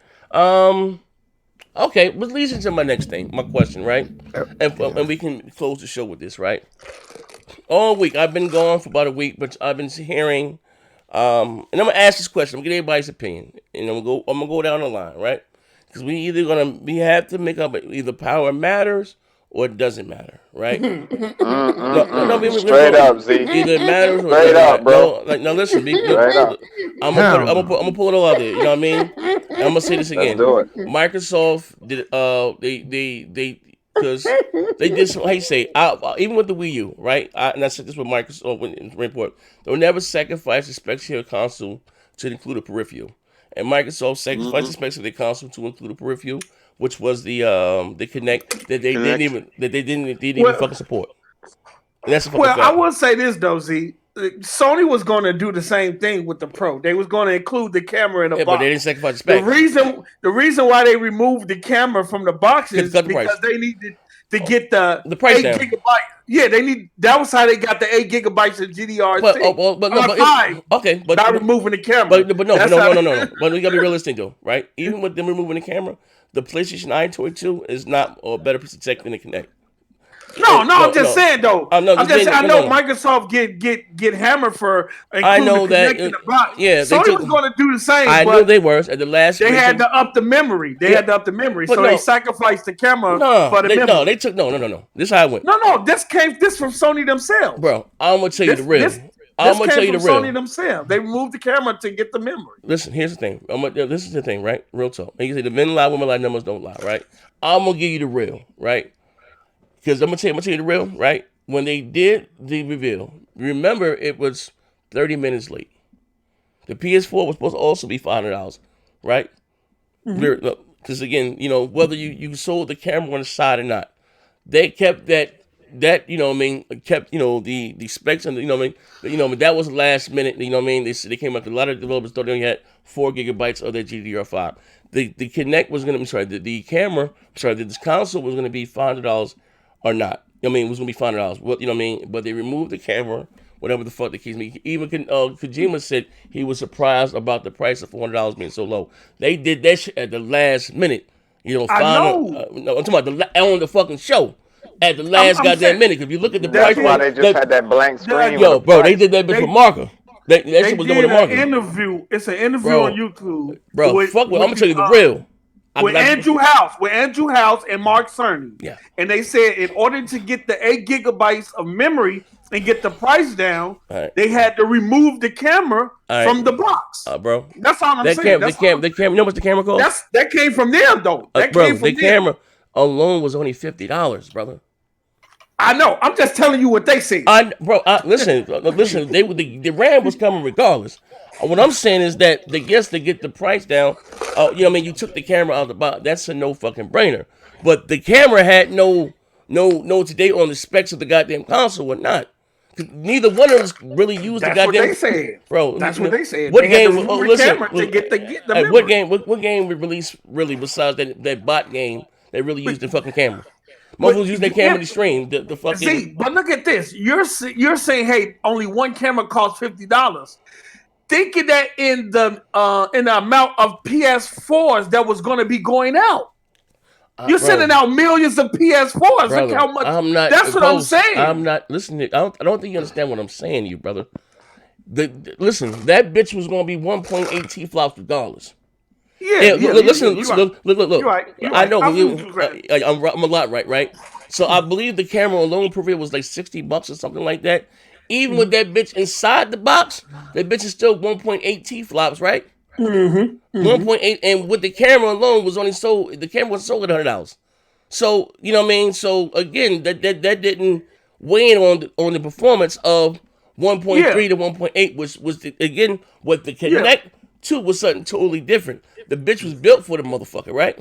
S2: Okay, which leads into my next thing, my question, right? And we can close the show with this, right? All week, I've been gone for about a week, but I've been hearing, and I'm gonna ask this question. I'm gonna get everybody's opinion, and I'm gonna go down the line, right? Because we have to make up either power matters or it doesn't matter, right?
S3: Straight up, Z.
S2: Either it matters or
S3: straight up, bro.
S2: Now listen, I'm gonna pull it all out there. You know what I mean? I'm gonna say this again.
S3: Let's do it.
S2: Microsoft did because they did some. How you say? Even with the Wii U, right? And I said this with Microsoft in the report. They'll never sacrifice the specs of your console to include a peripheral. And Microsoft sacrificed the specs of their console to include a peripheral, which was the Kinect that they didn't even fucking support. And that's
S12: I will say this though, Z. Sony was going to do the same thing with the Pro. They was going to include the camera in the box.
S2: But they didn't sacrifice the specs.
S12: The reason why they removed the camera from the box is because they needed to get the
S2: price
S12: 8
S2: down.
S12: gigabyte. Yeah, that was how they got the 8 gigabytes of GDR6. 5.
S2: Okay, but
S12: not removing the camera.
S2: But no. But we gotta be realistic though, right? Even with them removing the camera, the PlayStation Eye Toy 2 is not a better piece of tech than the Kinect.
S12: I'm just saying though. I know Microsoft get hammered for including the Kinect in the box.
S2: Yeah,
S12: Sony was going to do the same.
S2: I knew they were at the last.
S12: They had to up the memory. They sacrificed the camera for the memory.
S2: No, they took no. This is how it went.
S12: No. This from Sony themselves,
S2: bro. I'm gonna tell you the real. I'm gonna tell you the real.
S12: Sony themselves. They removed the camera to get the memory.
S2: Listen, here's the thing. This is the thing, right? Real talk. And you say the men lie, women lie, numbers don't lie, right? I'm gonna give you the real, right? Because I'm gonna tell you the real, right? When they did the reveal, remember it was 30 minutes late. The PS4 was supposed to also be $500, right? Because again, whether you sold the camera on the side or not, they kept that kept the specs and that was last minute. They came up. A lot of developers thought they only had 4 gigabytes of their GDDR5. The Kinect was gonna. I'm sorry. The camera. I'm sorry. This console was gonna be $500 or not. I mean, it was gonna be $500. What you know what I mean? But they removed the camera, whatever the fuck the case may be. Even Kojima said he was surprised about the price of $400 being so low. They did that shit at the last minute. You know,
S12: I know.
S2: No, I'm talking about on the fucking show. At the last goddamn minute. If you look at the price,
S3: that's why they just had that blank screen.
S2: Yo, bro, they did that before Marker. That shit was done with Marker.
S12: Interview. It's an interview on YouTube.
S2: Bro, I'm gonna tell you the real.
S12: With Andrew House and Mark Cerny.
S2: Yeah.
S12: And they said in order to get the 8 gigabytes of memory and get the price down, they had to remove the camera from the box.
S2: Bro.
S12: That's all I'm saying.
S2: The camera, you know what the camera cost?
S12: That came from them though.
S2: The camera alone was only $50, brother.
S12: I know. I'm just telling you what they said.
S2: Listen. The RAM was coming regardless. What I'm saying is that they get the price down. You know what I mean? You took the camera out of the box. That's a no fucking brainer. But the camera had no today on the specs of the goddamn console or not. Neither one of us really used the goddamn.
S12: That's what they said,
S2: bro.
S12: That's what they said.
S2: What
S12: they
S2: game?
S12: Had to
S2: listen,
S12: to get the memory.
S2: What game we released really besides that bot game that really used the fucking camera? Most of us use their camera to stream. The fucking.
S12: See, but look at this. You're saying, hey, only one camera costs $50. Thinking that in the amount of PS4s that was going to be going out. You're sending out millions of PS4s.
S2: Brother,
S12: look how much.
S2: I'm not.
S12: That's what I'm saying.
S2: I'm not listening. I don't think you understand what I'm saying, you brother. Listen, that bitch was going to be 1.8 T flops regardless.
S12: Yeah.
S2: Listen. Look.
S12: You're right.
S2: I know. I'm a lot right. So I believe the camera alone per video was like $60 or something like that. Even with that bitch inside the box, that bitch is still 1.8 T flops, right? 1.8, and with the camera alone was only sold. The camera was sold at $100. So you know what I mean. So again, that didn't weigh in on the performance of 1.3 to 1.8, which was again what the Kinect 2 was something totally different. The bitch was built for the motherfucker, right?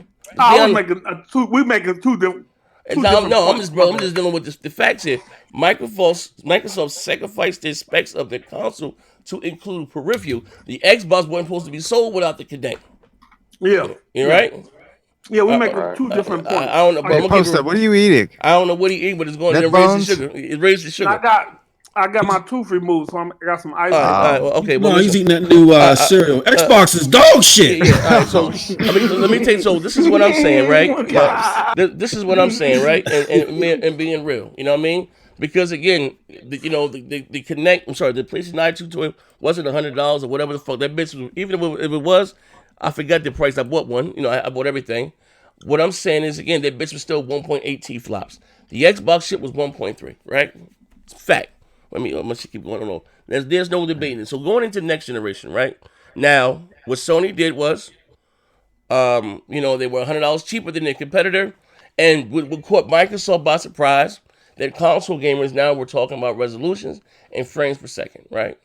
S12: We making two different.
S2: I'm just dealing with the facts here. Microsoft sacrificed their specs of their console to include peripheral. The Xbox wasn't supposed to be sold without the Kinect.
S12: Yeah.
S2: You right?
S12: Yeah, we make two different points.
S2: I don't know, bro.
S1: What are you eating?
S2: I don't know what he eat, but it's going to raise the sugar. It raises the sugar.
S12: I got my tooth removed, so I got some ice.
S2: Okay.
S5: Well, he's eating that new cereal. Xbox is dog shit.
S2: Yeah, so let me tell you. So this is what I'm saying, right? This is what I'm saying, right? And being real, you know what I mean? Because again, the Kinect. I'm sorry, the PlayStation 9 2 wasn't $100 or whatever the fuck that bitch was. Even if it was, I forgot the price. I bought one. You know, I bought everything. What I'm saying is again, that bitch was still 1.8 T flops. The Xbox shit was 1.3, right? It's fact. Let me keep going on. There's no debating. So going into next generation, right? Now, what Sony did was, they were $100 cheaper than their competitor, and what caught Microsoft by surprise, that console gamers now were talking about resolutions and frames per second, right?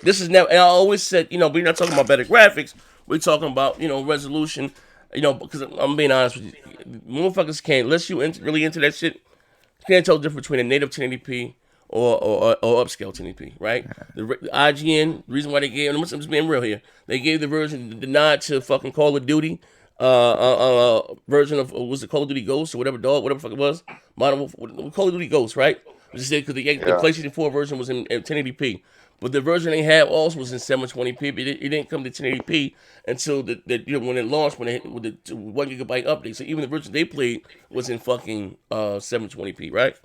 S2: This is now, and I always said, we're not talking about better graphics. We're talking about, resolution, because I'm being honest with you, motherfuckers can't, unless you really into that shit, you can't tell the difference between a native 1080p or upscale 1080p, right? The IGN, the reason why they gave, I'm just being real here, they gave the version, the nod to fucking Call of Duty, version of, was it Call of Duty Ghost or whatever the fuck it was? Call of Duty Ghost, right? Just said because the PlayStation 4 version was in 1080p. But the version they had also was in 720p, but it didn't come to 1080p until when it launched, with the 1 gigabyte update. So even the version they played was in fucking 720p, right?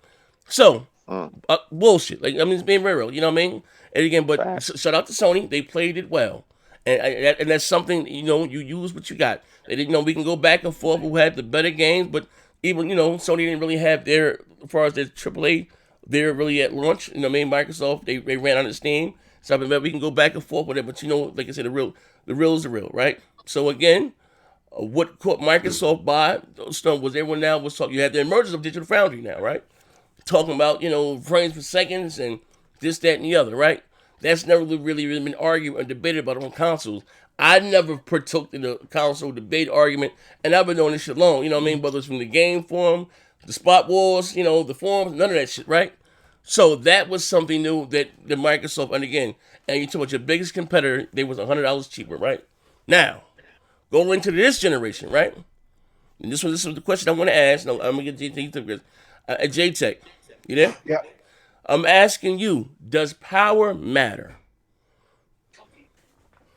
S2: So bullshit. Like, it's being very real. You know what I mean? And again, but shout out to Sony. They played it well, and that's something you use what you got. They didn't we can go back and forth who had the better games, but even Sony didn't really have their, as far as their AAA. They're really at launch. Microsoft, they ran out of steam. So we can go back and forth with it, but like I said, the real is the real, right? So again, what caught Microsoft by was everyone now was talking. You had the emergence of Digital Foundry now, right? Talking about frames per seconds and this, that, and the other, right? That's never really been argued or debated about on consoles. I never partook in the console debate argument, and I've been doing this shit long. Whether it's from the game forum, the spot wars, the forums, none of that shit, right? So that was something new that the Microsoft, and you talk about your biggest competitor, they was $100 cheaper, right? Now, go into this generation, right? And this was the question I want to ask. No, I'm gonna get to this. J-Tech, you there?
S10: Yeah.
S2: I'm asking you, does power matter?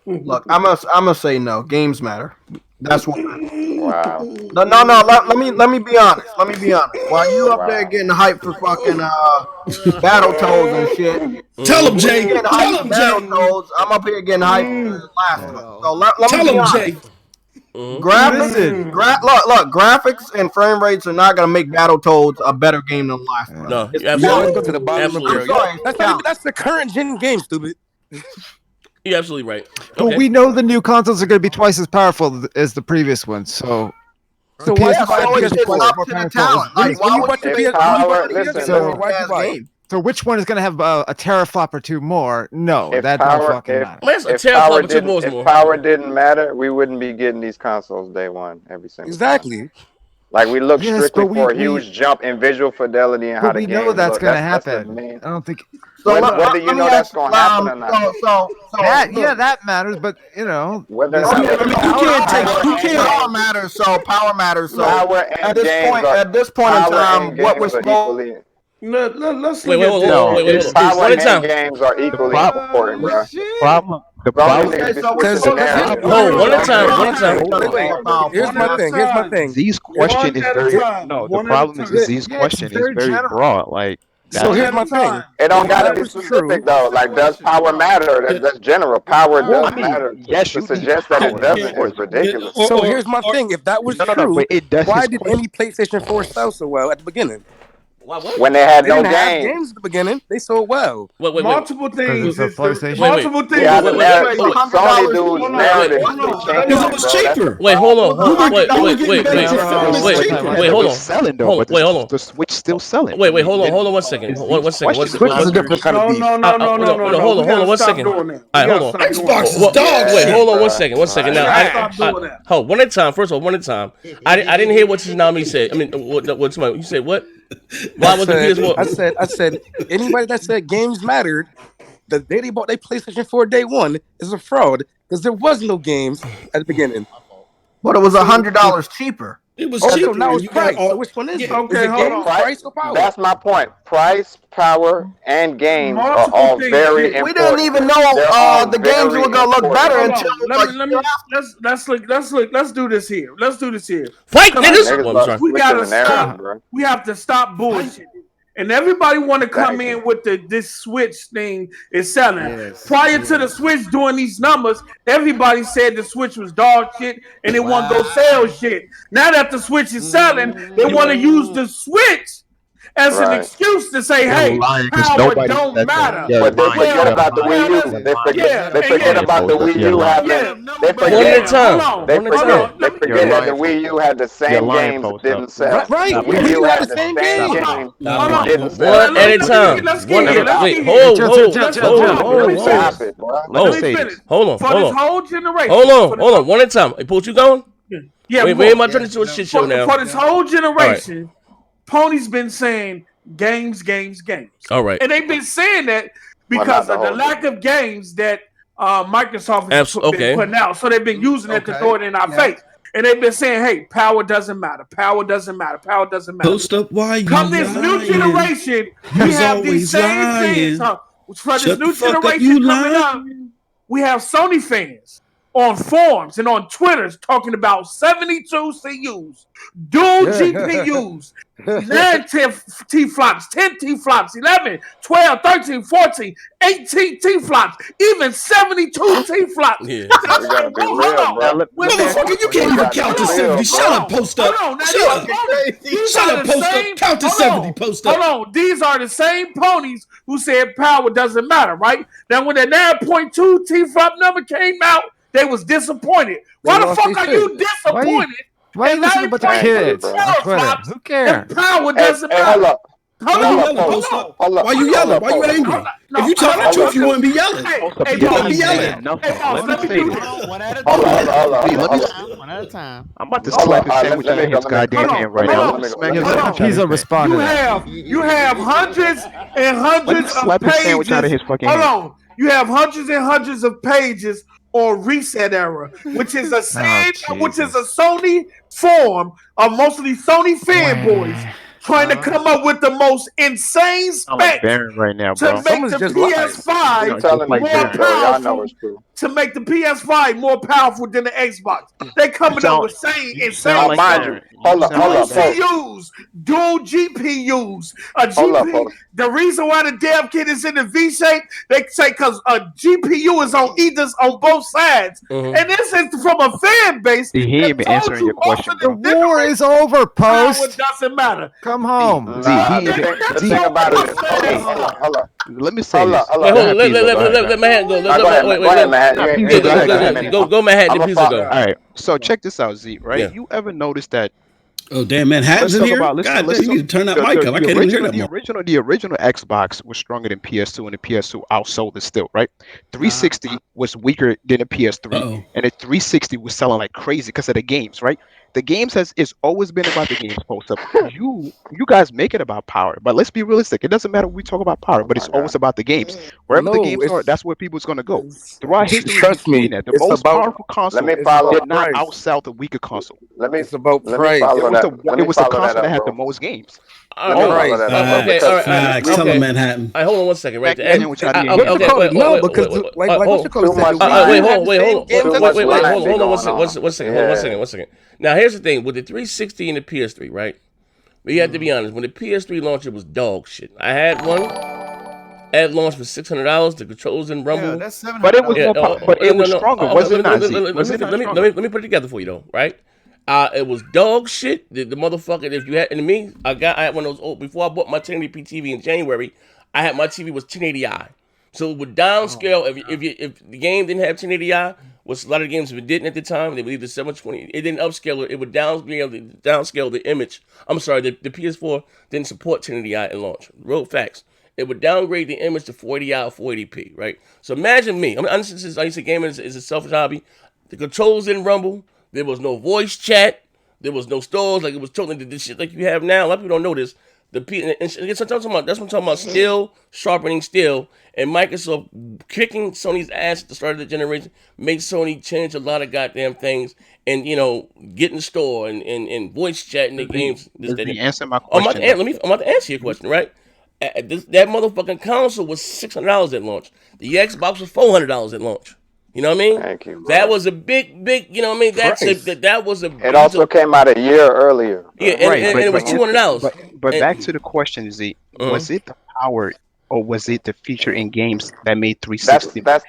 S10: Look, I'm gonna say no. Games matter. That's what.
S3: Wow.
S10: No. Let me be honest. Let me be honest. While you up there getting hyped for fucking battle toads and shit,
S5: Tell him, Jay.
S10: getting
S5: Tell
S10: hyped for
S5: him,
S10: battle
S5: Jay.
S10: toads. I'm up here getting hyped for Last of Us. So let me
S5: Tell
S10: be
S5: him,
S10: honest.
S5: Jay.
S10: Graphics, look, graphics and frame rates are not gonna make Battletoads a better game than Last of Us.
S2: No,
S10: It's
S2: absolutely.
S8: Let's go to the bottom
S2: Absolutely
S8: of the
S2: right.
S8: barrel. That's the current gen game, stupid.
S2: You're absolutely right.
S1: But
S2: Okay.
S1: we know the new consoles are going to be twice as powerful as the previous ones. So
S8: So
S1: the
S8: why
S1: PS5
S8: is
S1: is
S8: it
S1: twice
S8: up
S1: more
S8: to the
S1: powerful.
S8: talent? Like, why would you be
S3: power? Listen,
S8: why'd you buy it?
S1: So which one is going to have a teraflop or two more? No,
S3: if
S1: that
S3: power,
S1: don't fucking
S3: if,
S1: matter.
S3: if power didn't matter, we wouldn't be getting these consoles day one every single
S8: Exactly.
S3: Like we look
S1: Yes,
S3: strictly
S1: but
S3: for a huge jump in visual fidelity and how
S1: But
S3: the
S1: we
S3: game
S1: know that's
S3: look.
S1: going to
S3: That's the
S1: happen.
S3: main.
S1: I don't think.
S10: So
S3: Whether you know that's going to happen or not.
S1: Yeah, that matters. But you know,
S3: Whether
S1: this-
S10: Power matters. So power matters. So
S3: Power and
S10: at this
S3: games
S10: point,
S3: are-
S10: at this point in
S3: power
S10: time,
S3: and
S10: what we're
S3: games are
S10: supposed.
S3: equally.
S12: Let's
S2: Wait,
S12: look at
S2: wait,
S12: this.
S3: Power
S2: One at a
S3: and
S2: time.
S3: games are equally important, bro.
S11: The
S3: Sony
S11: problem
S3: niggas be
S10: so
S3: switching
S10: so
S3: the narrative.
S2: Oh, one at a time. One at a time.
S8: Wait. Here's my thing. Here's my thing.
S11: Z's question is
S12: One at a
S11: very
S12: time.
S11: no. The
S12: One at a
S11: problem is
S12: time.
S11: Z's question is very broad. Like
S8: So
S12: One
S8: here's
S12: at
S8: my
S12: a
S8: thing.
S12: time.
S3: It don't
S8: If
S3: gotta
S8: that
S3: be
S8: was
S3: specific
S8: true,
S3: though. Like, does power matter? That's general. Power does
S11: I mean,
S3: matter.
S11: yes,
S3: To
S11: you need
S3: suggest that it
S11: power,
S3: doesn't
S11: of course.
S3: is ridiculous.
S8: So here's my thing. If that was
S11: No,
S8: true,
S11: but that's
S8: why
S11: his
S8: did
S11: question.
S8: any PlayStation 4 sell so well at the beginning?
S3: When they had
S8: They
S3: no
S8: didn't have
S3: game.
S8: games at the beginning. They sold well.
S2: Wait.
S12: Multiple things.
S1: it's a PlayStation.
S12: Multiple things.
S3: Yeah,
S12: is
S3: the
S12: the
S3: narrative.
S12: play.
S3: Sony dude's narrative
S12: Hold on.
S3: is changing,
S5: Because it was
S3: bro. That's
S5: cheaper.
S2: Wait, hold on. Wait,
S5: They were
S2: wait,
S5: getting
S2: wait,
S5: better
S2: wait.
S5: performance
S2: Wait,
S5: cheaper.
S2: wait, hold on.
S11: Selling though,
S2: Hold
S11: but
S2: on.
S11: the Switch still selling.
S2: Wait, hold on 1 second. One second.
S11: Questions
S8: Switch is a different kind of beef.
S12: No.
S2: Hold on 1 second. All right, hold on.
S5: Xbox is
S2: Well,
S5: dog
S2: wait,
S5: shit.
S2: hold on 1 second. 1 second. Now,
S12: Stop doing that.
S2: hold one at a time. First of all, one at a time. I didn't hear what Tsunami said. I mean, what somebody you said? What? Why was the PS4?
S8: I said anybody that said games mattered, the day they bought their PlayStation 4 day one is a fraud because there was no games at the beginning.
S10: But it was $100 cheaper.
S5: It was
S8: So
S5: cheaper.
S8: now it's
S5: You got
S8: price.
S5: all-
S8: So which one is it?
S12: Okay,
S8: Is it
S12: hold
S8: game,
S12: on.
S8: price, or power?
S3: That's my point. Price, power, and games are
S12: Multiple
S3: all
S12: things.
S3: very
S12: We
S3: important.
S10: We didn't even know
S3: They're all
S10: the games
S3: very
S10: were gonna look
S3: important.
S10: better
S12: Hold
S10: until
S12: on. Let me let's do this here. Let's do this here.
S2: Fight,
S12: Come
S2: niggas.
S12: on.
S3: Niggas
S2: Well, I'm
S3: love
S2: sorry.
S12: We
S3: switching
S12: gotta
S3: the narrative,
S12: stop.
S3: bro.
S12: We have to stop bullshit. And everybody want to come
S3: Thank
S12: in with this Switch thing is selling. Prior to the Switch doing these numbers, everybody said the Switch was dog shit and they want to go sell shit. Now that the Switch is selling, they want to use the Switch as an
S3: Right.
S12: excuse to say,
S11: They're
S12: hey,
S11: lying 'cause
S12: power
S11: nobody-
S12: don't
S11: that's-
S12: matter.
S11: yeah,
S3: But they
S11: lying.
S3: forget
S11: They're
S3: about the
S11: lying.
S3: Wii U.
S12: They're
S3: They forget.
S12: Yeah,
S3: They forget
S12: yeah.
S3: about the Wii
S11: You're
S3: U
S11: lying.
S3: having.
S12: Yeah,
S3: They
S2: One
S3: forget.
S2: at a time.
S12: Hold on.
S3: They
S2: One at a
S3: forget.
S2: time.
S3: They forget that the Wii U had the same
S11: lying,
S3: games
S11: folks,
S3: didn't sell.
S8: Right.
S3: The
S8: We
S3: Wii U
S8: had
S3: had
S8: the
S3: the
S8: same
S3: same
S8: game.
S3: game
S12: Hold on.
S3: didn't sell.
S2: One at a time.
S12: Let's get here.
S2: Wait,
S12: Hold.
S2: hold.
S12: Let's
S2: Hold
S12: go.
S2: on.
S12: Let me
S3: Stop
S12: finish.
S3: it, bro.
S11: Let
S12: Let
S11: me
S12: me
S11: say
S12: finish.
S11: this.
S2: Hold on.
S12: For
S2: Hold
S12: this
S2: on.
S12: whole generation.
S2: Hold on. One at a time. Hey, Pooch, you going?
S12: Yeah,
S2: We ain't about to turn into a shit show now.
S12: For this whole generation, Pony's been saying games.
S2: All right.
S12: And they've been saying that because of the lack of games that Microsoft has been putting out. So they've been using it to throw it in our face. And they've been saying, hey, power doesn't matter. Power doesn't matter. Power doesn't matter.
S5: Post up why you
S12: Come this new
S5: lying.
S12: generation, we
S5: You's
S12: have these
S5: always
S12: same
S5: lying.
S12: things. For this
S5: Shut
S12: new
S5: the fuck up,
S12: generation
S5: you
S12: coming up,
S5: lying.
S12: we have Sony fans on forums and on Twitters talking about 72 CUs, dual GPUs, 9 T-flops, 10 T-flops, 11, 12, 13, 14, 18 T-flops, even 72 T-flops.
S2: Yeah.
S3: We gotta be real, bro.
S5: Motherfucker, you can't even count to 70. Shut up, post up.
S12: Hold on.
S5: Shut up, post up. Count to 70, post up.
S12: Hold on. These are the same ponies who said power doesn't matter, right? Now, when the 9.2 T-flop number came out, they was disappointed. Why the fuck are you disappointed?
S1: Why are you listening to a bunch of kids on Twitter? Who cares?
S12: Power doesn't matter.
S3: Hold up.
S5: Why you yelling? Why you angry? If you telling the truth, you wouldn't be yelling. You wouldn't be yelling.
S11: Let me say this.
S13: One at a
S3: Hold
S13: time.
S3: on.
S13: One at a time.
S11: I'm about to slap his sandwich out of his goddamn hand right now.
S1: He's a responder.
S12: You have hundreds and hundreds of
S11: slap his sandwich out of his
S12: pages.
S11: fucking
S12: Hold
S11: hand.
S12: on. You have hundreds and hundreds of pages on Reset Era, which is a Sony forum of mostly Sony fanboys trying to come up with the most insane
S11: I'm like
S12: specs
S11: Baron right now,
S12: to
S11: bro.
S12: make
S8: Someone's
S12: the
S8: just lied.
S12: PS5
S11: You know, just like
S12: more
S11: Baron.
S3: Y'all know
S12: powerful.
S3: it's true.
S12: To make the PS5 more powerful than the Xbox. They coming up with
S11: You
S12: insane
S11: sound like
S3: Mind
S11: Baron.
S3: you, hold
S11: You
S3: up,
S11: sound
S3: hold
S11: like
S3: up,
S11: Baron.
S12: CUs, dual GPUs, a
S3: hold up,
S12: GP.
S3: folks.
S12: The reason why the dev kit is in the V shape, they say because a GPU is on both sides, and this is from a fan base
S11: See, he
S12: that
S11: ain't even
S12: told
S11: answering
S12: you
S11: your
S12: most
S11: question,
S12: of
S1: The
S12: the
S11: bro.
S1: war
S12: generation
S1: is over,
S12: power
S1: Post.
S12: doesn't matter.
S1: Come home.
S11: Z, he
S3: Nah,
S11: ain't
S3: the
S11: even.
S3: thing
S11: Z,
S3: about it is,
S11: Z,
S3: hold up,
S11: let me say this.
S3: hold
S2: Wait,
S3: up.
S2: hold on.
S11: Go ahead, Pizzo. Go ahead.
S2: Let Matt go.
S3: Nah, go ahead,
S2: Wait,
S3: go ahead, man.
S11: Nah,
S3: You
S11: Pizzo,
S3: ain't
S11: go ahead,
S3: go
S11: go
S3: ahead,
S11: ahead,
S3: man.
S11: Pizzo.
S2: Go Matt,
S3: I'm
S2: then
S3: a
S2: Pizzo go.
S3: fuck.
S11: All right. So check this out, Z. Right?
S2: Yeah.
S11: You ever notice that?
S5: Oh damn, Manhattan's
S11: Let's
S5: in
S11: talk
S5: here.
S11: about.
S5: God
S11: Let's
S5: damn, you
S11: talk.
S5: need to turn that mic up. I can't even hear that more.
S11: The original Xbox was stronger than PS2, and the PS2 outsold it still, right? 360 was weaker than the PS3,
S5: Uh-oh.
S11: and the 360 was selling like crazy because of the games, right? The games it's always been about the games, post up. You guys make it about power, but let's be realistic. It doesn't matter when we talk about power,
S3: Oh
S11: but
S3: my
S11: it's always
S3: god.
S11: about the games. Wherever the
S8: No,
S11: games are, that's where people's gonna go. Throughout history, we've
S8: trust me.
S11: seen that the
S8: It's
S11: most
S8: about
S11: powerful
S3: Let me
S11: console
S8: it's
S3: follow.
S11: did
S8: about
S11: not
S8: price.
S11: outsell the weaker console.
S3: Let me
S8: It's about
S3: let me
S8: price.
S3: follow that. Let
S11: It
S3: me
S11: was the
S3: follow that
S11: console that
S3: up,
S11: had the
S3: bro.
S11: most games.
S3: Let me
S12: Oh,
S3: follow
S5: Price.
S3: that up, bro.
S2: Okay,
S3: Because
S2: all right,
S5: Facts.
S3: we
S5: Tell him
S2: okay.
S5: Manhattan.
S2: All right, hold on one second, right
S11: Back
S2: there.
S11: then, which I didn't
S8: What you
S2: Okay,
S8: call it? No, because like what you call it
S3: too
S8: said,
S3: much
S8: the Wii
S2: wait,
S8: U
S3: lying.
S8: had
S2: hold on,
S8: the
S2: wait,
S8: same
S2: hold
S8: games
S2: on,
S3: Too
S8: as
S3: much
S8: the
S2: wait,
S8: Switch.
S3: lying be
S2: hold on,
S3: going on.
S2: one second, hold on,
S3: Yeah.
S2: one second. Now here's the thing with the 360 and the PS3, right? We have to be honest. When the PS3 launched, it was dog shit. I had one at launch for $600. The controls didn't rumble.
S1: Yeah, that's
S11: But it was
S1: $700.
S11: more. But it was stronger, was it not, Z? Was it not stronger?
S2: Let me put it together for you though, right? It was dog shit. The motherfucker. If you had, and me, I had one of those old. Before I bought my 1080p TV in January, I had my TV was 1080i. So it would downscale if the game didn't have 1080i, which a lot of games if it didn't at the time, they would either 720. It didn't upscale it. It would downscale the image. I'm sorry, the PS4 didn't support 1080i at launch. Real facts. It would downgrade the image to 480i or 480p, right? So imagine me. I used to say gaming is a selfish hobby. The controls didn't rumble. There was no voice chat. There was no stores. Like it was totally the shit like you have now. A lot of people don't know this. That's what I'm talking about. Steel sharpening steel, and Microsoft kicking Sony's ass at the start of the generation made Sony change a lot of goddamn things, and get in the store and voice chat in the games.
S11: Answer my question.
S2: I'm about to answer your question, right? That motherfucking console was $600 at launch. The Xbox was $400 at launch. You know what I mean?
S3: Thank you,
S2: That
S3: bro.
S2: was a big. You know what I mean? That was a.
S3: It also came out a year earlier.
S2: Yeah,
S3: Bro.
S2: and it was $200.
S11: But back to the question, Z. Was it the power or was it the feature in games that made 360
S3: That's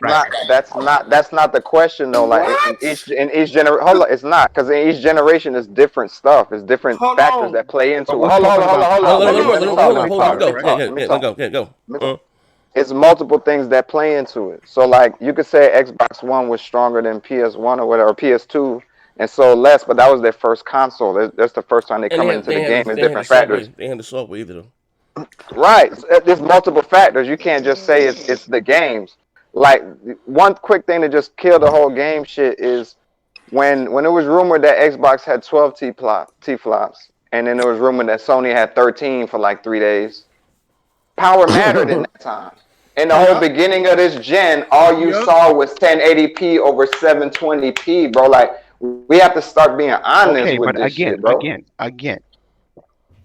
S3: not the question though. Like in each generation, hold on, it's not because in each generation is different stuff. It's different factors that play into it. Hold on. It's multiple things that play into it. So like you could say Xbox One was stronger than PS1 or whatever, or PS2, and so less. But that was their first console. That's the first time they come into the game. It's different factors.
S2: They had the software either though.
S3: Right. There's multiple factors. You can't just say it's the games. Like one quick thing to just kill the whole game shit is when it was rumored that Xbox had 12 T-flops, and then there was rumored that Sony had 13 for like 3 days. Power mattered in that time. In the whole beginning of this gen, all you saw was 1080p over 720p, bro. Like we have to start being honest with this shit, bro.
S11: Again.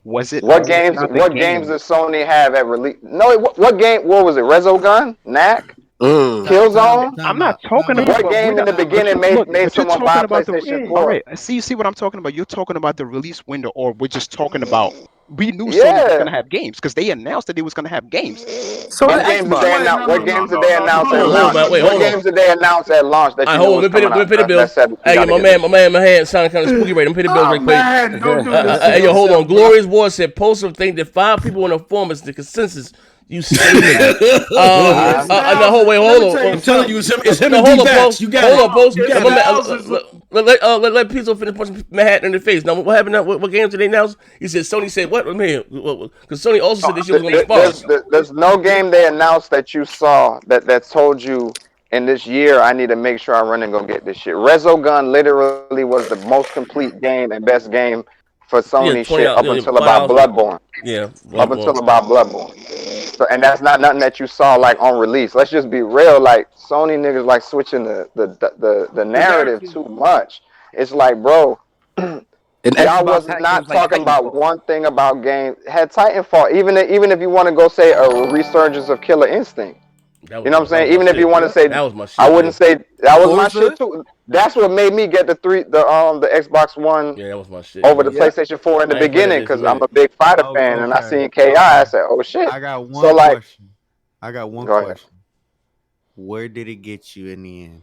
S11: Was it?
S3: What games does Sony have at release? No, what game? What was it? Resogun, Knack, Killzone.
S11: I'm not talking about
S3: what game in the beginning made someone buy PlayStation 4.
S11: All right, see what I'm talking about. You're talking about the release window, or we're just talking about. We knew Sony was gonna have games because they announced that they was gonna have games.
S3: So what games did they announce? What games did they announce at launch? What games did they announce at launch that you know was coming out?
S2: Hey, my man sounded kind of spooky right. I'm pay the bills right quick.
S12: Don't do this.
S2: Hey, yo, hold on. Glorious Ward said, post of thing that 5 people in the forum is the consensus. You say nigga. No, hold on.
S5: I'm telling you, it's him
S2: no,
S5: and
S2: hold on,
S5: D-Backs.
S2: post.
S5: You got
S2: hold
S5: it.
S2: on, post.
S5: You got
S2: Let Pizzo finish punching Manhattan in the face. Now, what happened now? What games did they announce? He said Sony said what? Because Sony also said this shit was going to expire.
S3: There's no game they announced that you saw that told you in this year I need to make sure I run and go get this shit. Resogun literally was the most complete game and best game for Sony shit up until about Bloodborne.
S2: Yeah,
S3: up until about Bloodborne. So, and that's not nothing that you saw like on release. Let's just be real. Like Sony niggas like switching the narrative too much. It's like, bro,
S8: And
S3: Y'all
S8: Xbox
S3: was
S8: had
S3: not
S8: games like
S3: talking about
S8: Titanfall.
S3: one thing about game. Had Titanfall, even if you want to go say a resurgence of Killer Instinct.
S2: That
S3: You know what I'm
S2: was
S3: saying?
S2: my
S3: Even if
S2: shit.
S3: you want to say,
S2: That was my shit.
S3: I wouldn't say that was my
S8: Forza?
S3: shit too. That's what made me get the Xbox One
S2: Yeah, that was my shit.
S3: over the
S2: Yeah.
S3: PlayStation 4 in the
S2: I ain't played that
S3: beginning
S2: this
S3: because I'm
S2: minute.
S3: a big fighter
S1: Oh,
S3: fan, and I
S1: okay.
S3: seen KI. I said, oh shit.
S6: I got one
S3: So like,
S6: question. I got one
S3: go ahead.
S6: question. Where did it get you in the end?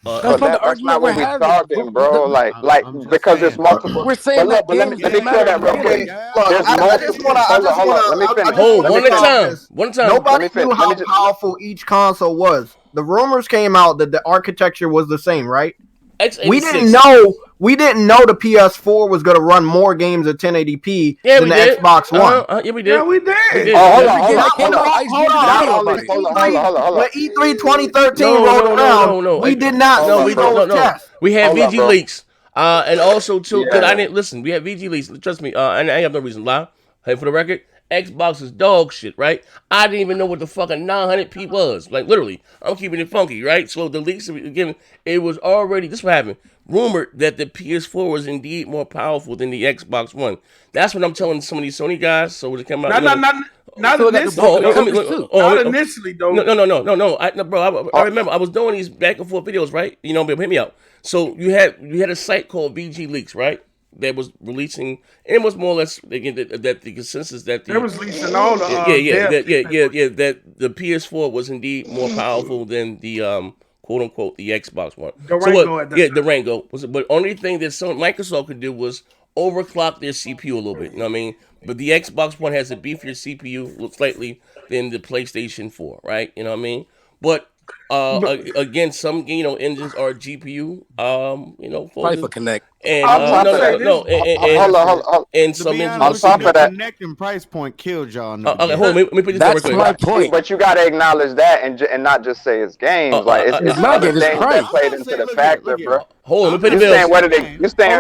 S8: That's
S3: But
S8: not the
S3: that's not
S8: argument we're
S3: what we
S8: having.
S3: talking, bro. Like
S6: I'm just
S3: because there's
S6: saying.
S3: multiple.
S8: We're
S3: But
S8: saying
S3: look,
S8: that
S3: but let
S8: games
S3: me
S8: didn't
S3: clear
S8: matter
S3: that
S8: in the
S3: real quick.
S8: beginning.
S10: Look,
S3: There's
S10: I just
S3: multiple.
S10: want to.
S3: Let me finish.
S2: Hold
S3: Let me
S2: one at a
S3: finish.
S2: time. One at a time.
S10: Nobody
S3: fin-
S10: knew
S3: let
S10: how
S3: me just-
S10: powerful each console was. The rumors came out that the architecture was the same, right?
S2: X86.
S10: We didn't know the PS4 was going to run more games at 1080p
S2: Yeah,
S10: than
S2: we
S10: the
S2: did.
S10: Xbox One.
S2: Yeah, we did.
S12: Yeah, we did.
S2: We did.
S3: Oh, hold
S2: Yeah.
S3: on,
S8: Every game that came out, Ice did a
S3: Not
S8: video
S3: only,
S8: about it.
S3: hold on.
S10: When E3 2013
S2: No,
S10: rolled
S2: no,
S10: around,
S2: no.
S10: we did not
S3: Hold
S10: see
S3: up, bro.
S10: those tests.
S2: We had
S3: Hold up,
S2: VG
S3: bro.
S2: leaks. And also too, because
S3: Yeah.
S2: I didn't listen. We had VG leaks. Trust me. And I have no reason to lie. Hey, for the record, Xbox is dog shit, right? I didn't even know what the fucking 900p was. Like literally, I'm keeping it funky, right? So the leaks that we were given, it was already. This is what happened. Rumored that the PS4 was indeed more powerful than the Xbox One. That's what I'm telling some of these Sony guys. So when it came out,
S12: Not
S8: So that the
S12: initially.
S8: broken covers too.
S12: Not initially though.
S2: No, bro. I remember I was doing these back and forth videos, right? You know, but hit me out. So you had a site called VG Leaks, right? That was releasing, and it was more or less again that the consensus that the
S12: It was leasing all the
S2: that the PS4 was indeed more powerful than the quote unquote the Xbox One.
S12: Durango at that time.
S2: Durango was, but only thing that Microsoft could do was overclock their CPU a little bit. You know what I mean? But the Xbox One has a beefier CPU slightly than the PlayStation 4, right? You know what I mean? But again, some engines are GPU
S8: Probably
S2: focused.
S8: for Connect.
S2: And
S3: Hold on.
S2: and
S6: To
S2: some
S6: be
S2: engines.
S3: On
S6: honest
S3: top
S6: with
S3: of
S6: you,
S3: that-
S6: Connect and price point killed y'all. In
S2: Okay,
S6: the
S2: hold on. Let me put this
S8: That's
S2: real
S8: my
S2: quick.
S8: point.
S3: But you gotta acknowledge that and not just say it's games. Like it's
S8: not
S3: other
S8: games, it's
S3: things
S8: price.
S3: that played into the factor, bro.
S2: Hold on, let me pay
S3: You
S2: the bills.
S3: saying where did it? You saying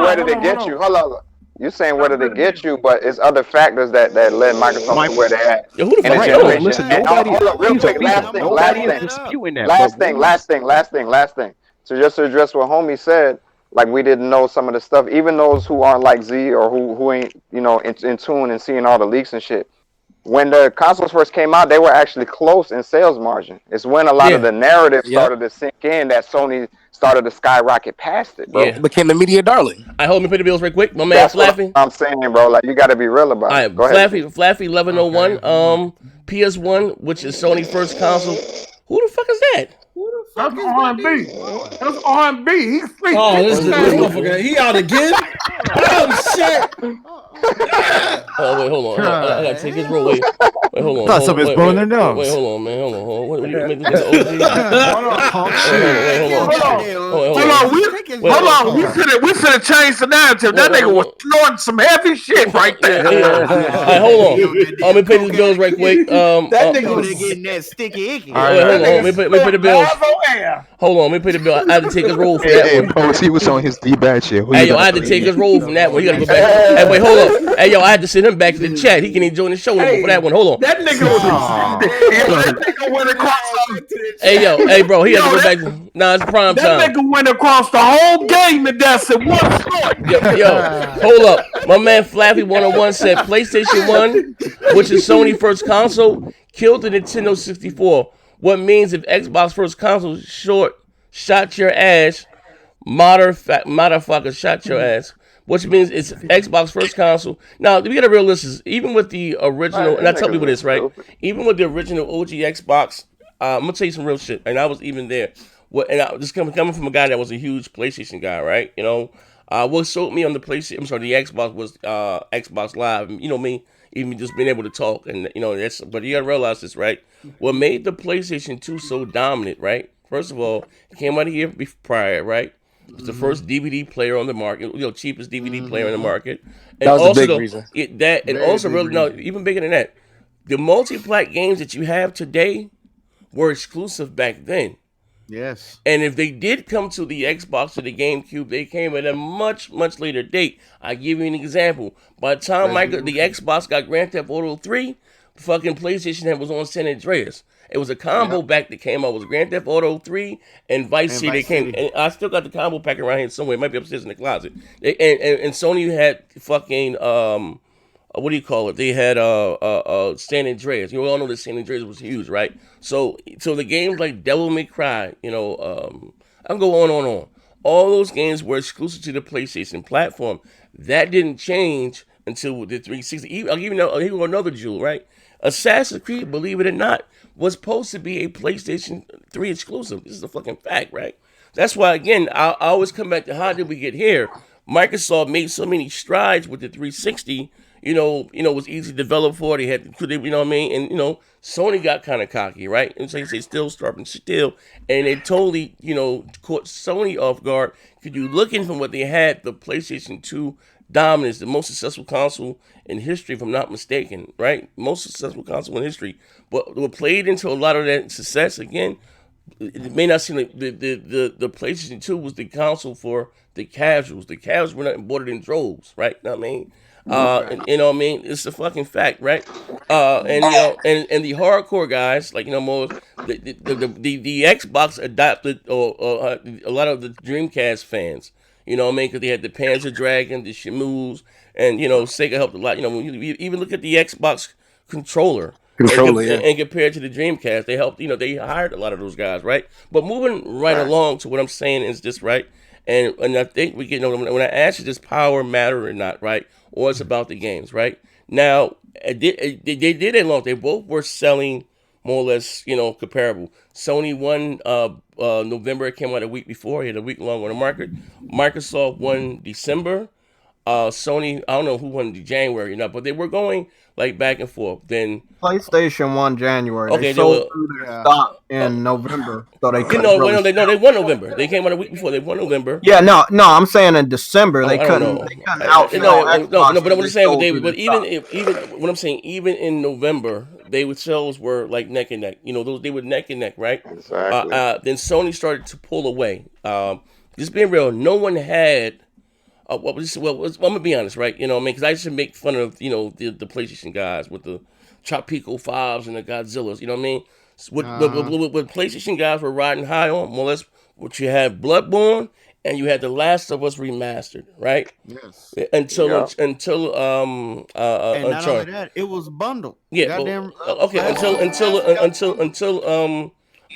S3: where did it get
S12: hold
S3: you?
S12: on.
S3: Hold on. You saying where did it get you? But it's other factors that led Microsoft to where they're at
S2: Yo, who the
S3: in a
S2: fuck
S11: Right.
S2: is
S11: No,
S2: that?
S3: generation.
S11: listen,
S3: And
S11: nobody
S3: hold up, real
S11: please,
S3: quick.
S11: please,
S3: Last thing.
S11: nobody is disputing that.
S3: Last
S11: but
S3: thing.
S11: rumors-
S3: Last thing. So just to address what homie said, like we didn't know some of the stuff. Even those who aren't like Z or who ain't in tune and seeing all the leaks and shit. When the consoles first came out, they were actually close in sales margin. It's when a lot of the narrative started to sink in that Sony started to skyrocket past it, bro.
S2: Yeah.
S8: It became the media darling.
S2: I hold me pay the bills right quick. My man
S3: That's what
S2: Flaffy.
S3: I'm saying, bro. Like you got to be real about
S2: All
S3: it.
S2: right,
S3: Go ahead.
S2: Flaffy 1101. PS1, which is Sony first console. Who the fuck is that?
S12: That's R&B. That's R&B. He's free.
S5: Oh, this motherfucker. He out again? Oh, shit.
S2: Oh, wait, hold on. I gotta take his role. Wait, hold on.
S1: Thought somebody was blowing their nose.
S2: Wait, hold on, man. Hold on. What you make this OG?
S12: Hold on. We should have changed the narrative. That nigga was snorting some heavy shit right there.
S2: All right, hold on. Let me pay these bills right quick.
S6: That nigga was getting that sticky icky.
S2: Hold on. Let me pay the bills. Hold on. Let me pay the bill. I had to take his role for that one.
S11: Post, he was on his D-bad shit.
S2: Hey, yo, I had to take his role from that one. You gotta go back. Hey, wait, hold up. Hey, yo, I had to send him back to the chat. He can even join the show for that one. Hold on.
S12: That nigga was. That nigga went across.
S2: Hey, bro, he had to go back. Nah, it's prime time.
S12: That nigga went across the whole game and that's it. One short.
S2: Yo, hold up. My man Flaffy 101 said PlayStation 1, which is Sony first console, killed the Nintendo 64. What means if Xbox first console shot your ass, motherfucker shot your ass. Which means it's Xbox first console. Now, we gotta realize even with the original, and I tell people this, right? Even with the original OG Xbox, I'm gonna tell you some real shit, and I was even there. This coming from a guy that was a huge PlayStation guy, right? You know, what sold me on the PlayStation, the Xbox was Xbox Live. You know me, even just being able to talk, and that's. But you gotta realize this, right? What made the PlayStation 2 so dominant, right? First of all, it came out a year prior, right? It's the first DVD player on the market, cheapest DVD player on the market. And
S8: that was
S2: also
S8: a big reason.
S2: Even bigger than that, the multi-plat games that you have today were exclusive back then.
S6: Yes.
S2: And if they did come to the Xbox or the GameCube, they came at a much, much later date. I give you an example. By the time the Xbox got Grand Theft Auto 3, fucking PlayStation that was on San Andreas. It was a combo pack that came out. It was Grand Theft Auto 3 and Vice City. And I still got the combo pack around here somewhere. It might be upstairs in the closet. And Sony had fucking what do you call it? They had San Andreas. You all know that San Andreas was huge, right? So the games like Devil May Cry, I can go on. All those games were exclusive to the PlayStation platform. That didn't change until the 360. I'll give you another jewel, right? Assassin's Creed, believe it or not, was supposed to be a PlayStation 3 exclusive. This is a fucking fact, right? That's why, again, I always come back to how did we get here? Microsoft made so many strides with the 360. It was easy to develop for. They had, you know what I mean? And, Sony got kind of cocky, right? And so they still starting still. And it totally, caught Sony off guard. Because you looking from what they had, the PlayStation 2 dominance, the most successful console in history, if I'm not mistaken, right? Most successful console in history. But what played into a lot of that success, again, it may not seem like the PlayStation 2 was the console for the casuals. The casuals were not bought it in droves, right? You know what I mean? It's a fucking fact, right? And the hardcore guys, like more the Xbox adopted or a lot of the Dreamcast fans, because they had the Panzer Dragon, the Shamus, and Sega helped a lot. You even look at the Xbox controller. And compared to the Dreamcast, they helped. They hired a lot of those guys, right? But moving right along to what I'm saying is this, right? And I think we get when I ask you, does power matter or not, right? Or it's about the games, right? Now they did it long. They both were selling more or less, comparable. Sony won November. It came out a week before. He had a week long on the market. Microsoft won December. Sony, I don't know who won the January or not, but they were going like back and forth. Then
S10: PlayStation won January.
S2: Okay,
S10: they sold through their stock in November, so they couldn't.
S2: They won November. They came out a week before. They won November.
S10: Yeah, no, I'm saying in December they couldn't. They couldn't
S2: no, but I'm saying, but even in November, sales were like neck and neck. They were neck and neck, right?
S3: Exactly.
S2: Then Sony started to pull away. Just being real, no one had. I'm gonna be honest, right? Because I used to make fun of the PlayStation guys with the Tropico 5s and the Godzillas. You know what I mean? What PlayStation guys were riding high on, more or less, what you had Bloodborne and you had The Last of Us remastered, right?
S6: Yes.
S2: Until
S6: and not only that, it was bundled.
S2: Yeah. Until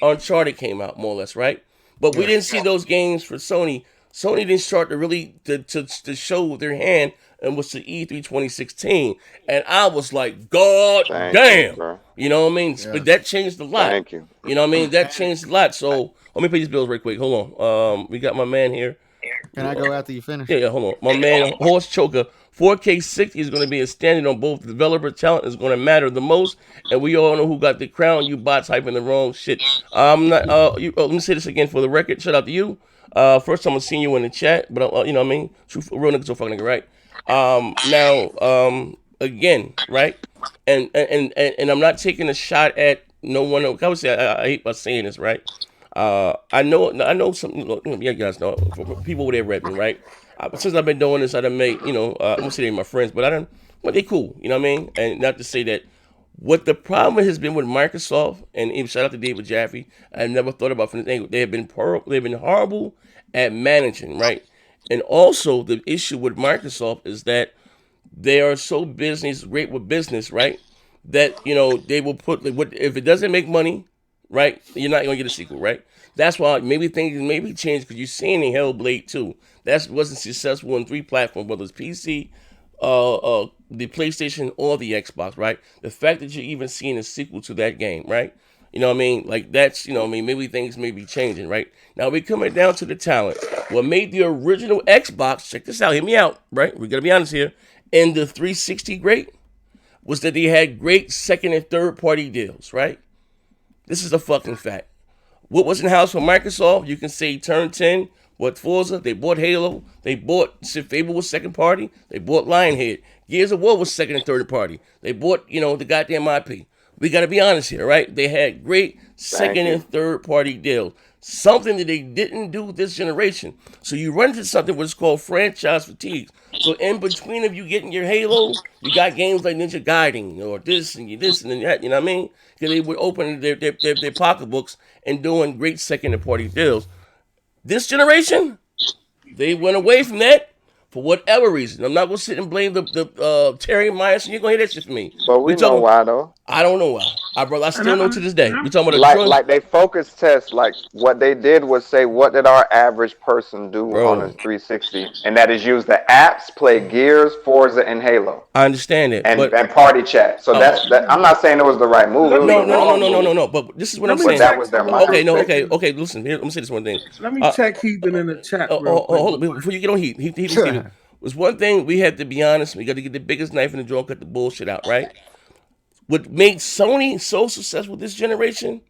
S2: Uncharted came out, more or less, right? But we didn't see those games for Sony. Sony didn't start to really to show their hand and was to E3 2016, and I was like, God damn, you know what I mean? Yeah. But that changed a lot.
S3: Thank you.
S2: You know what I mean? That changed a lot. So let me pay these bills real quick. Hold on. We got my man here.
S6: Can I go after you finish?
S2: Yeah. Hold on. My man, Horse Choker. 4K 60 is going to be a standard on both. Developer talent is going to matter the most, and we all know who got the crown. You bots hyping the wrong shit. I'm not. Let me say this again for the record. Shout out to you. First time I'm seeing you in the chat, but you know what I mean? Real niggas so fucking nigga, right? Now, again, right? And I'm not taking a shot at no one. I would say I hate by saying this, right? I know some. You guys know people with their repping, right? Since I've been doing this, I done made I'm gonna say they're my friends, but they cool. You know what I mean? And not to say that. What the problem has been with Microsoft, and even shout out to David Jaffe, I never thought about from this angle. They've been horrible at managing, right? And also the issue with Microsoft is that they are so great with business, right? That they will put if it doesn't make money, right? You're not gonna get a sequel, right? That's why maybe things maybe change because you're seeing in Hellblade 2. That wasn't successful on 3 platforms, whether it's PC. The PlayStation or the Xbox, right? The fact that you're even seeing a sequel to that game, right? You know what I mean? Like that's, maybe things may be changing, right? Now we're coming down to the talent. What made the original Xbox, check this out, hear me out, right? We're gonna be honest here. And the 360 great was that they had great second and third party deals, right? This is a fucking fact. What was in the house for Microsoft? You can say Turn 10. What Forza? They bought Halo. They bought Fable was second party. They bought Lionhead. Gears of War was second and third party. They bought, the goddamn IP. We got to be honest here, right? They had great second and third party deals. something that they didn't do this generation. So you run into something what's called franchise fatigue. So in between of you getting your Halo, you got games like Ninja Gaiden or this and then that. You know what I mean? Because they would open their pocketbooks and doing great second party deals. This generation, they went away from that for whatever reason. I'm not gonna sit and blame the Terry Myers. You're gonna hear that shit from me.
S3: But we know why though.
S2: I don't know why. I still know to this day. We talking about
S3: like they focus test. Like what they did was say, what did our average person do on a 360, and that is use the apps, play Gears, Forza, and Halo.
S2: I understand it,
S3: and party chat. So that's that. I'm not saying it was the right move.
S2: No. But this is what I'm saying.
S3: That was their mindset.
S2: Okay. Listen, here, let me say this one thing.
S12: Let me check Heathen in the chat.
S2: Hold on, before you get on Heat. Was one thing we had to be honest. We got to get the biggest knife in the drawer and cut the bullshit out, right? What made Sony so successful this generation,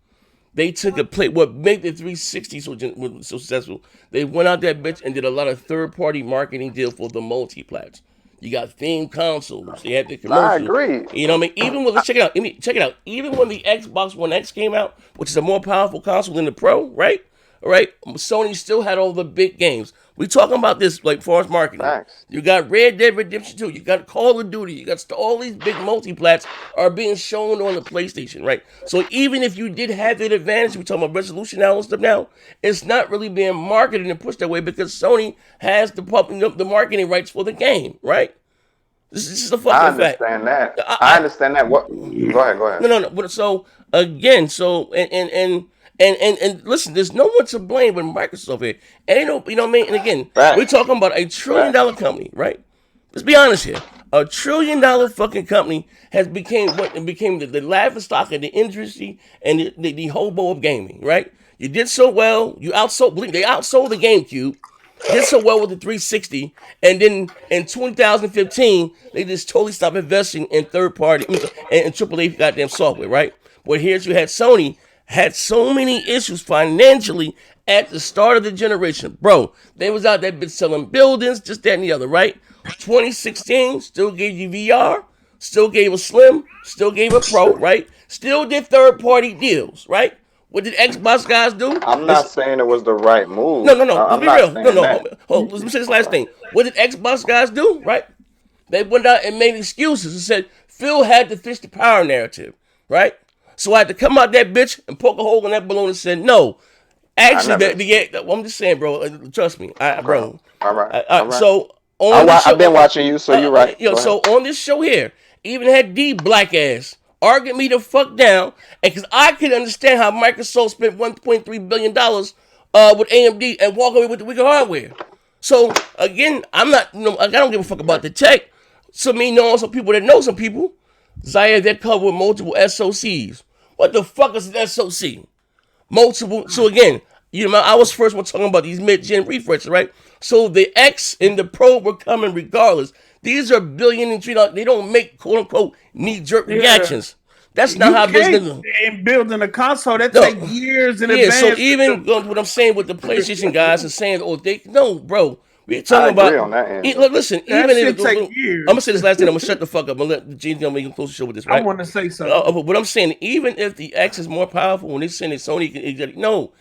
S2: they took a play. What made the 360 so successful, they went out that bitch and did a lot of third-party marketing deal for the multiplats. You got themed consoles. They had the commercials.
S3: I agree.
S2: You know what I mean? Even when, let's check it out. Even when the Xbox One X came out, which is a more powerful console than the Pro, right? All right, Sony still had all the big games. We talking about this like far as marketing.
S3: Thanks.
S2: You got Red Dead Redemption 2. You got Call of Duty. You got all these big multiplats are being shown on the PlayStation, right? So even if you did have that advantage, we talking about resolution now and stuff now, it's not really being marketed and pushed that way because Sony has the marketing rights for the game, right? This is a fucking fact.
S3: I understand that. I understand that. What? Go ahead.
S2: No. But so again, and listen, there's no one to blame but Microsoft here. Ain't no, you know what I mean? And again, we're talking about $1 trillion company, right? Let's be honest here. $1 trillion fucking company became the laughing stock of the industry and the hobo of gaming, right? You did so well. They outsold the GameCube. Did so well with the 360, and then in 2015 they just totally stopped investing in third party and AAA goddamn software, right? But here's you had Sony had so many issues financially at the start of the generation, bro. They was out there bitch selling buildings, just that and the other, right? 2016 still gave you VR, still gave a Slim, still gave a Pro, right? Still did third party deals, right? What did Xbox guys do?
S3: I'm not saying it was the right move.
S2: No. Let's be real. No. Let me say this last thing. What did Xbox guys do? Right? They went out and made excuses and said Phil had to fish the power narrative. Right? So I had to come out that bitch and poke a hole in that balloon and said no. Actually, I'm just saying, bro. Trust me, bro.
S3: All right.
S2: So
S3: I've been watching you, so you're right.
S2: So on this show here, even had D black ass argued me the fuck down, and because I could understand how Microsoft spent $1.3 billion with AMD and walk away with the weaker hardware. So again, I don't give a fuck about the tech. So me knowing some people that know some people, Zaire, they're covered with multiple SoCs. What the fuck is an SoC? Multiple. So again, I was first one talking about these mid-gen refreshes, right? So the X and the Pro were coming regardless. These are billion and $3. They don't make quote unquote knee-jerk reactions. That's not how business.
S12: And building a console that takes years in advance.
S2: So even what I'm saying with the PlayStation guys and saying, bro. We're talking about.
S3: On that end,
S2: listen,
S12: that even if take years.
S2: I'm gonna say this last thing. I'm gonna shut the fuck up and let Gene make a close show with this. Right?
S12: I want to say something.
S2: But what I'm saying, even if the X is more powerful, when they saying that Sony, no,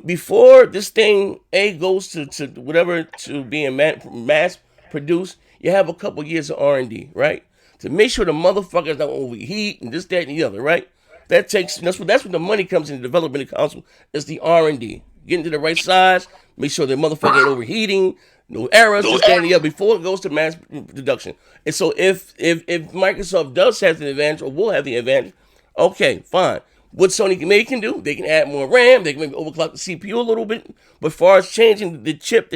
S2: before this thing goes to whatever to being mass produced, you have a couple years of R&D, right? To make sure the motherfuckers don't overheat and this, that, and the other, right? That's when the money comes in developing the console. It's the R&D, getting to the right size, make sure the motherfucker ain't overheating. No errors, this, that, and the other before it goes to mass production. And so if Microsoft does have the advantage or will have the advantage, okay, fine. What Sony can do, they can add more RAM, they can maybe overclock the CPU a little bit. But as far as changing the chip,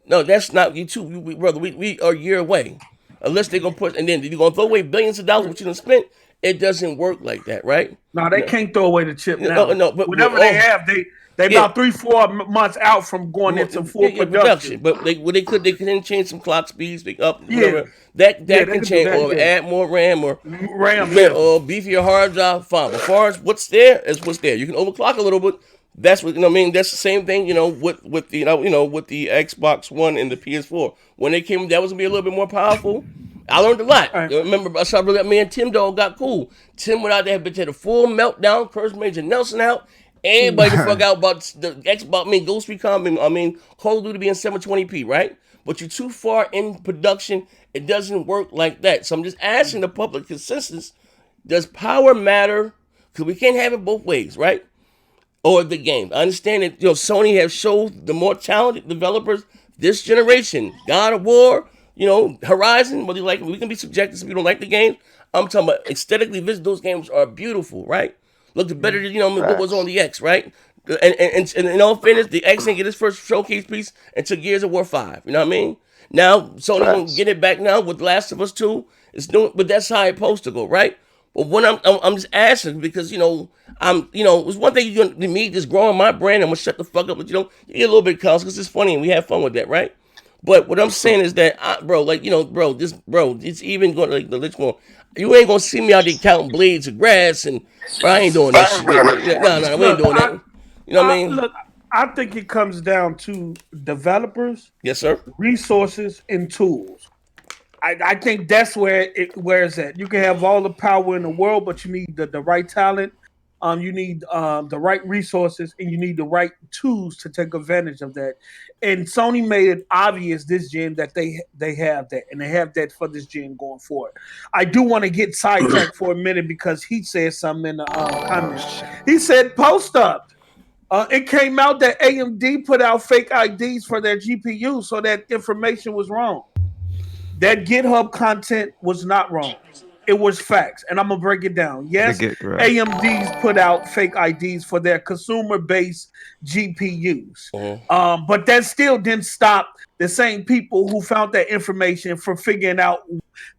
S2: no, that's not you too, brother. We are a year away. Unless they're gonna put, and then you're gonna throw away billions of dollars what you done spent. It doesn't work like that, right?
S12: No, they can't throw away the chip now.
S2: No, but
S12: whatever they have, they about 3-4 months out from going into full production.
S2: But they can change some clock speeds, pick up whatever. That can change or add more RAM or beefier hard drive. Fine. As far as what's there is what's there. You can overclock a little bit. That's what I mean. That's the same thing, with the with the Xbox One and the PS4. When they came, that was gonna be a little bit more powerful. I learned a lot. Right. Remember, I saw me and Tim Dog got cool. Tim went out there, bitch, had a full meltdown, cursed Major Nelson out. Everybody the fuck out about the Xbox. I mean, Ghost Recon. I mean, Call of Duty being 720p, right? But you're too far in production. It doesn't work like that. So I'm just asking the public consensus: does power matter? Because we can't have it both ways, right? Or the game. I understand that Sony has showed the more talented developers this generation. God of War, Horizon. Whether you like, we can be subjective if you don't like the game. I'm talking about aesthetically, those games are beautiful, right? Looked better than what was on the X, right? And in all fairness, the X didn't get his first showcase piece until Gears of War 5. You know what I mean? Now Sony gonna get it back now with Last of Us 2. It's doing, but that's how it's supposed to go, right? But when I'm just asking because it's one thing you're gonna me just growing my brand. I'm gonna shut the fuck up, but you get a little bit of cause because it's funny and we have fun with that, right? But what I'm saying is that, it's even going like the Lich one. You ain't gonna see me out there counting blades of grass, and I ain't doing that shit. No, we ain't doing that. You know what I mean?
S12: Look, I think it comes down to developers,
S2: yes, sir,
S12: resources, and tools. I think that's where it's at. You can have all the power in the world, but you need the right talent. You need the right resources, and you need the right tools to take advantage of that. And Sony made it obvious this gen that they have that, and they have that for this gen going forward. I do want to get sidetracked for a minute because he said something in the comments. He said, "Post up." It came out that AMD put out fake IDs for their GPU, so that information was wrong. That GitHub content was not wrong. It was facts. And I'm going to break it down. Yes, AMD's put out fake IDs for their consumer-based GPUs. But that still didn't stop the same people who found that information from figuring out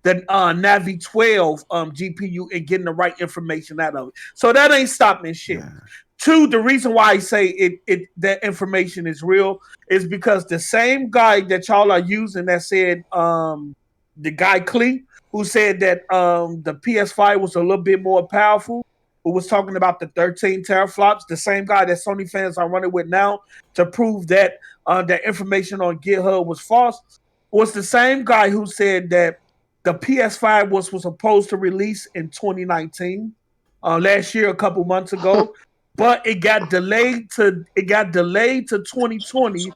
S12: the Navi 12 GPU and getting the right information out of it. So that ain't stopping shit. Yeah. Two, the reason why I say that information is real is because the same guy that y'all are using that said the guy Klee, who said that the PS5 was a little bit more powerful, who was talking about the 13 teraflops, the same guy that Sony fans are running with now to prove that that information on GitHub was false, was the same guy who said that the PS5 was supposed to release in 2019, last year, a couple months ago. But it got delayed to 2020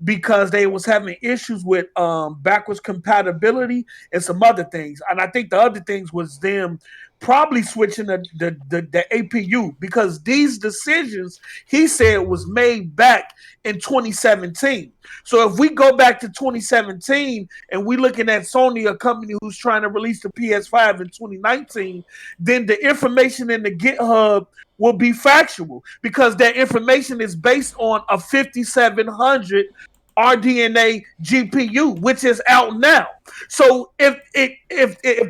S12: because they was having issues with backwards compatibility and some other things. And I think the other things was them probably switching the APU, because these decisions, he said, was made back in 2017. So if we go back to 2017 and we looking at Sony, a company who's trying to release the PS5 in 2019, then the information in the GitHub will be factual, because that information is based on a 5700 RDNA GPU, which is out now. So if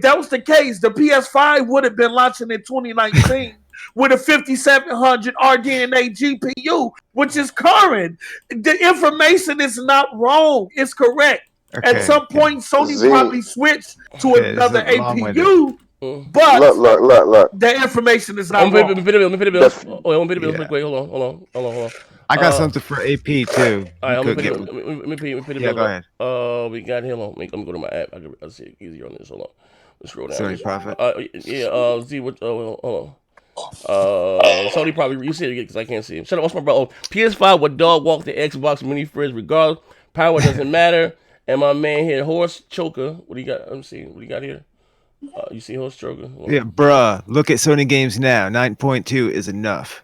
S12: that was the case, the PS5 would have been launching in 2019 with a 5700 RDNA GPU, which is current. The information is not wrong; it's correct. Okay. At some point, Sony probably switched to another APU. But look. The information is not wrong.
S2: Let me pay the bill. Wait, hold on.
S1: I got something for AP too.
S2: All right, let me pay the bill.
S1: Go ahead.
S2: We got him on. Let me go to my app. I'll see it easier on this. Hold on. Let's scroll down.
S1: Sony Profit.
S2: Z, hold on. Sony probably, you said it because I can't see him. Shut up, what's my bro? PS5 would dog walk the Xbox mini fridge regardless. Power doesn't matter. And my man here, Horse Choker. What do you got? Let me see. What do you got here? You see Horse Choker?
S1: Yeah, bruh. Look at Sony games now. 9.2 is enough.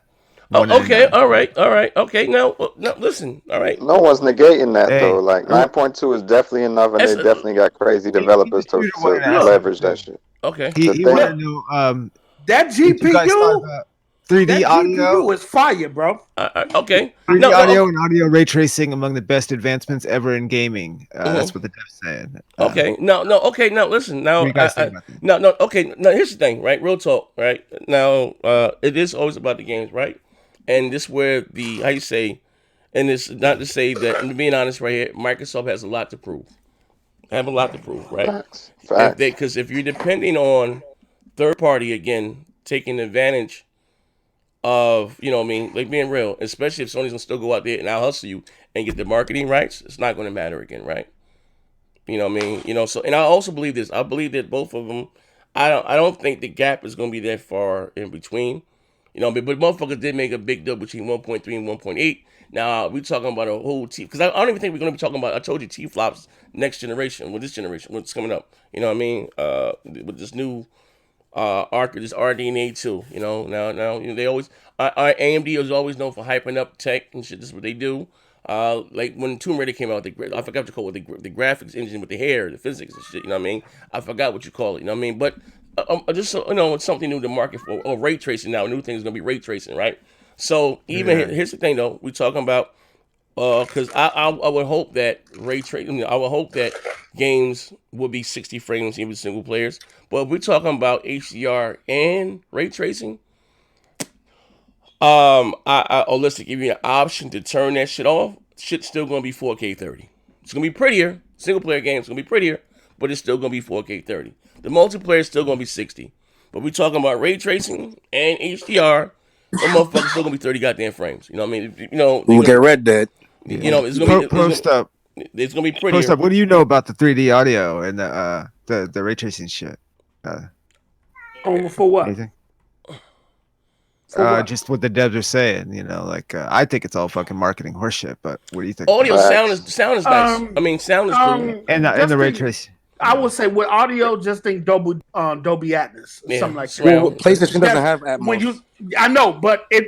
S2: Okay, all right. Okay, now listen. All right.
S3: No one's negating that though. Like 9.2 is definitely enough, and they definitely got crazy developers to leverage that shit.
S2: Okay.
S1: He wanted to know
S12: that GPU.
S1: 3D
S12: that
S1: audio
S12: GPU is fire, bro.
S2: Okay.
S1: 3D audio and audio ray tracing among the best advancements ever in gaming. That's what the dev's saying.
S2: Okay. Okay. Now listen. Now. Okay. Now here's the thing, right? Real talk, right? Now, it is always about the games, right? And this where how you say, and it's not to say that, and being honest, right here, Microsoft has a lot to prove. Have a lot to prove, right?
S3: Facts.
S2: Because if you're depending on third party again, taking advantage of, like being real, especially if Sony's gonna still go out there and out hustle you and get the marketing rights, it's not gonna matter again, right? You know what I mean? So, and I also believe this. I believe that both of them, I don't think the gap is gonna be that far in between. You know, but motherfuckers did make a big deal between 1.3 and 1.8. Now we talking about a whole T, because I don't even think we're gonna be talking about. I told you T flops next generation with this generation, what's coming up. You know what I mean? With this new this RDNA 2. You know, now you know, they always AMD is always known for hyping up tech and shit. This is what they do. Like when Tomb Raider came out, I forgot what you call it, the graphics engine with the hair, the physics and shit. You know what I mean? I forgot what you call it. You know what I mean? But just so, you know, it's something new to market for. Or ray tracing now. A new thing is gonna be ray tracing, right? So even here's the thing though, we're talking about because I would hope that ray tracing. I would hope that games would be 60 frames even single players. But if we're talking about HDR and ray tracing, let's give you an option to turn that shit off. Shit's still gonna be 4K 30. It's gonna be prettier. Single player games gonna be prettier, but it's still gonna be 4K 30. The multiplayer is still gonna be 60. But we're talking about ray tracing and HDR. The motherfucker's still gonna be 30 goddamn frames. You know what I mean? You know,
S8: look at Red Dead.
S2: You know, it's gonna be
S1: post up.
S2: It's gonna be prettier.
S1: Post up. What do you know about the 3D audio and the ray tracing shit?
S12: For what?
S1: Anything? Just what the devs are saying, you know, like I think it's all fucking marketing horseshit. But what do you think?
S2: Audio sound is nice. I mean, sound is cool.
S1: And the ray tracing.
S12: I would say with audio, just think Dolby Atmos, something like that.
S8: Well, PlayStation doesn't have Atmos.
S12: I know, but in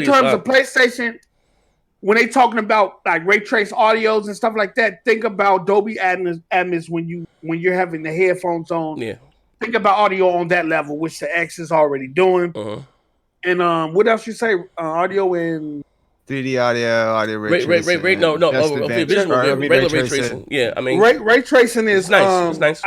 S12: terms of PlayStation, when they talking about like ray trace audios and stuff like that, think about Dolby Atmos when you're having the headphones on.
S2: Yeah.
S12: Think about audio on that level, which the X is already doing. And what else you say? Audio and
S1: 3D audio ray tracing.
S2: Regular ray tracing. Yeah, I mean,
S12: ray tracing is
S2: nice. It's nice.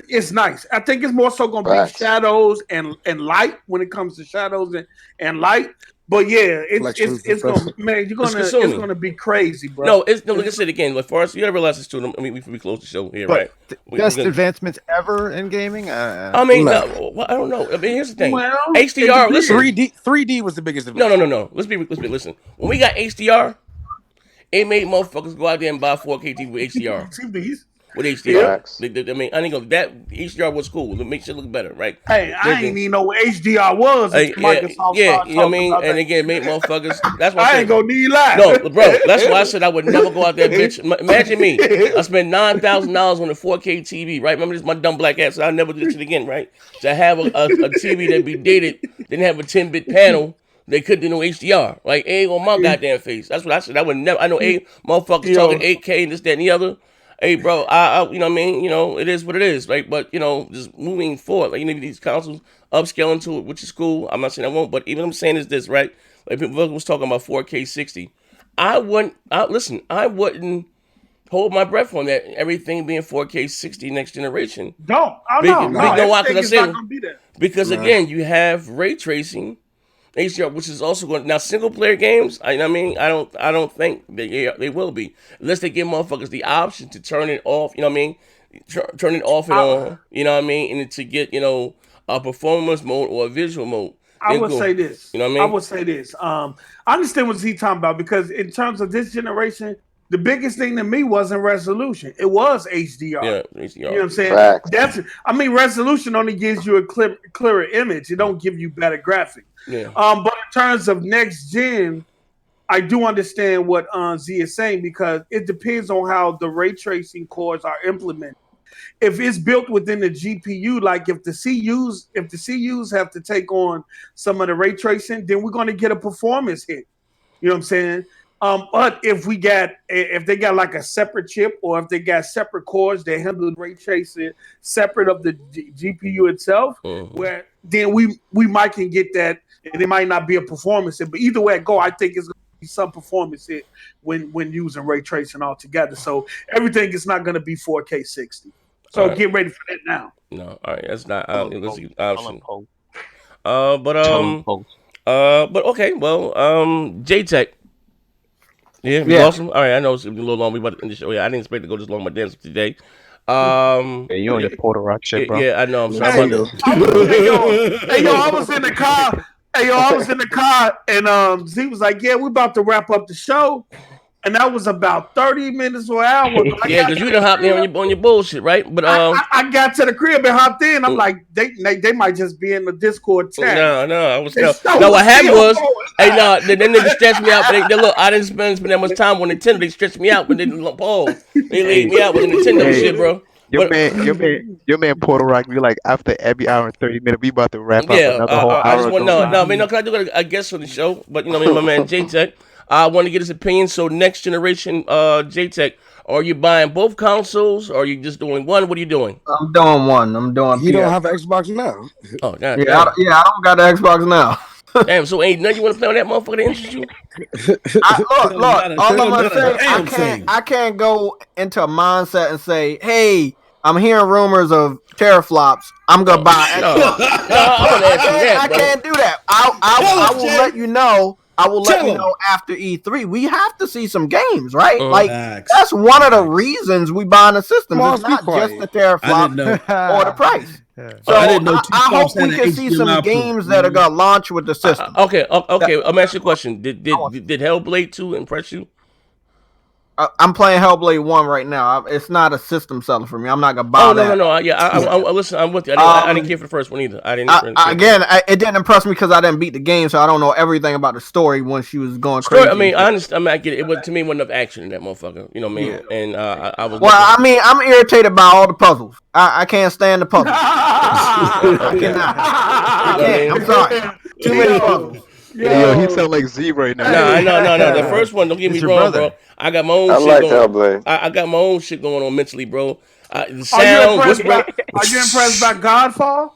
S12: It's nice. I think it's more so going to be shadows and light when it comes to shadows and light. But yeah, it's gonna, man, it's gonna be crazy, bro.
S2: No, like I said again, as far as you gotta realize this too. I mean, we close the show here, right?
S1: Best advancements ever in gaming.
S2: I mean, I don't know. I mean, here's the thing.
S12: Well,
S2: HDR. Listen,
S8: 3D was the biggest advance.
S2: No. Let's be. Listen, when we got HDR, it made motherfuckers go out there and buy 4K TV with HDR. With HDR, I mean, I ain't gonna. That HDR was cool. It makes it look better, right?
S12: Hey, I ain't even know what HDR was. Microsoft
S2: you know what I mean. And again, make motherfuckers. That's why
S12: I ain't gonna need live.
S2: No, bro. That's why I said I would never go out there, bitch. Imagine me. I spent $9,000 on a 4K TV, right? Remember this, my dumb black ass. I'll never do this shit again, right? To have a TV that be dated, didn't have a 10-bit panel. They couldn't do no HDR. Like, ain't on my goddamn face. That's what I said. I would never. I know motherfuckers talking 8K and this, that, and the other. Hey, bro, I you know what I mean? You know, it is what it is, right? But, you know, just moving forward, like, you know, these consoles upscaling to it, which is cool. I'm not saying I won't, but even I'm saying is this, right? Like, people was talking about 4K 60. I wouldn't hold my breath on that, everything being 4K 60 next generation.
S12: No.
S2: Because, again, you have ray tracing, HDR, which is also going now single player games. I mean, I don't think they will be unless they give motherfuckers the option to turn it off. You know what I mean? Turn it off and on. You know what I mean? And to get a performance mode or a visual mode.
S12: I would say this.
S2: You know what I mean?
S12: I would say this. I understand what he's talking about because in terms of this generation, the biggest thing to me wasn't resolution. It was HDR.
S2: Yeah, HDR.
S12: You know what I'm saying?
S3: Facts.
S12: Resolution only gives you a clearer image. It don't give you better graphics.
S2: Yeah.
S12: But in terms of next gen, I do understand what Z is saying because it depends on how the ray tracing cores are implemented. If it's built within the GPU, like if the CUs have to take on some of the ray tracing, then we're going to get a performance hit. You know what I'm saying? But if they got like a separate chip or if they got separate cores that handle ray tracing separate of the GPU itself, where then we might can get that, and it might not be a performance hit. But either way it go, I think it's going to be some performance hit when using ray tracing altogether. So everything is not going to be 4K 60. So get ready for that now.
S2: No, all right, that's not. Let's see option. But okay, well, J-Tech. Yeah. Awesome. All right, I know it's a little long. We about to end the show. Yeah, I didn't expect to go this long. My dance today.
S11: Yeah, you on your Puerto Rock shit, bro.
S2: Yeah, I know. I'm sorry.
S12: I was in the car. I was in the car, and Z was like, "Yeah, we're about to wrap up the show." and that was about 30 minutes or an hour.
S2: Yeah, because you done hopped in on your bullshit, right? But
S12: I got to the crib and hopped in. I'm like, they might just be in the Discord chat.
S2: No, I was no. What happened was, hey, no, them niggas stressed me out. But they look, I didn't spend that much time on Nintendo. They stressed me out, but they didn't pause. They laid me out with the Nintendo shit, bro.
S11: Your man Porter Rock be like, after every hour and 30 minutes, we about to wrap up another whole hour.
S2: I just want no, man, no, cause I do got a guest on the show, but you know, my man J Tech, I want to get his opinion. So next generation, J Tech, are you buying both consoles, or are you just doing one? What are you doing?
S10: I'm doing one. I'm doing.
S8: You don't have an Xbox now.
S2: Oh, God,
S10: yeah, I don't got the Xbox now.
S2: Damn, so ain't nothing you want to play on that motherfucker to interest you?
S10: Look, all I'm gonna say, I can't go into a mindset and say, hey, I'm hearing rumors of teraflops. I'm gonna buy an Xbox. I can't do that. I will let you know. I will let you know after E3. We have to see some games, right? Like that's one of the reasons we buying a system. It's not just the teraflop or the price. So I hope we can see some games that are gonna launch with the system.
S2: Okay. I'm asking you a question. Did Hellblade 2 impress you?
S10: I'm playing Hellblade 1 right now. It's not a system seller for me. I'm not gonna buy that.
S2: No. Yeah, I listen. I'm with you. I didn't care for the first one either. I didn't.
S10: It didn't impress me because I didn't beat the game, so I don't know everything about the story when she was going crazy.
S2: I mean, I understand. I get it. It was, to me, wasn't enough action in that motherfucker. You know what I mean? Yeah. And I was.
S10: Well, I mean, I'm irritated by all the puzzles. I can't stand the puzzles. I cannot. I can't. I'm sorry. Too many puzzles.
S11: Yo, he sound like Z right now.
S2: No. The first one, don't get me wrong, bro. I got my own shit going. I got my own shit going on mentally, bro. The sound.
S12: Are you impressed by Godfall?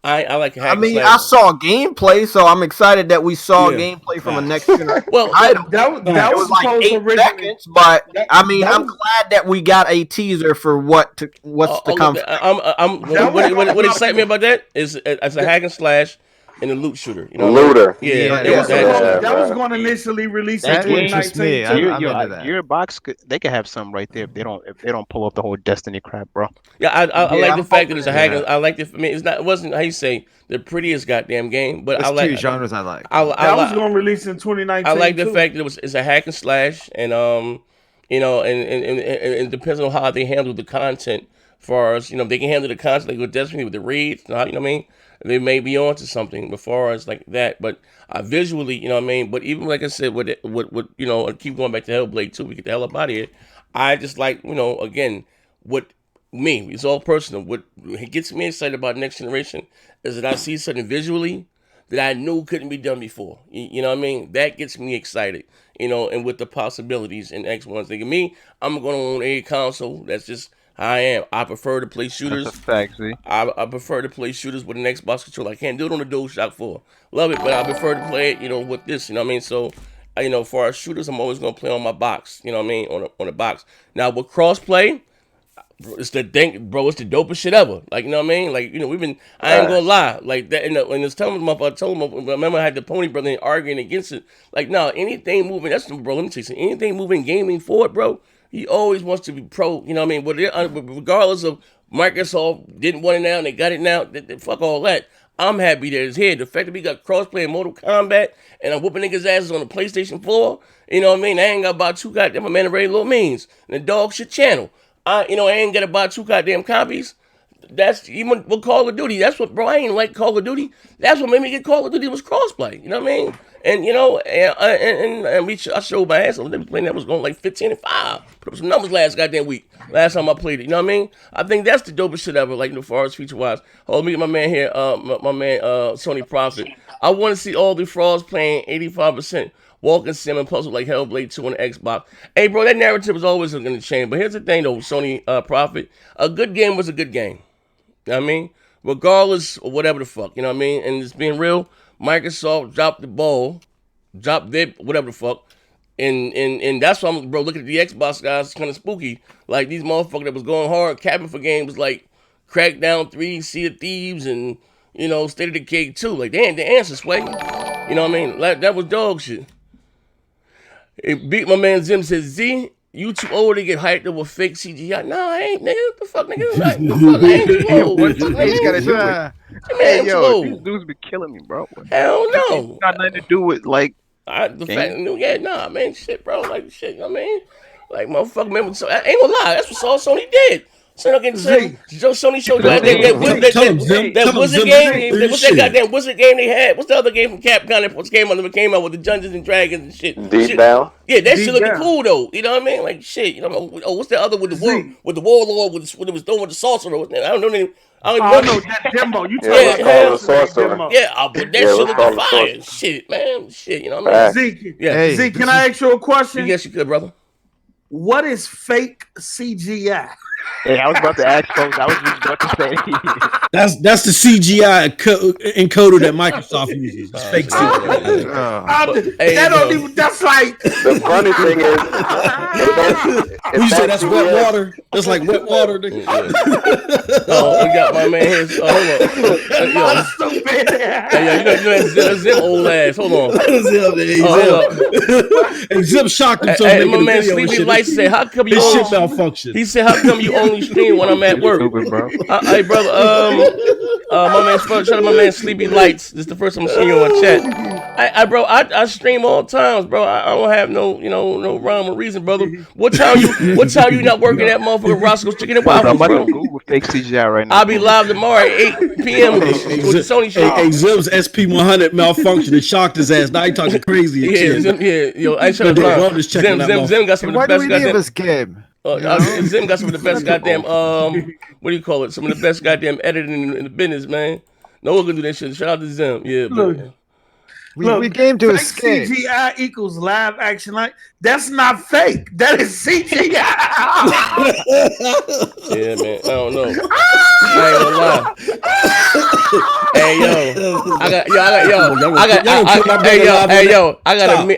S2: I like.
S10: I mean, I saw gameplay, so I'm excited that we saw gameplay from a next generation.
S2: Well,
S12: that was
S10: like 8 seconds, but I mean, I'm glad that we got a teaser for what's to come.
S2: What excites me about that is it's a hack and slash. And a loot shooter, you know.
S3: Looter.
S12: That was going to initially release in 2019.
S11: Gearbox, they could have some right there if they don't pull up the whole Destiny crap, bro.
S2: Yeah, I like the fact that it's a hack. I like it. I mean, it wasn't how you say the prettiest goddamn game, but I like
S1: two genres I like.
S12: That was going to release in 2019.
S2: I like the fact that it's a hack and slash, and you know, and it depends on how they handle the content. For us, you know, they can handle the content like with Destiny with the raids, you know what I mean? They may be onto something before us like that, but visually, you know what I mean. But even like I said, with you know, I keep going back to Hellblade 2, we get the hell up out of here. I just like, you know, again, it's all personal. What gets me excited about next generation is that I see something visually that I knew couldn't be done before. You know what I mean? That gets me excited. You know, and with the possibilities in X1 thing. Me, I'm going to own a console. That's just how I am. I prefer to play shooters.
S11: That's a fact, see?
S2: I prefer to play shooters with an Xbox controller. I can't do it on the DualShock 4. Love it, but I prefer to play it, you know, with this. You know what I mean? So, you know, for our shooters, I'm always going to play on my box. You know what I mean? On the box. Now, with crossplay, it's the dopest shit ever. Like, you know what I mean? Like, you know, I ain't gonna lie. Like, that, and it's telling my, I told him, remember I had the Pony Brother arguing against it. Like, no, anything moving, bro, let me tell you something. Anything moving gaming forward, bro, he always wants to be pro, you know what I mean? Regardless of Microsoft didn't want it now and they got it now, fuck all that. I'm happy that it's here. The fact that we got crossplay in Mortal Kombat and I'm whooping niggas' asses on the PlayStation 4, you know what I mean? I ain't got about 2 goddamn man of very little means. And the dog shit channel. I ain't got to buy 2 goddamn copies. That's even with Call of Duty. That's what, bro, I ain't like Call of Duty. That's what made me get Call of Duty was crossplay. You know what I mean? And, you know, I showed my ass. I was playing that was going like 15-5. Put up some numbers last goddamn week. Last time I played it. You know what I mean? I think that's the dopest shit ever, like, as far as feature-wise. Hold me, my man here, my man, Sony Prophet. I want to see all the frauds playing 85%. Walking sim and puzzle like Hellblade 2 on the Xbox. Hey, bro, that narrative is always going to change. But here's the thing, though, Sony Prophet. A good game was a good game. You know what I mean? Regardless of whatever the fuck. You know what I mean? And it's being real. Microsoft dropped the ball. Dropped their whatever the fuck. And that's why I'm, bro, looking at the Xbox guys, it's kind of spooky. Like, these motherfuckers that was going hard, capping for games like Crackdown 3, Sea of Thieves, and, you know, State of Decay 2. Like, they ain't the answer, Sway. You know what I mean? Like, that was dog shit. It beat my man Zim says, Z, you too old to get hyped over fake CGI. No, I ain't, nigga. What the fuck, nigga? Like, the fuck, I ain't too old.
S11: What the he's gotta do it? Hey, yo, these dudes be killing me, bro.
S2: Hell no.
S11: It's got nothing to do with, like,
S2: Man, shit, bro, like shit. You know what I mean, like motherfucker, man. So, I ain't gonna lie, that's what all Sony did. Sony showed you that Wizard game. What's that goddamn Wizard game they had? What's the other game from Capcom that came out with the Dungeons and Dragons and shit?
S3: Deep Down.
S2: Yeah, that shit looking cool though. You know what I mean? Like shit. You know, what's the other with the warlord with it was doing with the sorcerer? I don't know.
S12: I don't know that demo. You talking
S3: about the sorcerer?
S2: Yeah, but that shit looking fire. Shit, man. Shit, you know what I
S12: mean? Zeke, can I ask you a question?
S2: Yes, you could, brother.
S12: What is fake CGI?
S11: Hey, I was about to ask folks. I was just about to say.
S5: That's the CGI encoder that Microsoft uses. It's fake CGI.
S12: That's like
S3: the funny thing is.
S5: You say that's wet water? That's like wet water.
S2: Oh, we got my man here. Hold on. Stupid. Hey, you know that Zim old ass. Hold on.
S5: Hey, Zim shocked himself.
S2: Hey, my man Sleepy Lights said, "How come you?"
S5: This shit malfunction.
S2: He said, "How come you only stream when I'm at work?"
S11: Stupid, bro.
S2: Hey, brother. Shout out my man Sleepy Lights. This is the first time I'm seeing you on chat. Bro, I stream all times, bro. I don't have no rhyme or reason, brother. What time you not working at motherfucking Roscoe's Chicken and Waffles, bro?
S11: Google fake CGI right now.
S2: I'll be live tomorrow at 8 p.m. with the Sony show.
S5: Hey, Zim's SP100 malfunction. It shocked his ass. Now he talking crazy.
S2: Yo, I ain't shut up. Zim got some of the best goddamn.
S1: This game?
S2: Zim got some of the best goddamn. What do you call it? Some of the best goddamn editing in the business, man. No one can do that shit. Shout out to Zim. Yeah, but.
S1: We came to escape.
S12: CGI equals live action. Like that's not fake. That is CGI.
S2: Yeah, man. I don't know. I ain't gonna lie.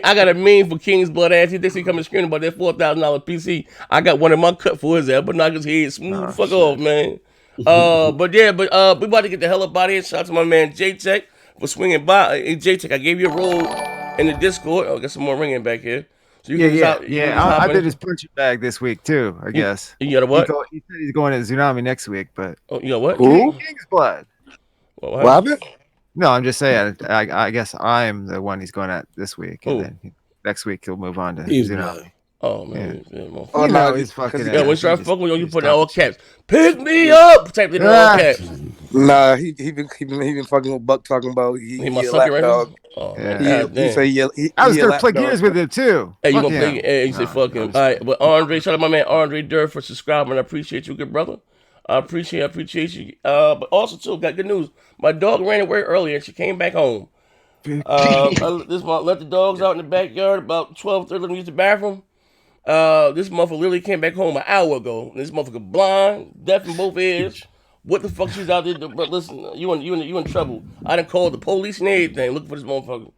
S2: I got a meme for King's Blood ass. He thinks he coming screaming about that $4,000 PC. I got one in my cut for his ass, but knock his head smooth. Fuck off, man. We about to get the hell up out of here. Shout out to my man J Tech for swinging by. Hey, J Tech, I gave you a role in the Discord. I got some more ringing back here. So
S1: I did his punching bag this week too. I guess.
S2: You got a what?
S1: He said he's going to Tsunami next week, but
S2: you got what?
S1: King's Blood.
S8: What happened?
S1: No, I'm just saying. I guess I'm the one he's going at this week, and then next week he'll move on to Tsunami.
S2: Oh man,
S1: he's fucking.
S2: Yeah, when you start fucking with you, put in all caps. Pick me up. Type it in all caps.
S8: Nah, he been fucking with Buck talking about he
S2: my sucker right now.
S8: Oh, yeah. He say
S1: I was gonna play gears with him too.
S2: Hey, you gonna play? Hey, you say fuck him. All right, but Andre, shout out my man Andre Durr for subscribing. I appreciate you, good brother. I appreciate you. But also too, got good news. My dog ran away earlier and she came back home. This month let the dogs out in the backyard about 12:30. Let them use the bathroom. This motherfucker literally came back home an hour ago. This motherfucker blind, deaf in both ears. What the fuck she's out there? But listen, you in trouble. I done called the police and everything. Looking for this motherfucker.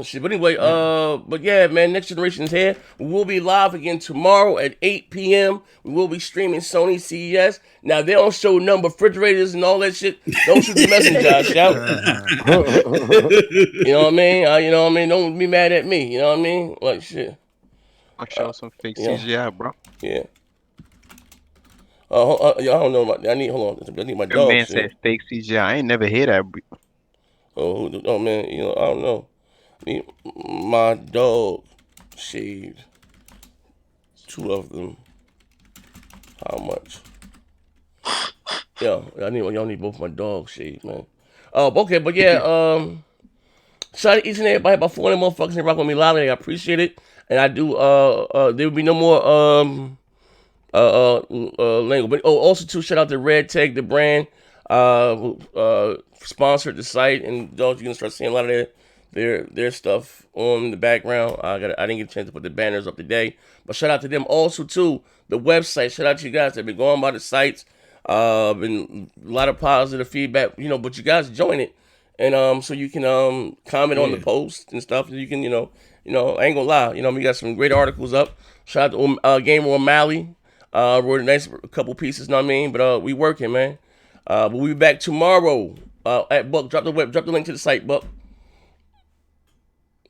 S2: Shit. But anyway, but yeah, man, Next Generation is here. We will be live again tomorrow at 8 p.m. We will be streaming Sony CES. Now they don't show number refrigerators and all that shit. Don't shoot the messenger, shout. You know what I mean? You know what I mean? Don't be mad at me. You know what I mean? Like shit.
S11: I'll show some fake CGI, bro.
S2: Yeah. I don't know. I need my dog.
S11: Man said fake CGI. I ain't never hear that.
S2: Oh man, I don't know. My dog shaved 2 of them. How much? Yeah, y'all need both my dogs shaved, man. Okay, but yeah, shout out to each and everybody about 400 motherfuckers and rock with me live. I appreciate it. And I do there will be no more language. But also too, shout out to Red Tech, the brand, who sponsored the site, and you're gonna start seeing a lot of their stuff on the background. I didn't get a chance to put the banners up today, but shout out to them also too. The website, shout out to you guys that have been going by the sites. Been a lot of positive feedback, but you guys join it, and so you can comment on the post and stuff. You can I ain't gonna lie, we got some great articles up. Shout out to Gamer O'Malley. Wrote a nice couple pieces, know what I mean? But we working, man. But we'll be back tomorrow at Buck. Drop the link to the site, Buck.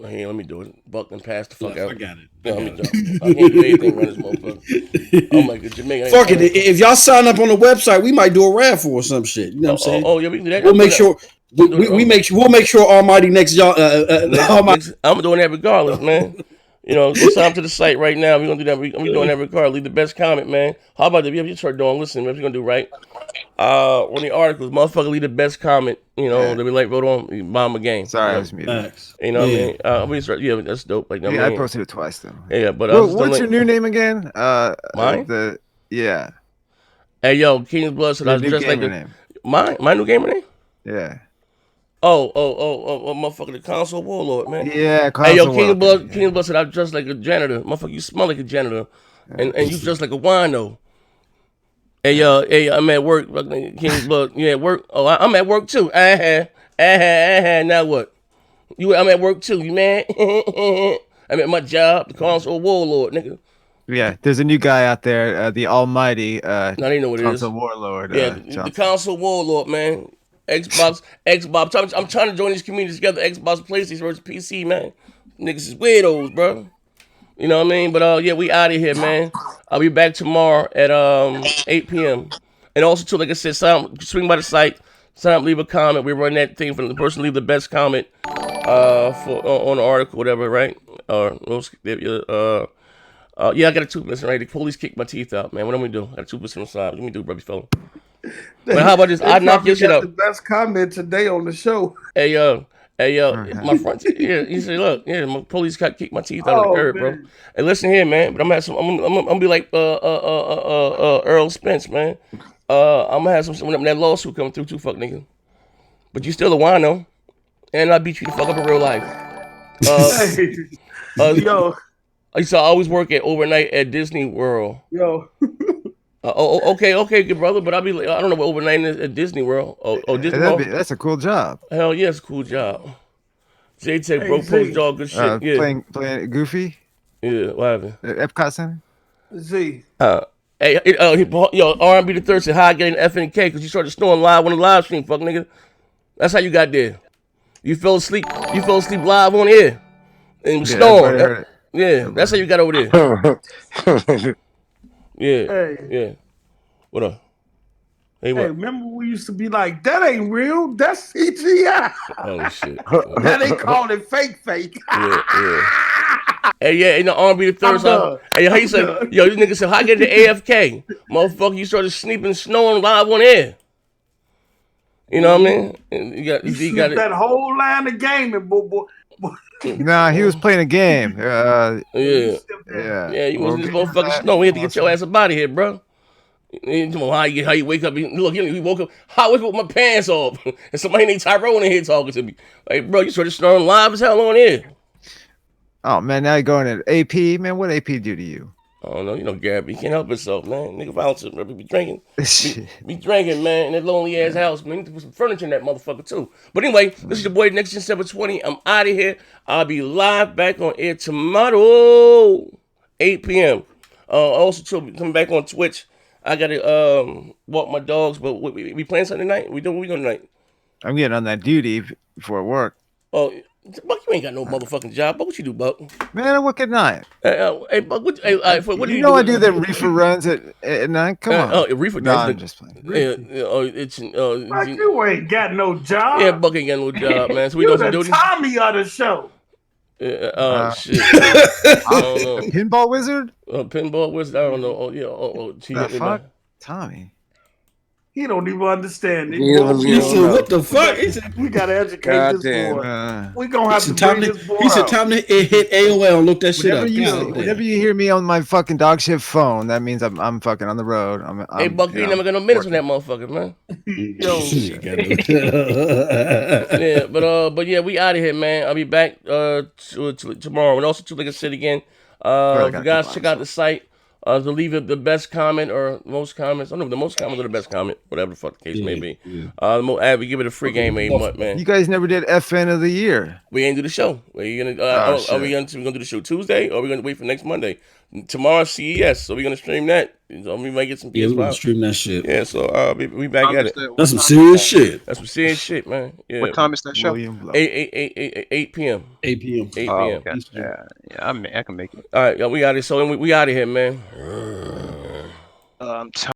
S2: Here, let me do it. Buck and pass the fuck out.
S5: I got it.
S2: Yeah, let me drop it. I can't do anything around this motherfucker. I'm like a Jamaican.
S5: Fuck it. If y'all sign up on the website, we might do a raffle or some shit. You know what I'm saying?
S2: Oh, yeah, we can do that.
S5: We'll make sure. We'll make sure Almighty next y'all.
S2: I'm doing that regardless, man. You know, go sign up to the site right now. We're gonna do that. We're doing that regardless. Leave the best comment, man. How about if you start doing? Listen, what you gonna do, right? On the articles, motherfucker, leave the best comment. You know, that we like vote on, buy them a game.
S1: Sorry, I was muted.
S2: You know what I mean? That's dope. Like,
S1: I posted it twice though.
S2: Yeah, but
S1: what's your new name again?
S2: Mine.
S1: Hey,
S2: yo, King's Blood said I was just like
S1: name.
S2: My new gamer name.
S1: Yeah.
S2: Oh, motherfucker, the console warlord, man.
S1: Yeah, console
S2: Hey, yo, King of Blood said I'm just like a janitor. Motherfucker, you smell like a janitor, and you just like a wino. Hey, I'm at work. King of Blood, you at work? Oh, I'm at work too. Now what? I'm at work too. You mad? I'm at my job, the console warlord, nigga.
S1: Yeah, there's a new guy out there, the almighty
S2: I didn't know what it is.
S1: console warlord.
S2: Yeah, the console warlord, man. Xbox. I'm trying to join these communities together. Xbox, PlayStation versus PC, man. Niggas is weirdos, bro. You know what I mean? But yeah, we out of here, man. I'll be back tomorrow at 8 p.m. And also too, like I said, swing by the site, sign up, leave a comment. We run that thing for the person leave the best comment on the article, whatever, right? Yeah, I got a tooth missing, right? The police kicked my teeth out, man. What am I gonna do? I got a tooth missing on the side. What am I do, brother fellow? But how about this? I knock your shit out.
S12: The best comment today on the show.
S2: Hey yo, my front. He said, look, my police kicked my teeth out of the curb, bro. Hey, listen here, man. But I'm gonna have some. I'm gonna be like Earl Spence, man. I'm gonna have some when that lawsuit come through too, fuck nigga. But you still a wino, and I beat you the fuck up in real life.
S12: Yo.
S2: I used to always work overnight at Disney World.
S12: Yo.
S2: Okay, good brother. But I'll be like, I don't know what overnight is at Disney World. Disney World.
S1: That's a cool job.
S2: Hell yeah, it's a cool job. J-Tech, bro, post dog, good shit. Yeah.
S1: Playing Goofy.
S2: Yeah, what happened?
S1: Epcot Center.
S12: Z.
S2: Hey, R&B the Third said, how I get an FNK because you started snoring live on the live stream, fuck nigga. That's how you got there. You fell asleep live on air and snoring. Yeah, that's how you got over there. Yeah. What up? Hey, what?
S12: Hey, remember we used to be like, that ain't real, that's CGI.
S2: Oh shit.
S12: Now they call it fake.
S2: Yeah. Hey, yeah, in the R&B the Third side. Hey, how you say? Yo, this nigga said, how I get the AFK? Motherfucker, you started sleeping, snoring live on air. You know what I mean?
S12: You got that whole line of gaming, boy.
S1: Nah, he was playing a game.
S2: Yeah, you was this motherfucker snow. We had to get your ass up out of here, bro. How you wake up? Look, he woke up. How I wake up with my pants off, and somebody named Tyrone in here talking to me. Like, bro, you started snoring live as hell on here.
S1: Oh man, now you're going at AP, man. What AP do to you?
S2: I don't know, Gabby, he can't help himself, man. Nigga bouncer, bro. Be drinking. Be drinking, man, in that lonely ass house, man. Need to put some furniture in that motherfucker, too. But anyway, this is your boy, Next Gen 720. I'm out of here. I'll be live back on air tomorrow, 8 p.m. Also, too, coming back on Twitch. I got to walk my dogs, but we playing something tonight? What we doing tonight?
S1: I'm getting on that duty before work.
S2: Oh, Buck, you ain't got no motherfucking job. Buck, what you do, Buck?
S1: Man, I work at night.
S2: Hey, Buck, what do you do?
S1: You know I do the reefer runs at night. Come on.
S2: Oh, reefer
S1: no,
S2: runs.
S1: I'm just playing.
S12: Buck, you ain't got no job.
S2: Yeah, Buck ain't got no job, man. So we
S12: you
S2: doing some duty.
S12: Tommy of the show.
S2: Shit.
S1: I don't know. Pinball wizard?
S2: Pinball wizard? I don't know. Oh, yeah.
S1: The fuck? Tommy.
S12: He don't even understand it.
S5: He said, what the fuck?
S12: We gotta educate this boy. We gonna have to bring this boy.
S5: He said, time to hit AOL and look that shit up.
S1: Whenever you hear me on my fucking dog shit phone, that means I'm fucking on the road.
S2: Hey, Buck, you never got no minutes on that motherfucker, man. Yeah, but yeah, we out of here, man. I'll be back tomorrow, and also too, like I said again, you guys check out the site. To leave the best comment or most comments. I don't know if the most comments or the best comment, whatever the fuck the case may be. We give it a free game every month, man.
S1: You guys never did FN of the year.
S2: We ain't do the show. Are we gonna do the show Tuesday or are we gonna wait for next Monday? Tomorrow's CES, so we're gonna stream that. So we might get some PS5.
S5: Yeah, we're gonna stream that shit.
S2: Yeah, so we back at it.
S5: That's some serious shit.
S2: That's some serious shit, man. Yeah.
S11: What time is that show?
S2: 8 p.m.
S5: 8 p.m.
S2: 8 p.m.
S11: Okay. Yeah, I can make it.
S2: All right, we out of here. So we out of here, man.